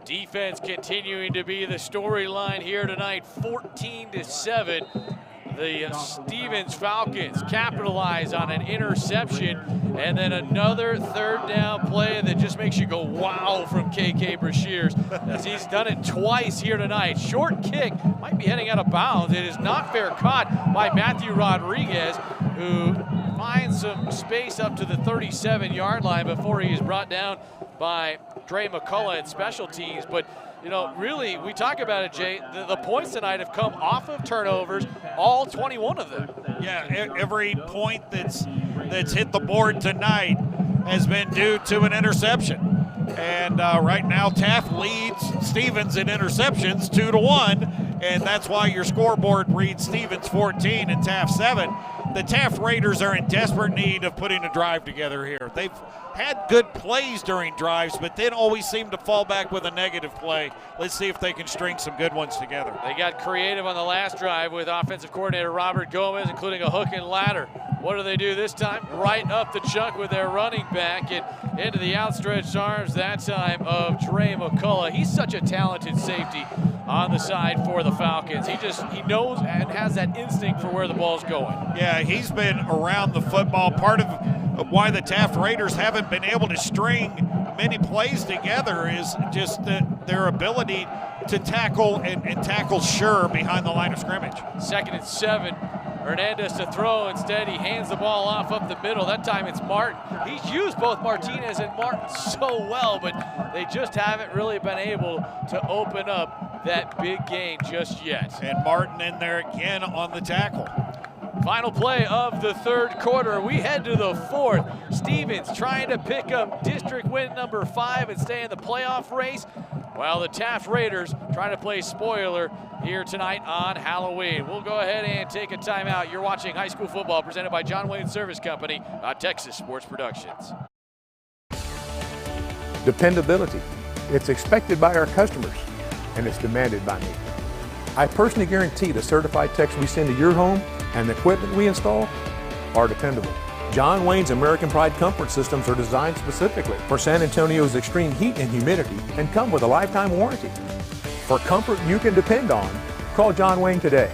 Defense continuing to be the storyline here tonight, 14-7. The Stevens Falcons capitalize on an interception, and then another third down play that just makes you go wow from KK Brashears, as he's done it twice here tonight. Short kick, might be heading out of bounds. It is not fair, caught by Matthew Rodriguez, who finds some space up to the 37-yard line before he is brought down by Dre McCullough at special teams. But, you know, really, we talk about it, Jay, the points tonight have come off of turnovers, all 21 of them. Yeah, every point that's hit the board tonight has been due to an interception. And right now, Taft leads Stevens in interceptions 2-1, and that's why your scoreboard reads Stevens 14 and Taft 7. The Taft Raiders are in desperate need of putting a drive together here. They've had good plays during drives, but then always seem to fall back with a negative play. Let's see if they can string some good ones together. They got creative on the last drive with offensive coordinator Robert Gomez, including a hook and ladder. What do they do this time? Right up the chunk with their running back and into the outstretched arms that time of Dre McCullough. He's such a talented safety on the side for the Falcons. He knows and has that instinct for where the ball's going. Yeah, he's been around the football. Part of why the Taft Raiders haven't been able to string many plays together is just their ability to tackle and tackle sure behind the line of scrimmage. 2nd and 7. Hernandez to throw. Instead, he hands the ball off up the middle. That time it's Martin. He's used both Martinez and Martin so well, but they just haven't really been able to open up that big game just yet. And Martin in there again on the tackle. Final play of the third quarter. We head to the fourth. Stevens trying to pick up district win number 5 and stay in the playoff race, while the Taft Raiders trying to play spoiler here tonight on Halloween. We'll go ahead and take a timeout. You're watching high school football presented by John Wayne Service Company on Texas Sports Productions. Dependability. It's expected by our customers, and it's demanded by me. I personally guarantee the certified techs we send to your home and the equipment we install are dependable. John Wayne's American Pride comfort systems are designed specifically for San Antonio's extreme heat and humidity and come with a lifetime warranty. For comfort you can depend on, call John Wayne today.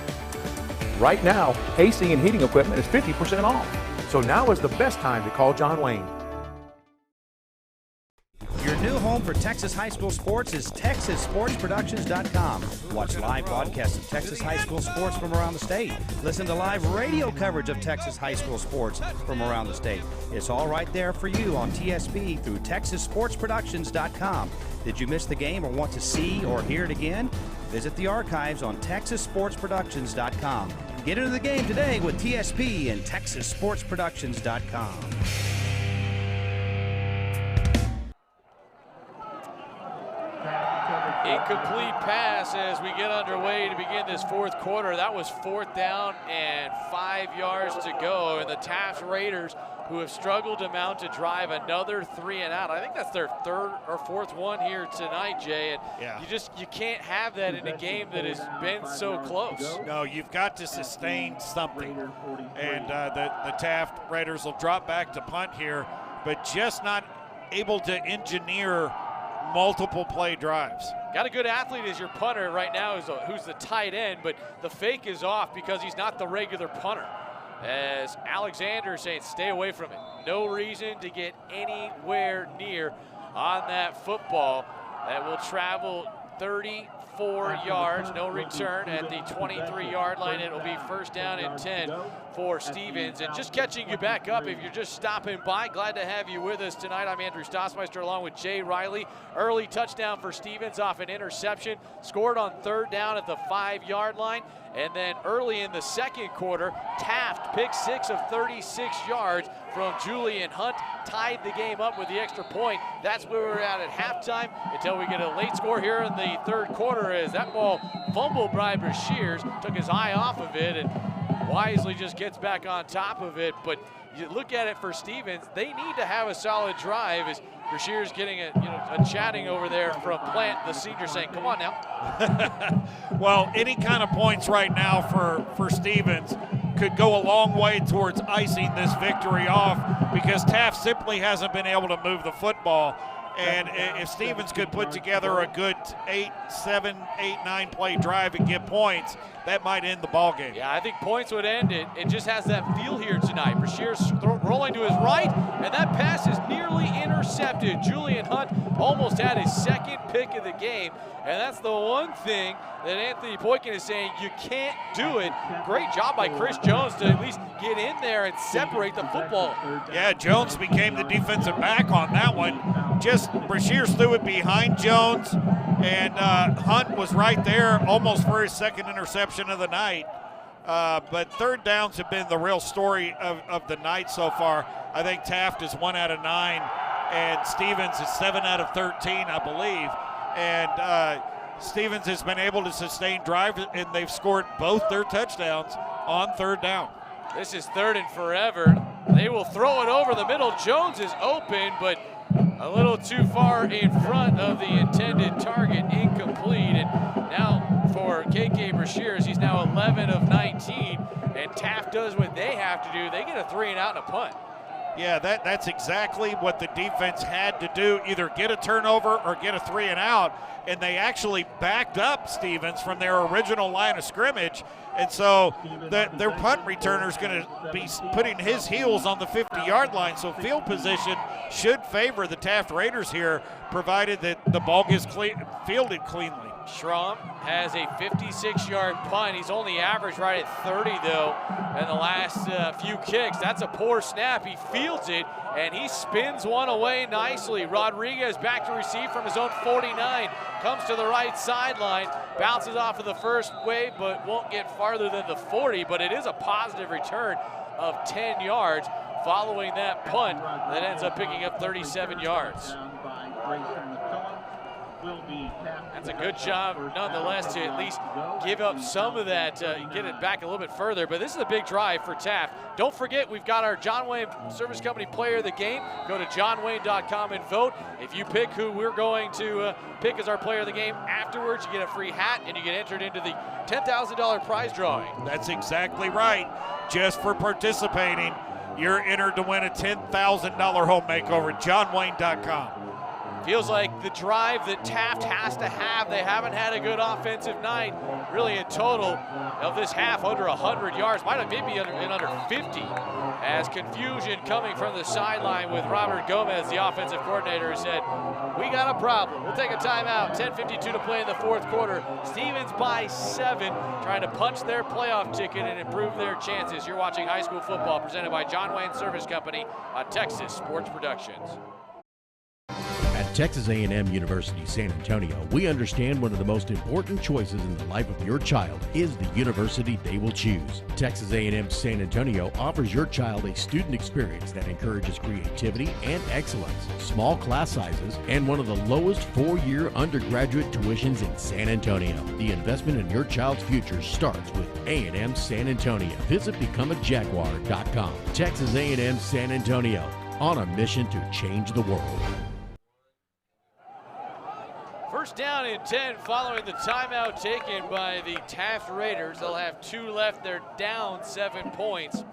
Right now, AC and heating equipment is 50% off. So now is the best time to call John Wayne. Your new home for Texas high school sports is TexasSportsProductions.com. Watch live broadcasts of Texas high school sports from around the state. Listen to live radio coverage of Texas high school sports from around the state. It's all right there for you on TSP through TexasSportsProductions.com. Did you miss the game or want to see or hear it again? Visit the archives on TexasSportsProductions.com. Get into the game today with TSP and TexasSportsProductions.com. Incomplete pass as we get underway to begin this fourth quarter. That was 4th down and 5 yards to go. And the Taft Raiders, who have struggled to mount a drive, another 3 and out. I think that's their 3rd or 4th one here tonight, Jay. And yeah, you can't have that in a game that has been so close. No, you've got to sustain something. And the Taft Raiders will drop back to punt here, but just not able to engineer multiple play drives. Got a good athlete as your punter right now, who's the tight end, but the fake is off because he's not the regular punter. As Alexander saying, stay away from it. no reason to get anywhere near on that football. That will travel 34 yards, no return at the 23-yard line. It'll be first down and 10 for Stevens. And just catching you back up, if you're just stopping by, glad to have you with us tonight. I'm Andrew Stossmeister along with Jay Riley. Early touchdown for Stevens off an interception, scored on third down at the 5-yard line. And then early in the second quarter, Taft picked 6 of 36 yards from Julian Hunt, tied the game up with the extra point. That's where we're at halftime until we get a late score here in the third quarter as that ball fumbled by Brashears, took his eye off of it and wisely just gets back on top of it. But you look at it for Stevens, they need to have a solid drive as Brashears getting a chatting over there from Plant, the senior, saying, come on now. Well, any kind of points right now for Stevens could go a long way towards icing this victory off because Taft simply hasn't been able to move the football. And if Stevens could put together a good 8, 7, 8, 9 play drive and get points, that might end the ball game. Yeah, I think points would end it. It just has that feel here tonight. Brashears rolling to his right, and that pass is nearly intercepted. Julian Hunt almost had his second pick of the game, and that's the one thing that Anthony Boykin is saying, you can't do it. Great job by Chris Jones to at least get in there and separate the football. Yeah, Jones became the defensive back on that one. Just Brashears threw it behind Jones, and Hunt was right there almost for his second interception of the night. But third downs have been the real story of the night so far. I think Taft is 1 out of 9, and Stevens is 7 out of 13, I believe. And Stevens has been able to sustain drive, and they've scored both their touchdowns on third down. This is 3rd and forever. They will throw it over the middle. Jones is open, but a little too far in front of the intended target, incomplete. And now for KK Brashears, he's now 11 of 19, and Taft does what they have to do. They get a 3 and out and a punt. Yeah, that's exactly what the defense had to do, either get a turnover or get a 3 and out, and they actually backed up Stevens from their original line of scrimmage, and so their punt returner is going to be putting his heels on the 50-yard line, so field position should favor the Taft Raiders here, provided that the ball gets fielded cleanly. Schramm has a 56-yard punt. He's only averaged right at 30, though, in the last few kicks. That's a poor snap. He fields it, and he spins one away nicely. Rodriguez back to receive from his own 49. Comes to the right sideline, bounces off of the first wave, but won't get farther than the 40. But it is a positive return of 10 yards following that punt that ends up picking up 37 yards. That's a good job, nonetheless, to at least give up some of that, get it back a little bit further. But this is a big drive for Taft. Don't forget, we've got our John Wayne Service Company Player of the Game. Go to johnwayne.com and vote. If you pick who we're going to pick as our Player of the Game, afterwards you get a free hat and you get entered into the $10,000 prize drawing. That's exactly right. Just for participating, you're entered to win a $10,000 home makeover at johnwayne.com. Feels like the drive that Taft has to have. They haven't had a good offensive night, really in total of this half, under 100 yards, might have maybe under 50, as confusion coming from the sideline with Robert Gomez, the offensive coordinator, who said, we got a problem. We'll take a timeout. 10:52 to play in the fourth quarter. Stevens by 7, trying to punch their playoff ticket and improve their chances. You're watching high school football presented by John Wayne Service Company on Texas Sports Productions. At Texas A&M University San Antonio, we understand one of the most important choices in the life of your child is the university they will choose. Texas A&M San Antonio offers your child a student experience that encourages creativity and excellence, small class sizes, and one of the lowest 4-year undergraduate tuitions in San Antonio. The investment in your child's future starts with A&M San Antonio. Visit becomeajaguar.com. Texas A&M San Antonio, on a mission to change the world. First down and 10 following the timeout taken by the Taft Raiders. They'll have 2 left. They're down 7 points.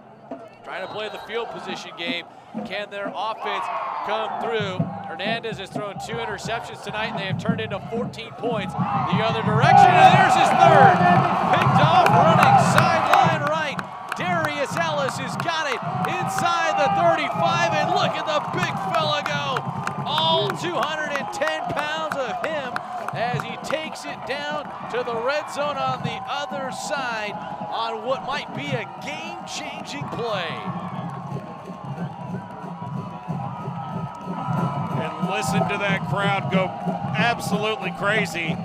Trying to play the field position game. Can their offense come through? Hernandez has thrown 2 interceptions tonight, and they have turned into 14 points the other direction. And there's his 3rd. Picked off running sideline right. Darius Ellis Ellis has got it inside the 35, and look at the big fella go. All 210 pounds of him as he takes it down to the red zone on the other side on what might be a game-changing play. And listen to that crowd go absolutely crazy.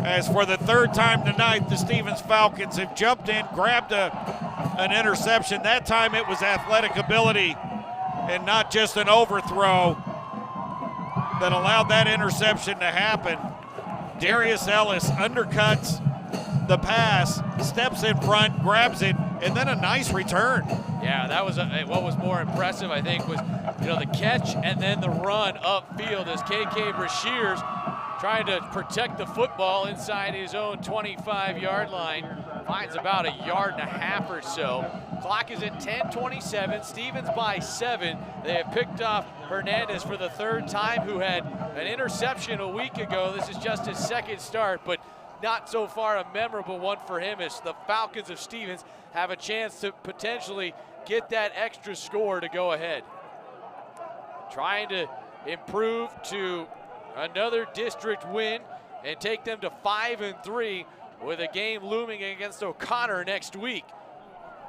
As for the third time tonight, the Stephens Falcons have jumped in, grabbed an interception. That time it was athletic ability and not just an overthrow that allowed that interception to happen. Darius Ellis undercuts the pass, steps in front, grabs it, and then a nice return. Yeah, that was what was more impressive, I think, was the catch and then the run upfield as KK Brashears trying to protect the football inside his own 25-yard line. Finds about a yard and a half or so. Clock is at 10:27. Stephens by 7. They have picked off Hernandez for the third time, who had an interception a week ago. This is just his second start, but not so far a memorable one for him, as the Falcons of Stephens have a chance to potentially get that extra score to go ahead. Trying to improve to another district win and take them to 5-3 with a game looming against O'Connor next week.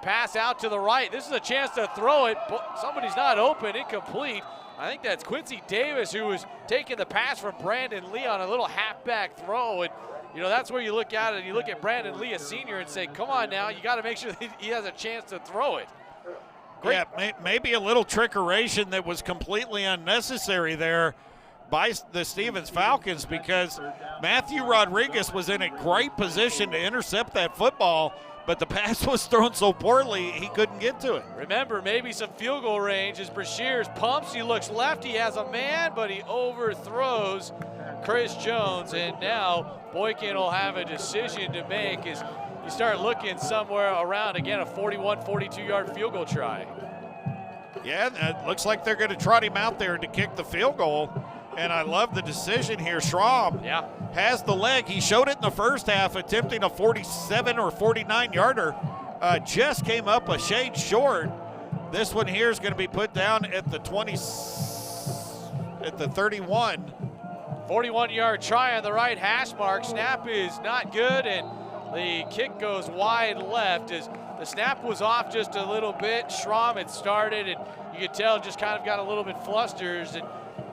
Pass out to the right. This is a chance to throw it, but somebody's not open, incomplete. I think that's Quincy Davis who was taking the pass from Brandon Lee on a little halfback throw. And that's where you look at it. You look at Brandon Lee, a senior, and say, come on now, you got to make sure that he has a chance to throw it. Great. Yeah, maybe a little trickeration that was completely unnecessary there by the Stephens Falcons, because Matthew Rodriguez was in a great position to intercept that football, but the pass was thrown so poorly he couldn't get to it. Remember, maybe some field goal range as Brashears pumps. He looks left. He has a man, but he overthrows Chris Jones. And now Boykin will have a decision to make as you start looking somewhere around, again, a 41, 42-yard field goal try. Yeah, it looks like they're going to trot him out there to kick the field goal. And I love the decision here. Schraub has the leg. He showed it in the first half, attempting a 47 or 49-yarder. Just came up a shade short. This one here is going to be put down at the 31. 41-yard try on the right hash mark. Snap is not good, and the kick goes wide left as the snap was off just a little bit. Schraub had started, and you could tell just kind of got a little bit flustered. And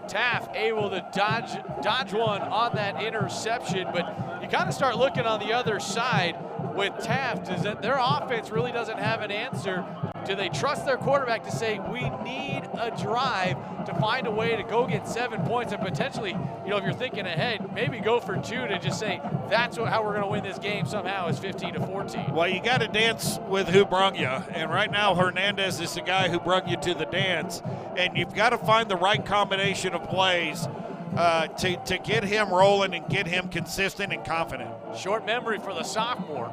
Taft able to dodge one on that interception, but you kind of start looking on the other side with Taft, is that their offense really doesn't have an answer. Do they trust their quarterback to say, we need a drive to find a way to go get 7 points and potentially, if you're thinking ahead, maybe go for 2 to just say, that's how we're going to win this game somehow is 15-14. Well, you got to dance with who brung you. And right now, Hernandez is the guy who brung you to the dance. And you've got to find the right combination of plays to get him rolling and get him consistent and confident. Short memory for the sophomore.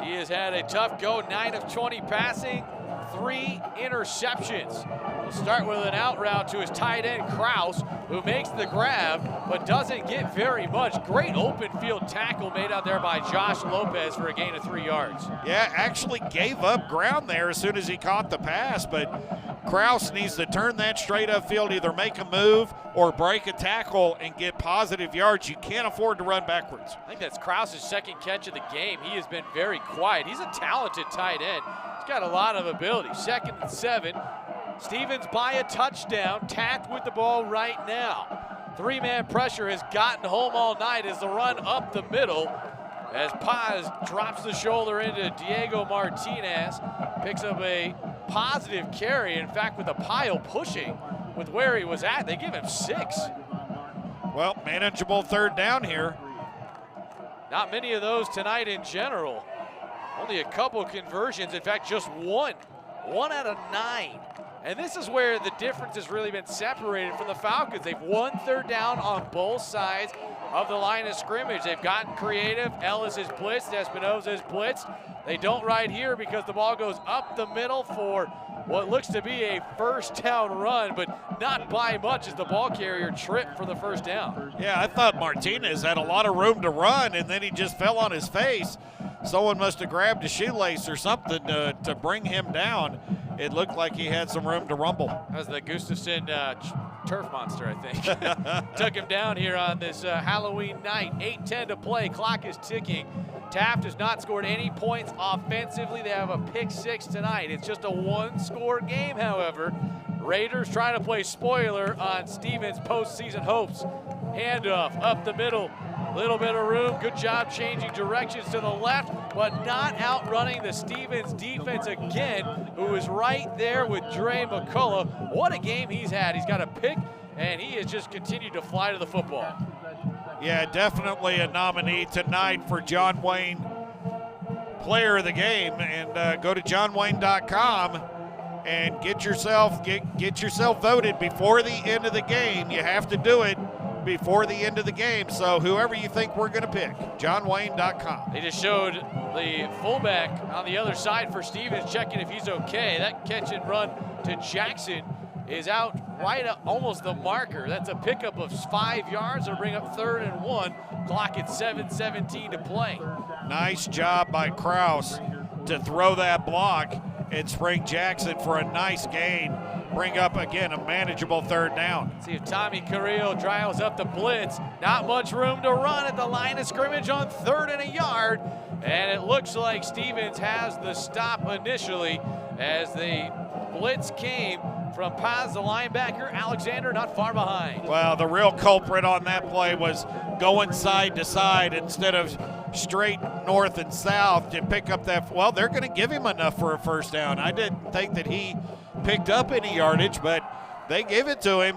He has had a tough go, 9 of 20 passing, 3 interceptions. We'll start with an out route to his tight end, Kraus, who makes the grab, but doesn't get very much. Great open field tackle made out there by Josh Lopez for a gain of 3 yards. Yeah, actually gave up ground there as soon as he caught the pass, but Kraus needs to turn that straight upfield, either make a move or break a tackle and get positive yards. You can't afford to run backwards. I think that's Kraus's second catch of the game. He has been very quiet. He's a talented tight end. He's got a lot of ability. 2nd and 7. Stephens by a touchdown. Taft with the ball right now. 3-man pressure has gotten home all night as the run up the middle. As Paz drops the shoulder into Diego Martinez. Picks up a positive carry. In fact, with a pile pushing with where he was at, they give him 6. Well, manageable third down here. Not many of those tonight in general. Only a couple conversions. In fact, just 1. 1 out of 9. And this is where the difference has really been separated from the Falcons. They've won third down on both sides of the line of scrimmage. They've gotten creative. Ellis is blitzed. Espinoza is blitzed. They don't right here because the ball goes up the middle for what looks to be a first down run, but not by much as the ball carrier tripped for the first down. Yeah, I thought Martinez had a lot of room to run, and then he just fell on his face. someone must have grabbed a shoelace or something to bring him down. It looked like he had some room to rumble. That was the Gustafson turf monster, I think. Took him down here on this Halloween night. 8:10 to play. Clock is ticking. Taft has not scored any points offensively. They have a pick 6 tonight. It's just a one-score game, however. Raiders trying to play spoiler on Stevens' postseason hopes. Handoff up the middle. Little bit of room. Good job changing directions to the left, but not outrunning the Stevens defense again, who is right there with Dre McCullough. What a game he's had. He's got a pick, and he has just continued to fly to the football. Yeah, definitely a nominee tonight for John Wayne Player of the Game. And go to johnwayne.com and get yourself voted before the end of the game. You have to do it before the end of the game. So whoever you think we're going to pick, johnwayne.com. They just showed the fullback on the other side for Stevens, checking if he's okay. That catch and run to Jackson is out right at almost the marker. That's a pickup of 5 yards. They'll bring up 3rd and 1. Clock at 7:17 to play. Nice job by Kraus to throw that block and spring Jackson for a nice gain. Bring up, again, a manageable 3rd down. See if Tommy Carrillo drives up the blitz. Not much room to run at the line of scrimmage on 3rd and a yard. And it looks like Stevens has the stop initially as the blitz came from Paz, the linebacker. Alexander not far behind. Well, the real culprit on that play was going side to side instead of straight north and south to pick up that. Well, they're going to give him enough for a 1st down. I didn't think that he picked up any yardage, but they gave it to him.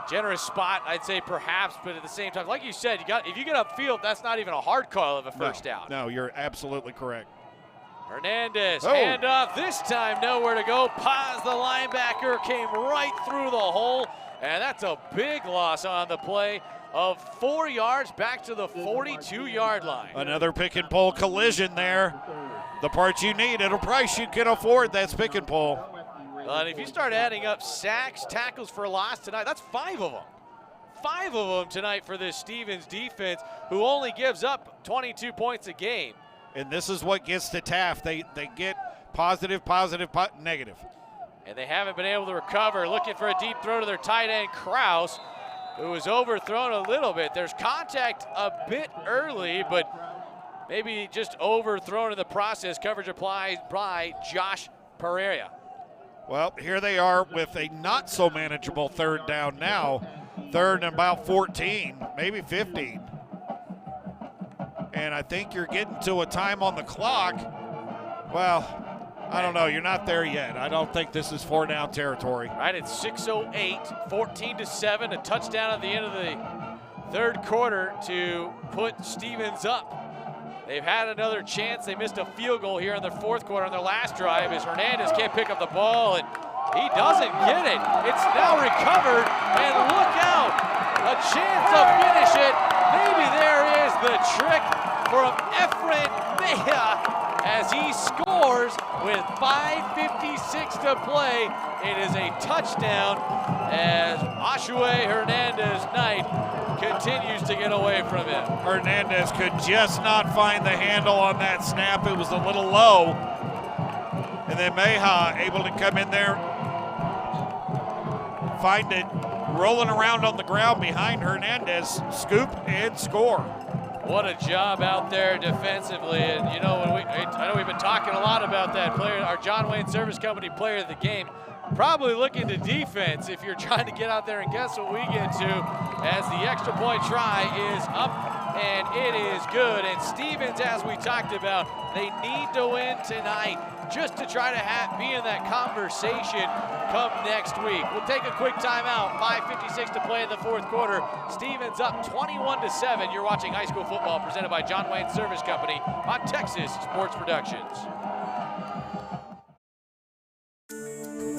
Generous spot, I'd say perhaps, but at the same time, like you said, if you get upfield, that's not even a hard call of a 1st down. No, you're absolutely correct. Hernandez, handoff, this time nowhere to go. Paz, the linebacker, came right through the hole, and that's a big loss on the play of 4 yards back to the 42-yard line. Another pick and pull collision there. The part you need at a price you can afford, that's pick and pull. And if you start adding up sacks, tackles for loss tonight, that's 5 of them. 5 of them tonight for this Stevens defense, who only gives up 22 points a game. And this is what gets to Taft. They get positive, negative. And they haven't been able to recover. Looking for a deep throw to their tight end, Kraus, who was overthrown a little bit. There's contact a bit early, but maybe just overthrown in the process. Coverage applied by Josh Pereira. Well, here they are with a not so manageable 3rd down now. 3rd and about 14, maybe 15. And I think you're getting to a time on the clock. Well, I don't know. You're not there yet. I don't think this is 4-down territory. Right at 6:08, 14-7, a touchdown at the end of the 3rd quarter to put Stevens up. They've had another chance. They missed a field goal here in the 4th quarter on their last drive as Hernandez can't pick up the ball, and he doesn't get it. It's now recovered, and look out. A chance to finish it. Maybe there is the trick from Efren Mejia as he scores with 5:56 to play. It is a touchdown as Ashue Hernandez-Knight continues to get away from him. Hernandez could just not find the handle on that snap. It was a little low. And then Mejia able to come in there, find it, rolling around on the ground behind Hernandez, scoop and score. What a job out there defensively. And you know, I know we've been talking a lot about that player, our John Wayne Service Company player of the game. Probably looking to defense if you're trying to get out there, and guess what we get to as the extra point try is up, and it is good. And Stevens, as we talked about, they need to win tonight just to try to be in that conversation come next week. We'll take a quick timeout. 5:56 to play in the 4th quarter. Stevens up 21-7. You're watching high school football presented by John Wayne Service Company on Texas Sports Productions.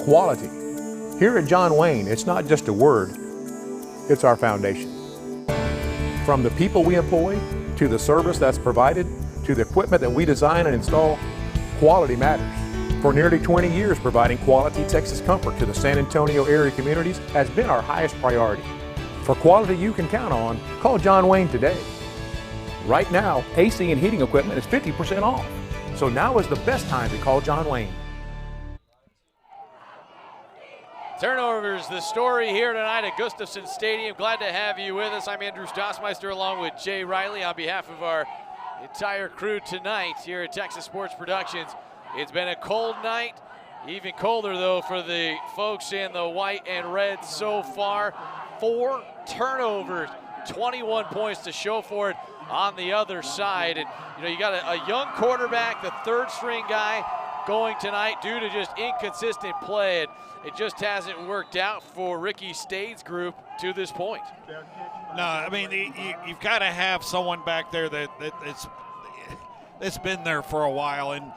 Quality. Here at John Wayne, it's not just a word, it's our foundation. From the people we employ, to the service that's provided, to the equipment that we design and install, quality matters. For nearly 20 years, providing quality Texas comfort to the San Antonio area communities has been our highest priority. For quality you can count on, call John Wayne today. Right now, AC and heating equipment is 50% off. So now is the best time to call John Wayne. Turnovers, the story here tonight at Gustafson Stadium. Glad to have you with us. I'm Andrew Stossmeister along with Jay Riley on behalf of our entire crew tonight here at Texas Sports Productions. It's been a cold night, even colder though for the folks in the white and red so far. 4 turnovers, 21 points to show for it on the other side. And you know, you got a young quarterback, the third string guy, going tonight due to just inconsistent play. It just hasn't worked out for Ricky Stade's group to this point. No, I mean, you've got to have someone back there that's been there for a while. And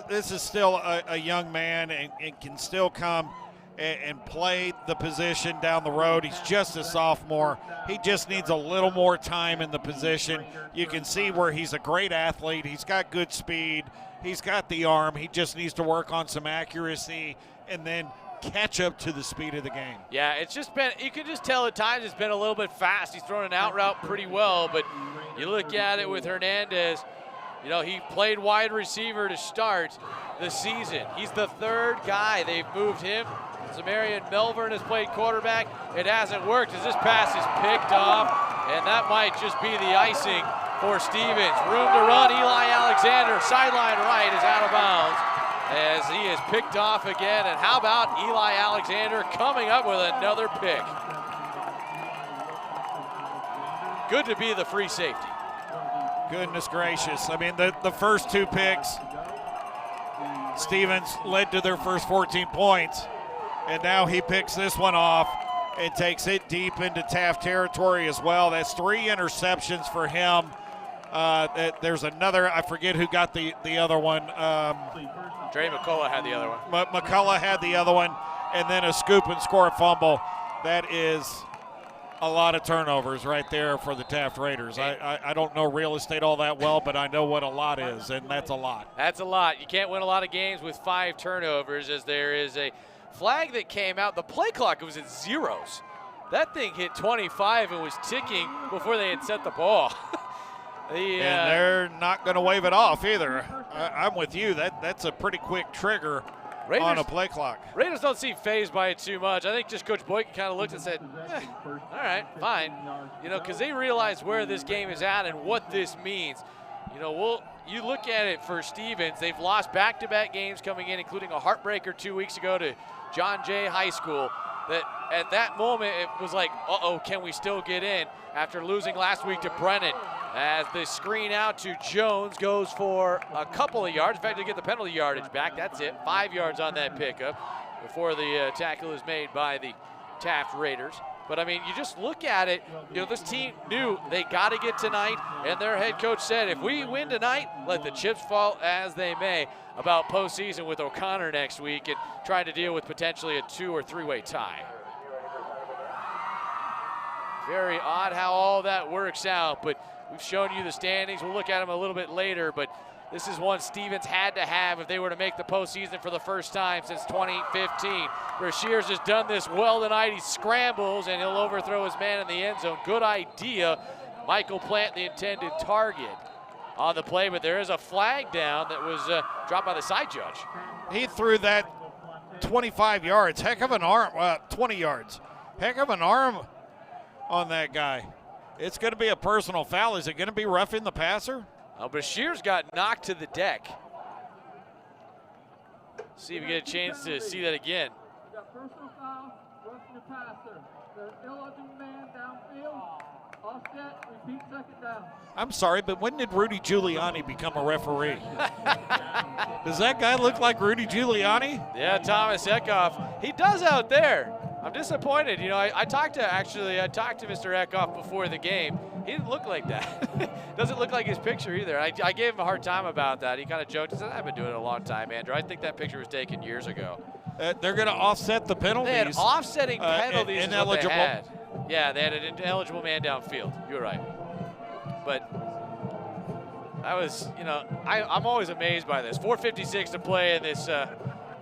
this is still a young man and can still come and play the position down the road. He's just a sophomore. He just needs a little more time in the position. You can see where he's a great athlete. He's got good speed. He's got the arm. He just needs to work on some accuracy and then catch up to the speed of the game. Yeah, it's just been, you can just tell at times it's been a little bit fast. He's thrown an out route pretty well, but you look at it with Hernandez, you know, he played wide receiver to start the season. He's the third guy. They've moved him. Zamarian Melbourne has played quarterback. It hasn't worked as this pass is picked off, and that might just be the icing for Stevens. Room to run. Eli Alexander, sideline right, is out of bounds as he is picked off again. And how about Eli Alexander coming up with another pick? Good to be the free safety. Goodness gracious. I mean, the first 2 picks, Stevens led to their first 14 points, and now he picks this one off and takes it deep into Taft territory as well. That's 3 interceptions for him. There's another, I forget who got the other one. Trey McCullough had the other one. McCullough had the other one, and then a scoop and score fumble. That is a lot of turnovers right there for the Taft Raiders. I don't know real estate all that well, but I know what a lot is, and that's a lot. That's a lot. You can't win a lot of games with 5 turnovers, as there is a flag that came out. The play clock was at zeros. That thing hit 25 and was ticking before they had set the ball. And they're not going to wave it off either. I'm with you. That's a pretty quick trigger on a play clock. Raiders don't seem fazed by it too much. I think just Coach Boykin kind of looked and said, all right, fine. You know, because they realize where this game is at and what this means. You know, you look at it for Stevens. They've lost back-to-back games coming in, including a heartbreaker 2 weeks ago to John Jay High School. That at that moment, it was like, uh-oh, can we still get in after losing last week to Brennan? As the screen out to Jones goes for a couple of yards. In fact, they get the penalty yardage back. That's it. 5 yards on that pickup before the tackle is made by the Taft Raiders. But, I mean, you just look at it. You know, this team knew they got to get tonight, and their head coach said, if we win tonight, let the chips fall as they may about postseason with O'Connor next week and trying to deal with potentially a 2- or 3-way tie. Very odd how all that works out, but we've shown you the standings. We'll look at them a little bit later, but this is one Stevens had to have if they were to make the postseason for the first time since 2015. Brashears has done this well tonight. He scrambles, and he'll overthrow his man in the end zone. Good idea. Michael Plant, the intended target on the play, but there is a flag down that was dropped by the side judge. He threw that 25 yards. Heck of an arm, 20 yards. Heck of an arm on that guy. It's going to be a personal foul. Is it going to be roughing the passer? Brashears got knocked to the deck. See if we get a chance to see that again. Personal foul, roughing the passer. The eligible man downfield. Offset, repeat second down. I'm sorry, but when did Rudy Giuliani become a referee? Does that guy look like Rudy Giuliani? Yeah, Thomas Eckhoff. He does out there. I'm disappointed. You know, I talked to Mr. Eckhoff before the game. He didn't look like that. Doesn't look like his picture either. I gave him a hard time about that. He kind of joked and said, I've been doing it a long time, Andrew. I think that picture was taken years ago. They're going to offset the penalties. They had offsetting penalties. Ineligible. They had. Yeah, they had an ineligible man downfield. You're right. But that was, you know, I'm always amazed by this. 4:56 to play in this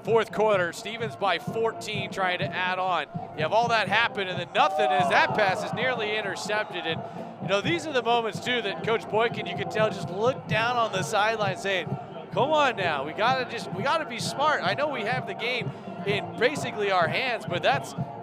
fourth quarter. Stevens by 14 trying to add on. You have all that happen and then nothing as that pass is nearly intercepted. And, you these are the moments, too, that Coach Boykin, you can tell, just look down on the sideline saying, come on now, we gotta be smart. I know we have the game in basically our hands, but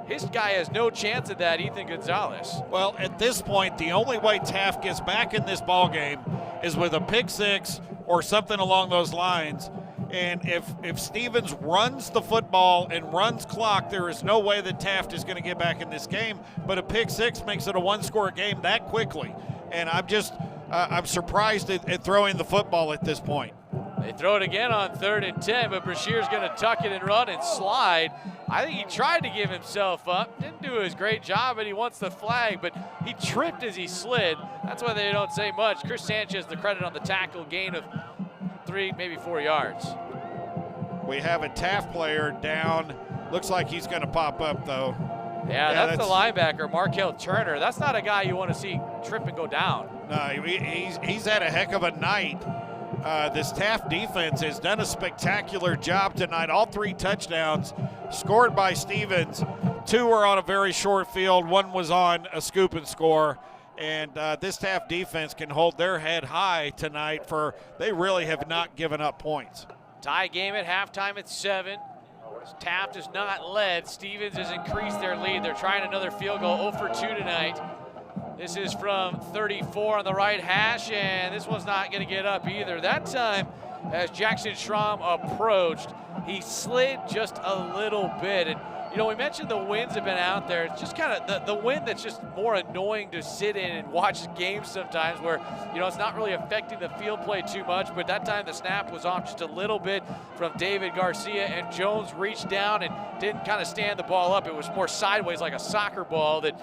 his guy has no chance at that, Ethan Gonzalez. Well, at this point, the only way Taft gets back in this ball game is with a pick six or something along those lines. And if Stevens runs the football and runs clock, there is no way that Taft is going to get back in this game. But a pick six makes it a one-score game that quickly. And I'm surprised at throwing the football at this point. They throw it again on 3rd and 10, but Brashear's going to tuck it and run and slide. I think he tried to give himself up. Didn't do his great job, but he wants the flag, but he tripped as he slid. That's why they don't say much. Chris Sanchez, the credit on the tackle, gain of 3, maybe 4 yards. We have a Taft player down. Looks like he's going to pop up, though. Yeah, that's the linebacker, Markel Turner. That's not a guy you want to see trip and go down. No, he's had a heck of a night. This Taft defense has done a spectacular job tonight. All 3 touchdowns scored by Stevens. 2 were on a very short field. 1 was on a scoop and score. And this Taft defense can hold their head high tonight they really have not given up points. Tie game at halftime at 7. Taft has not led. Stevens has increased their lead. They're trying another field goal, 0 for 2 tonight. This is from 34 on the right hash, and this one's not going to get up either. That time, as Jackson Schramm approached, he slid just a little bit. And, we mentioned the winds have been out there. It's just kind of the wind that's just more annoying to sit in and watch games sometimes where, it's not really affecting the field play too much. But that time the snap was off just a little bit from David Garcia, and Jones reached down and didn't kind of stand the ball up. It was more sideways like a soccer ball that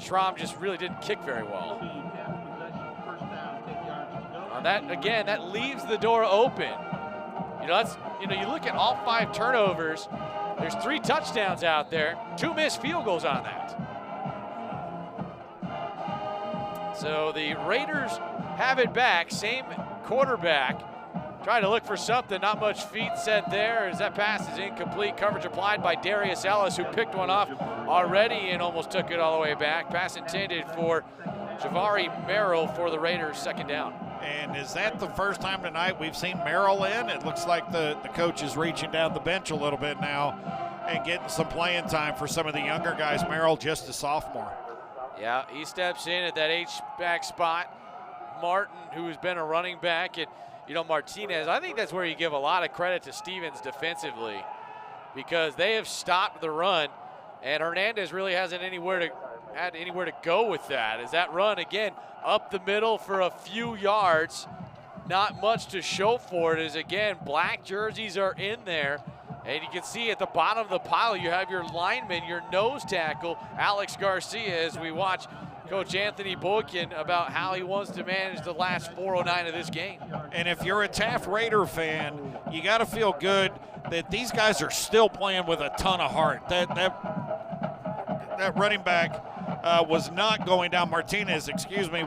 Schramm just really didn't kick very well. That leaves the door open. You look at all 5 turnovers. There's 3 touchdowns out there, 2 missed field goals on that. So the Raiders have it back, same quarterback. Trying to look for something, not much feet set there as that pass is incomplete. Coverage applied by Darius Ellis, who picked one off already and almost took it all the way back. Pass intended for Javari Merrill for the Raiders, 2nd down. And is that the first time tonight we've seen Merrill in? It looks like the coach is reaching down the bench a little bit now and getting some playing time for some of the younger guys. Merrill just a sophomore. Yeah, he steps in at that H-back spot. Martin, who's been a running back, and Martinez, I think that's where you give a lot of credit to Stevens defensively because they have stopped the run, and Hernandez really hasn't anywhere to go with that. As that run, again, up the middle for a few yards, not much to show for it as, again, black jerseys are in there. And you can see at the bottom of the pile, you have your lineman, your nose tackle, Alex Garcia, as we watch Coach Anthony Boykin about how he wants to manage the last 4:09 of this game. And if you're a Taft Raider fan, you got to feel good that these guys are still playing with a ton of heart. That running back was not going down. Martinez,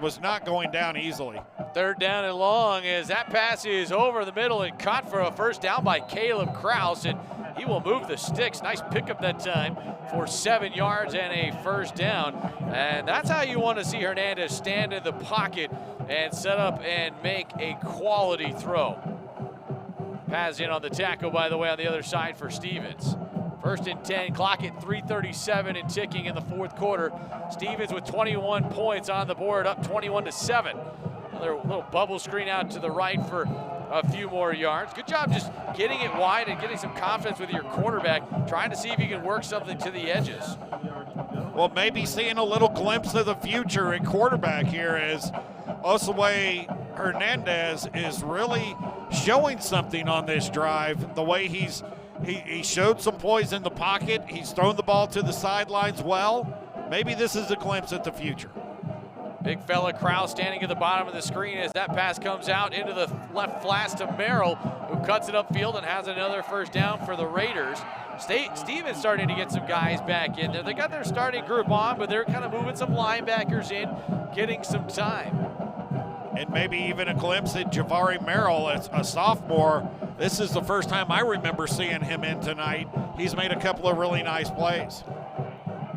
was not going down easily. 3rd down and long as that pass is over the middle and caught for a 1st down by Caleb Krause, and he will move the sticks. Nice pickup that time for 7 yards and a 1st down. And that's how you want to see Hernandez stand in the pocket and set up and make a quality throw. Pass in on the tackle, by the way, on the other side for Stevens. 1st and 10, clock at 3:37 and ticking in the 4th quarter. Stevens with 21 points on the board, up 21-7. Another little bubble screen out to the right for a few more yards. Good job just getting it wide and getting some confidence with your quarterback, trying to see if you can work something to the edges. Well, maybe seeing a little glimpse of the future at quarterback here as Osaway Hernandez is really showing something on this drive. The way he showed some poise in the pocket. He's thrown the ball to the sidelines well. Maybe this is a glimpse at the future. Big fella Krause standing at the bottom of the screen as that pass comes out into the left flats to Merrill, who cuts it upfield and has another 1st down for the Raiders. Stevens starting to get some guys back in there. They got their starting group on, but they're kind of moving some linebackers in, getting some time. And maybe even a glimpse at Javari Merrill as a sophomore. This is the first time I remember seeing him in tonight. He's made a couple of really nice plays.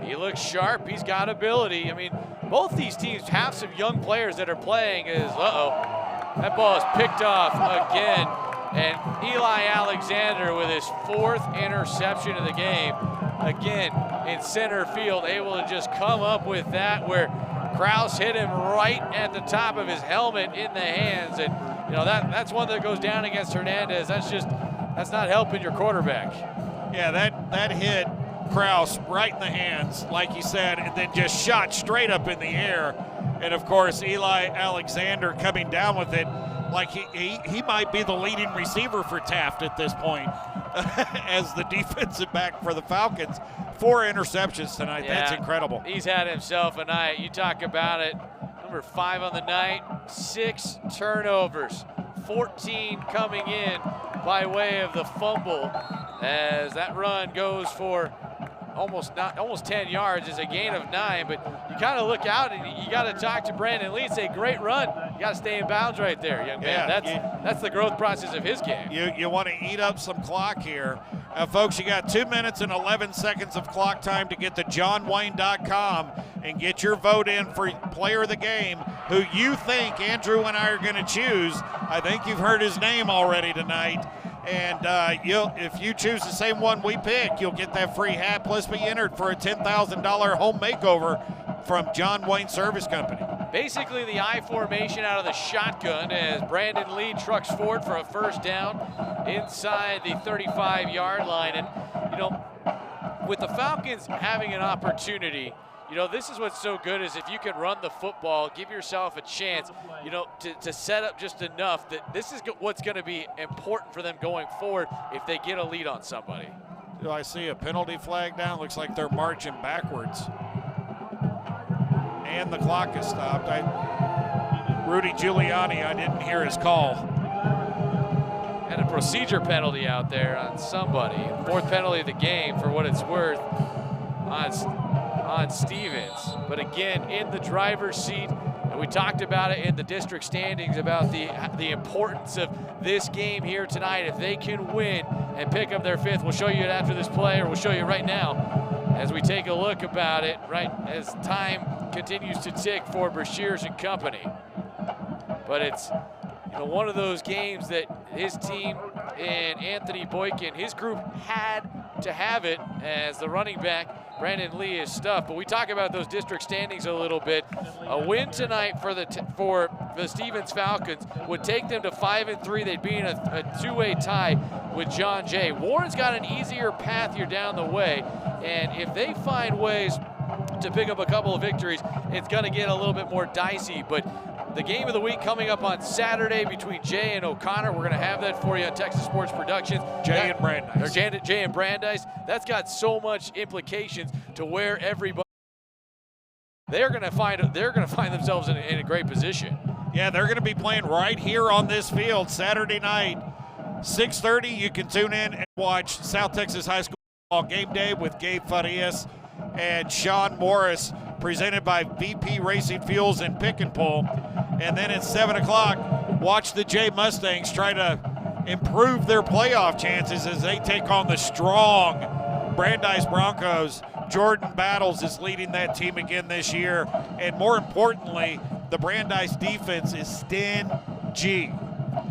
He looks sharp. He's got ability. I mean, both these teams have some young players that are playing. That ball is picked off again. And Eli Alexander with his 4th interception of the game. Again, in center field, able to just come up with that where Kraus hit him right at the top of his helmet in the hands. And, that's one that goes down against Hernandez. That's not helping your quarterback. Yeah, that hit Kraus right in the hands, like you said, and then just shot straight up in the air. And, of course, Eli Alexander coming down with it like he might be the leading receiver for Taft at this point as the defensive back for the Falcons. 4 interceptions tonight. Yeah, that's incredible. He's had himself a night. You talk about it. Number 5 on the night, 6 turnovers, 14 coming in by way of the fumble as that run goes for almost 10 yards. Is a gain of 9, but you kind of look out and you got to talk to Brandon Lee and say, great run. You got to stay in bounds right there, young man. That's the growth process of his game. You want to eat up some clock here. Folks, you got 2 minutes and 11 seconds of clock time to get to johnwayne.com and get your vote in for player of the game, who you think Andrew and I are going to choose. I think you've heard his name already tonight. And if you choose the same one we pick, you'll get that free hat, plus be entered for a $10,000 home makeover from John Wayne Service Company. Basically the I formation out of the shotgun as Brandon Lee trucks forward for a first down inside the 35-yard line. And, with the Falcons having an opportunity, this is what's so good is if you can run the football, give yourself a chance, to set up just enough that this is what's going to be important for them going forward if they get a lead on somebody. Do I see a penalty flag down? Looks like they're marching backwards. And the clock is stopped. Rudy Giuliani, I didn't hear his call. And a procedure penalty out there on somebody. 4th penalty of the game for what it's worth on Stevens. But again, in the driver's seat, and we talked about it in the district standings about the importance of this game here tonight. If they can win and pick up their 5th, we'll show you it after this play, or we'll show you right now as we take a look about it, right as time continues to tick for Brashears and company. But it's one of those games that his team and Anthony Boykin, his group had to have it as the running back Brandon Lee is stuffed. But we talk about those district standings a little bit. A win tonight for the Stevens Falcons would take them to 5-3. They'd be in a two-way tie with John Jay. Warren's got an easier path here down the way, and if they find ways to pick up a couple of victories, it's going to get a little bit more dicey. But the game of the week coming up on Saturday between Jay and O'Connor. We're going to have that for you on Texas Sports Productions. Jay and Brandeis. Jay and Brandeis. That's got so much implications to where everybody. They're going to find themselves in a great position. Yeah, they're going to be playing right here on this field Saturday night, 6:30. You can tune in and watch South Texas High School Football Game Day with Gabe Farias and Sean Morris, presented by VP Racing Fuels and Pick and Pull. And then at 7 o'clock, watch the Jay Mustangs try to improve their playoff chances as they take on the strong Brandeis Broncos. Jordan Battles is leading that team again this year. And more importantly, the Brandeis defense is stingy.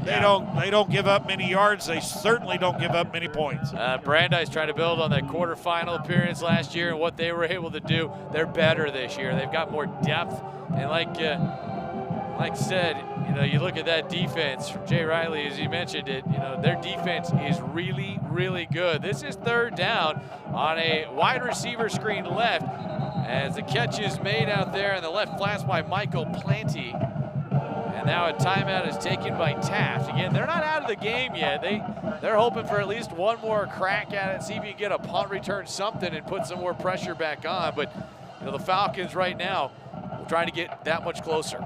They don't give up many yards. They certainly don't give up many points. Brandeis trying to build on that quarterfinal appearance last year and what they were able to do. They're better this year. They've got more depth. And like said, you look at that defense from Jay Riley, as you mentioned it, their defense is really, really good. This is 3rd down on a wide receiver screen left as the catch is made out there in the left flats by Michael Planty. And now a timeout is taken by Taft. Again, they're not out of the game yet. They're hoping for at least one more crack at it, see if you can get a punt return, something, and put some more pressure back on. But the Falcons right now are trying to get that much closer.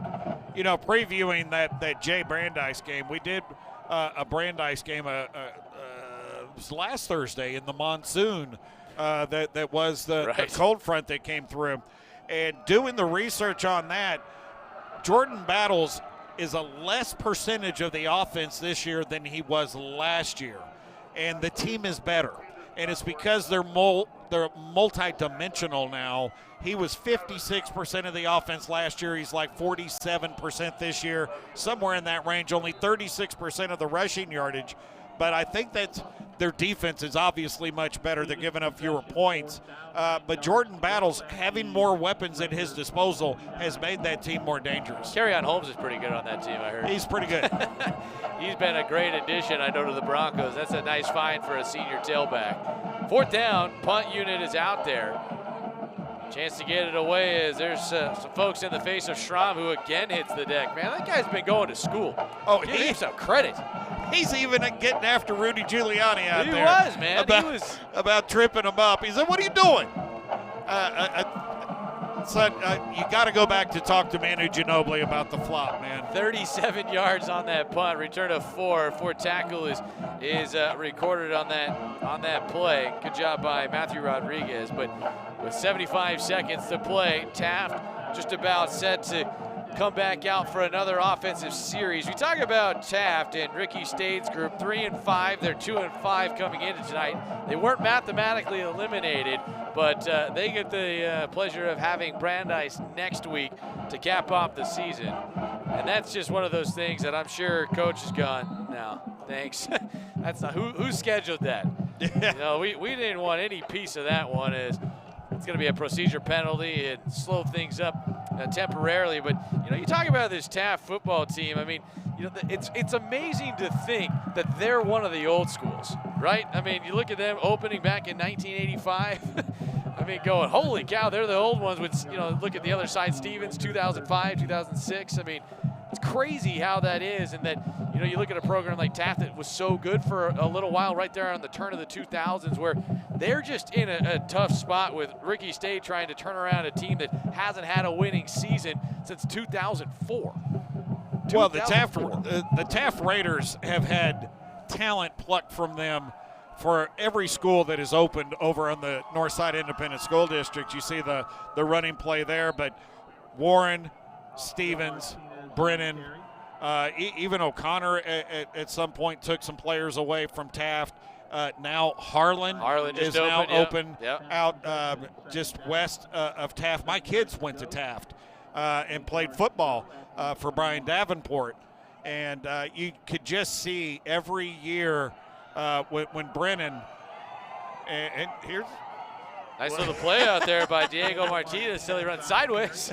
Previewing that Jay Brandeis game, we did a Brandeis game it was last Thursday in the monsoon. That was the cold front that came through. And doing the research on that, Jordan Battles is a less percentage of the offense this year than he was last year. And the team is better. And it's because they're they're multi-dimensional now. He was 56% of the offense last year. He's like 47% this year, somewhere in that range, only 36% of the rushing yardage. But I think that their defense is obviously much better. They're giving up fewer points. But Jordan Battles, having more weapons at his disposal, has made that team more dangerous. Kerryon Holmes is pretty good on that team, I heard. He's pretty good. He's been a great addition, I know, to the Broncos. That's a nice find for a senior tailback. 4th down, punt unit is out there. Chance to get it away as there's some folks in the face of Schramm, who again hits the deck. Man, that guy's been going to school. Oh, give him some credit. He's even getting after Rudy Giuliani out there. He was, man. About tripping him up. He said, "What are you doing?" Son, you got to go back to talk to Manu Ginobili about the flop, man. 37 yards on that punt, return of 4. 4 tackle is recorded on that play. Good job by Matthew Rodriguez. But with 75 seconds to play, Taft just about set to come back out for another offensive series. We talk about Taft and Ricky Stade's group, 3-5. They're 2-5 coming into tonight. They weren't mathematically eliminated, but they get the pleasure of having Brandeis next week to cap off the season. And that's just one of those things that I'm sure coach has gone, no, thanks. That's not who scheduled that. You know, we didn't want any piece of that one. As it's going to be a procedure penalty and slow things up temporarily. But, you know, you talk about this Taft football team. I mean, you know, it's amazing to think that they're one of the old schools, right? I mean, you look at them opening back in 1985. I mean, going, holy cow, they're the old ones. With, you know, look at the other side, Stevens, 2005, 2006. I mean, it's crazy how that is, and that, you know, you look at a program like Taft that was so good for a little while right there on the turn of the 2000s, where they're just in a tough spot with Ricky State trying to turn around a team that hasn't had a winning season since 2004. Well, the Taft Raiders have had talent plucked from them for every school that is opened over on the Northside Independent School District. You see the running play there, but Warren, Stevens, Brennan, even O'Connor at some point took some players away from Taft. Now Harlan is now open out just west of Taft. My kids went to Taft and played football for Brian Davenport, and you could just see every year when Brennan and here's nice little play out there by Diego Martinez till he runs sideways,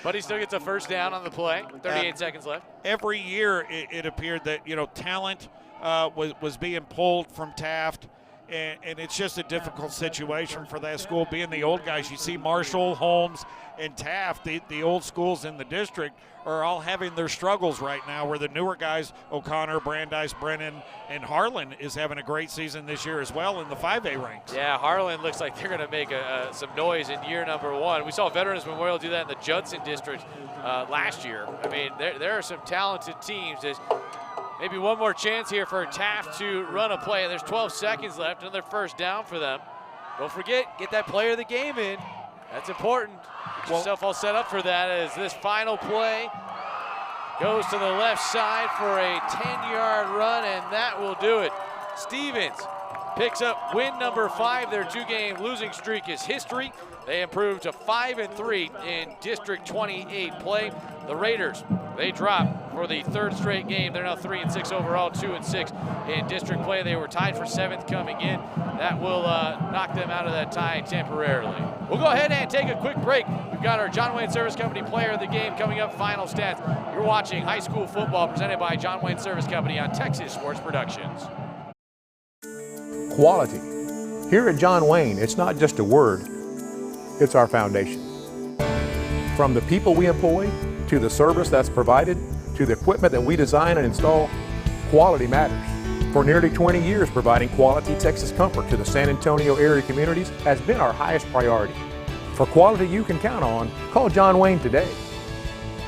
but he still gets a first down on the play. 38 seconds left. Every year it appeared that, you know, talent was being pulled from Taft, and it's just a difficult situation for that school. Being the old guys, you see Marshall, Holmes, and Taft, the old schools in the district, are all having their struggles right now, where the newer guys, O'Connor, Brandeis, Brennan, and Harlan is having a great season this year as well in the 5A ranks. Yeah, Harlan looks like they're going to make some noise in year number 1. We saw Veterans Memorial do that in the Judson district last year. I mean, there are some talented teams. There's maybe one more chance here for Taft to run a play. There's 12 seconds left, another first down for them. Don't forget, get that player of the game in. That's important. Get yourself all set up for that, as this final play goes to the left side for a 10-yard run, and that will do it. Stevens picks up win number 5. Their 2-game losing streak is history. They improved to 5-3 in District 28 play. The Raiders, they drop for the 3rd straight game. They're now 3-6 overall, 2-6 in district play. They were tied for 7th coming in. That will knock them out of that tie temporarily. We'll go ahead and take a quick break. We've got our John Wayne Service Company player of the game coming up, final stats. You're watching high school football presented by John Wayne Service Company on Texas Sports Productions. Quality. Here at John Wayne, it's not just a word, it's our foundation. From the people we employ, to the service that's provided, to the equipment that we design and install, quality matters. For nearly 20 years, providing quality Texas comfort to the San Antonio area communities has been our highest priority. For quality you can count on, call John Wayne today.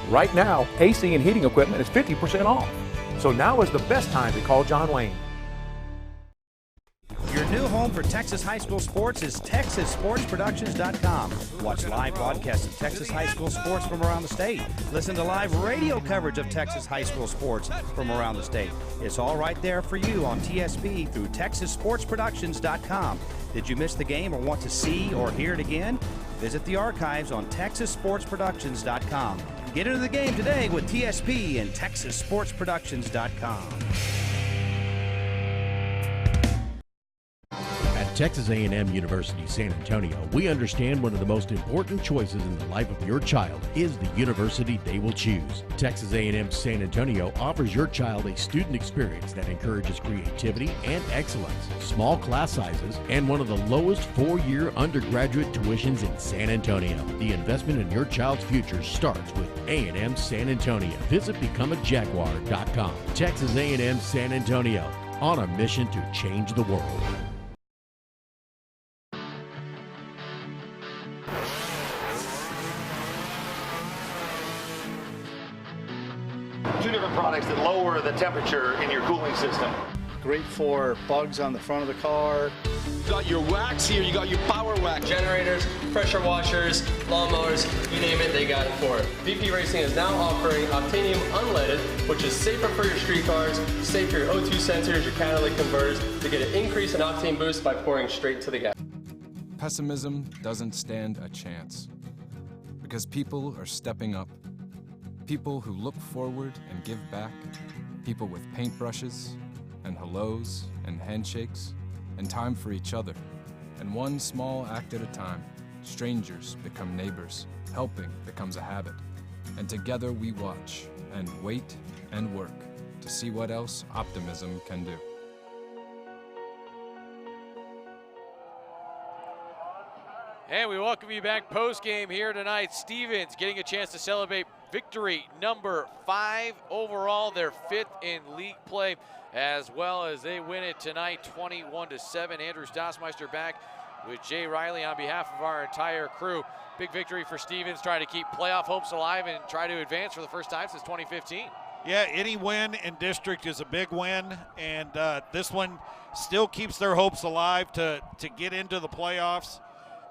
Right now, AC and heating equipment is 50% off. So now is the best time to call John Wayne. Your Your new home for Texas high school sports is TexasSportsProductions.com. Watch live broadcasts of Texas high school sports from around the state. Listen to live radio coverage of Texas high school sports from around the state. It's all right there for you on TSP through TexasSportsProductions.com. Did you miss the game or want to see or hear it again? Visit the archives on TexasSportsProductions.com. Get into the game today with TSP and TexasSportsProductions.com. At Texas A&M University San Antonio, we understand one of the most important choices in the life of your child is the university they will choose. Texas A&M San Antonio offers your child a student experience that encourages creativity and excellence, small class sizes, and one of the lowest four-year undergraduate tuitions in San Antonio. The investment in your child's future starts with A&M San Antonio. Visit becomeajaguar.com. Texas A&M San Antonio, on a mission to change the world. Two different products that lower the temperature in your cooling system. Great for bugs on the front of the car. You got your wax here, you got your power wax. Generators, pressure washers, lawnmowers, you name it, they got it for it. VP Racing is now offering Octanium Unleaded, which is safer for your street cars, safe for your O2 sensors, your catalytic converters, to get an increase in octane boost by pouring straight to the gas. Pessimism doesn't stand a chance because people are stepping up. People who look forward and give back. People with paintbrushes and hellos and handshakes and time for each other. And one small act at a time, strangers become neighbors. Helping becomes a habit. And together we watch and wait and work to see what else optimism can do. And we welcome you back post-game here tonight. Stevens getting a chance to celebrate victory number 5 overall, their 5th in league play, as well as they win it tonight 21-7. Andrew Stossmeister back with Jay Riley on behalf of our entire crew. Big victory for Stevens, trying to keep playoff hopes alive and try to advance for the first time since 2015. Yeah, any win in district is a big win, and this one still keeps their hopes alive to get into the playoffs.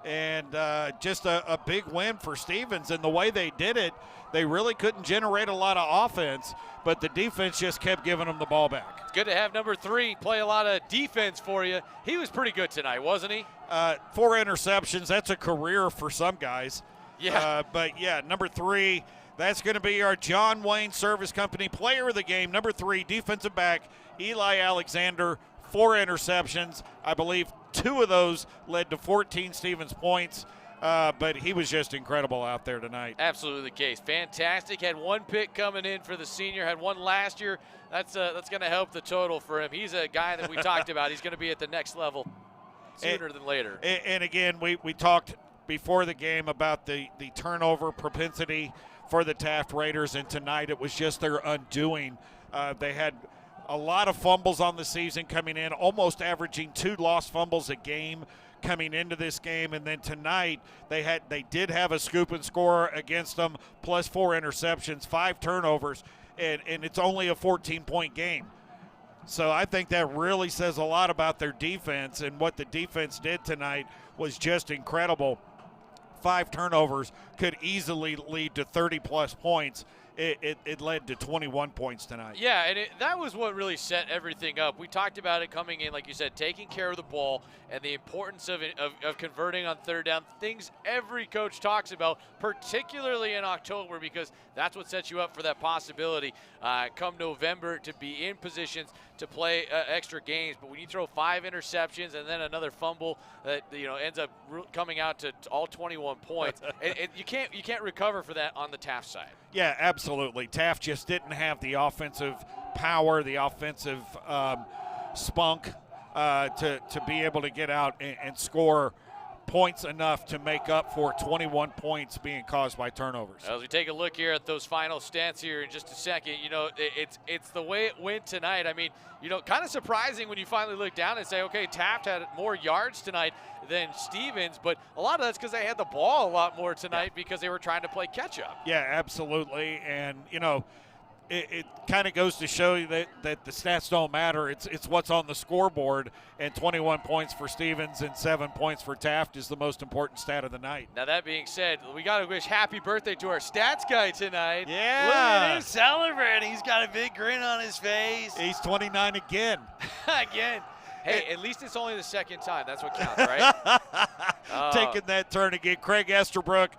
And just a big win for Stevens. And the way they did it, they really couldn't generate a lot of offense, but the defense just kept giving them the ball back. It's good to have number 3 play a lot of defense for you. He was pretty good tonight, wasn't he? 4 interceptions, that's a career for some guys. Yeah. But yeah, number 3, that's going to be our John Wayne Service Company player of the game. Number 3, defensive back, Eli Alexander, 4 interceptions. I believe 2 of those led to 14 Stevens points, but he was just incredible out there tonight. Absolutely the case. Fantastic. Had 1 pick coming in for the senior, had 1 last year. That's going to help the total for him. He's a guy that we talked about. He's going to be at the next level sooner than later. And again, we talked before the game about the turnover propensity for the Taft Raiders, and tonight it was just their undoing. They had a lot of fumbles on the season coming in, almost averaging 2 lost fumbles a game coming into this game. And then tonight they did have a scoop and score against them, plus 4 interceptions, 5 turnovers, and it's only a 14-point game. So I think that really says a lot about their defense, and what the defense did tonight was just incredible. 5 turnovers could easily lead to 30-plus points. It led to 21 points tonight. Yeah, and that was what really set everything up. We talked about it coming in, like you said, taking care of the ball and the importance of converting on 3rd down, things every coach talks about, particularly in October, because that's what sets you up for that possibility come November to be in positions to play extra games. But when you throw 5 interceptions and then another fumble that ends up coming out to all 21 points, you can't recover for that on the Taft side. Yeah, absolutely. Taft just didn't have the offensive power, the offensive spunk to be able to get out and score points enough to make up for 21 points being caused by turnovers. As we take a look here at those final stats here in just a second, it's the way it went tonight. I mean, kind of surprising when you finally look down and say, okay, Taft had more yards tonight than Stevens, but a lot of that's because they had the ball a lot more tonight because they were trying to play catch up. Yeah, absolutely. And, it kind of goes to show you that the stats don't matter. It's what's on the scoreboard, and 21 points for Stevens and 7 points for Taft is the most important stat of the night. Now, that being said, we got to wish happy birthday to our stats guy tonight. Yeah. Look at him celebrating. He's got a big grin on his face. He's 29 again. Again. Hey, at least it's only the second time. That's what counts, right? Taking that turn again. Craig Esterbrook,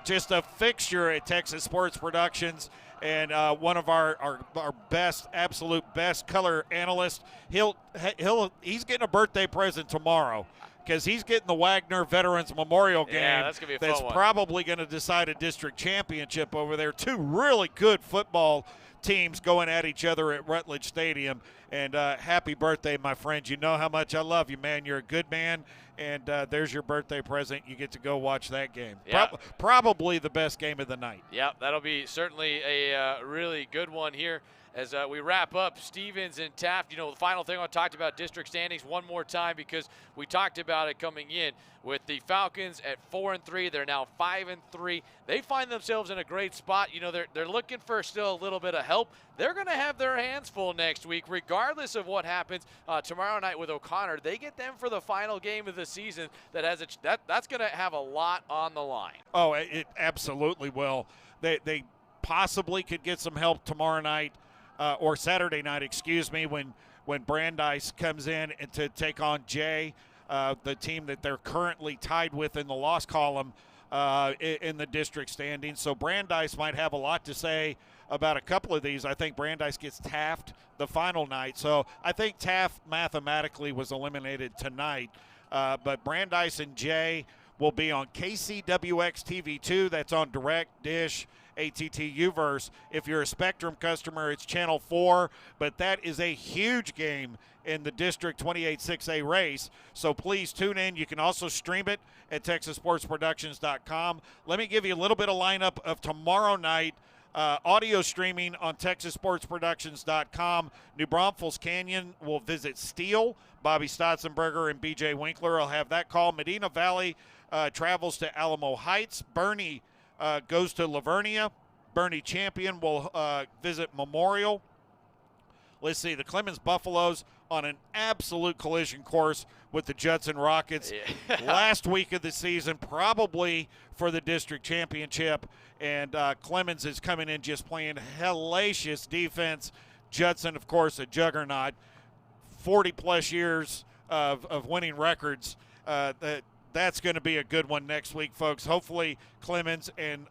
just a fixture at Texas Sports Productions, and one of our best, absolute best color analysts. He's getting a birthday present tomorrow because he's getting the Wagner Veterans Memorial Game. Yeah, that's going to be a fun one. Probably going to decide a district championship over there. Two really good football teams going at each other at Rutledge Stadium. And happy birthday, my friend. You know how much I love you, man. You're a good man. And there's your birthday present. You get to go watch that game. Yeah. Probably the best game of the night. Yeah, that'll be certainly a really good one here. As we wrap up Stevens and Taft, the final thing I talked about district standings one more time because we talked about it coming in with the Falcons at 4-3. They're now 5-3. They find themselves in a great spot. They're looking for still a little bit of help. They're going to have their hands full next week, regardless of what happens tomorrow night with O'Connor. They get them for the final game of the season that's going to have a lot on the line. Oh, it absolutely will. They possibly could get some help tomorrow night. Or Saturday night, when Brandeis comes in and to take on Jay, the team that they're currently tied with in the loss column in the district standings. So Brandeis might have a lot to say about a couple of these. I think Brandeis gets Taft the final night. So I think Taft mathematically was eliminated tonight. But Brandeis and Jay will be on KCWX TV2. That's on Direct, Dish, ATT Uverse. If you're a Spectrum customer, it's Channel 4, but that is a huge game in the District 28 6A race, so please tune in. You can also stream it at TexasSportsProductions.com. Let me give you a little bit of lineup of tomorrow night. Audio streaming on TexasSportsProductions.com. New Braunfels Canyon will visit Steele. Bobby Stotzenberger and BJ Winkler will have that call. Medina Valley travels to Alamo Heights. Bernie goes to Lavernia. Bernie Champion will visit Memorial. Let's see, the Clemens Buffaloes on an absolute collision course with the Judson Rockets. Yeah. Last week of the season, probably for the district championship. And Clemens is coming in just playing hellacious defense. Judson, of course, a juggernaut. 40-plus years of winning records. That's going to be a good one next week, folks. Hopefully Clemens and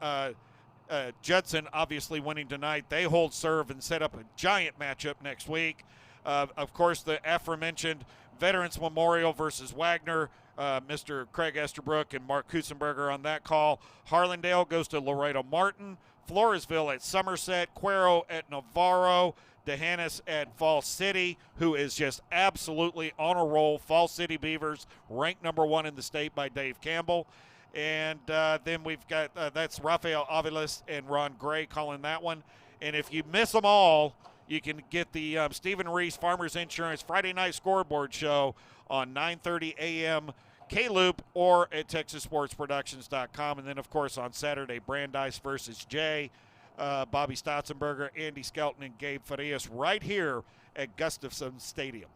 Judson, obviously winning tonight, they hold serve and set up a giant matchup next week. Of course, the aforementioned Veterans Memorial versus Wagner, Mr. Craig Esterbrook and Mark Kusenberger on that call. Harlandale goes to Laredo Martin. Floresville at Somerset. Cuero at Navarro. DeHannis at Fall City, who is just absolutely on a roll. Fall City Beavers ranked number 1 in the state by Dave Campbell. And then we've got, that's Rafael Aviles and Ron Gray calling that one. And if you miss them all, you can get the Stephen Reese Farmers Insurance Friday Night Scoreboard Show on 9:30 a.m. K-Loop or at TexasSportsProductions.com. And then, of course, on Saturday, Brandeis versus Jay. Bobby Stotzenberger, Andy Skelton, and Gabe Farias right here at Gustafson Stadium.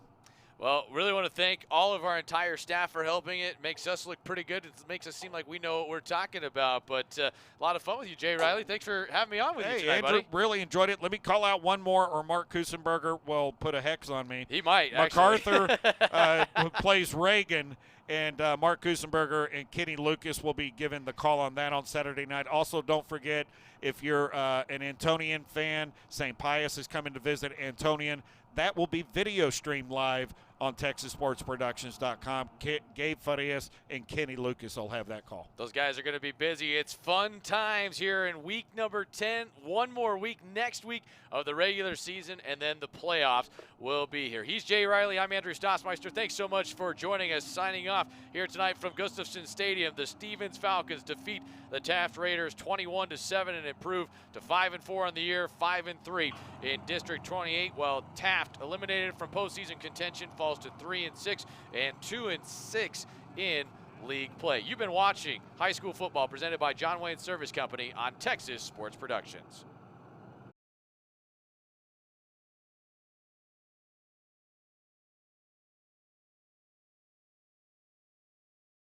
Well, really want to thank all of our entire staff for helping. It makes us look pretty good. It makes us seem like we know what we're talking about. But a lot of fun with you, Jay Riley. Thanks for having me on with you tonight, Andrew, buddy. really enjoyed it. Let me call out one more, or Mark Kusenberger will put a hex on me. He might, MacArthur, who plays Reagan, and Mark Kusenberger and Kenny Lucas will be given the call on that on Saturday night. Also, don't forget, if you're an Antonian fan, St. Pius is coming to visit Antonian. That will be video streamed live on TexasSportsProductions.com. Gabe Farias and Kenny Lucas will have that call. Those guys are going to be busy. It's fun times here in week number 10. One more week next week of the regular season, and then the playoffs will be here. He's Jay Riley. I'm Andrew Stossmeister. Thanks so much for joining us. Signing off here tonight from Gustafson Stadium. The Stevens Falcons defeat the Taft Raiders 21-7 and improve to 5-4 on the year, 5-3 in District 28, while Taft, eliminated from postseason contention, falls to 3-6 and 2-6 in league play. You've been watching high school football presented by John Wayne Service Company on Texas Sports Productions.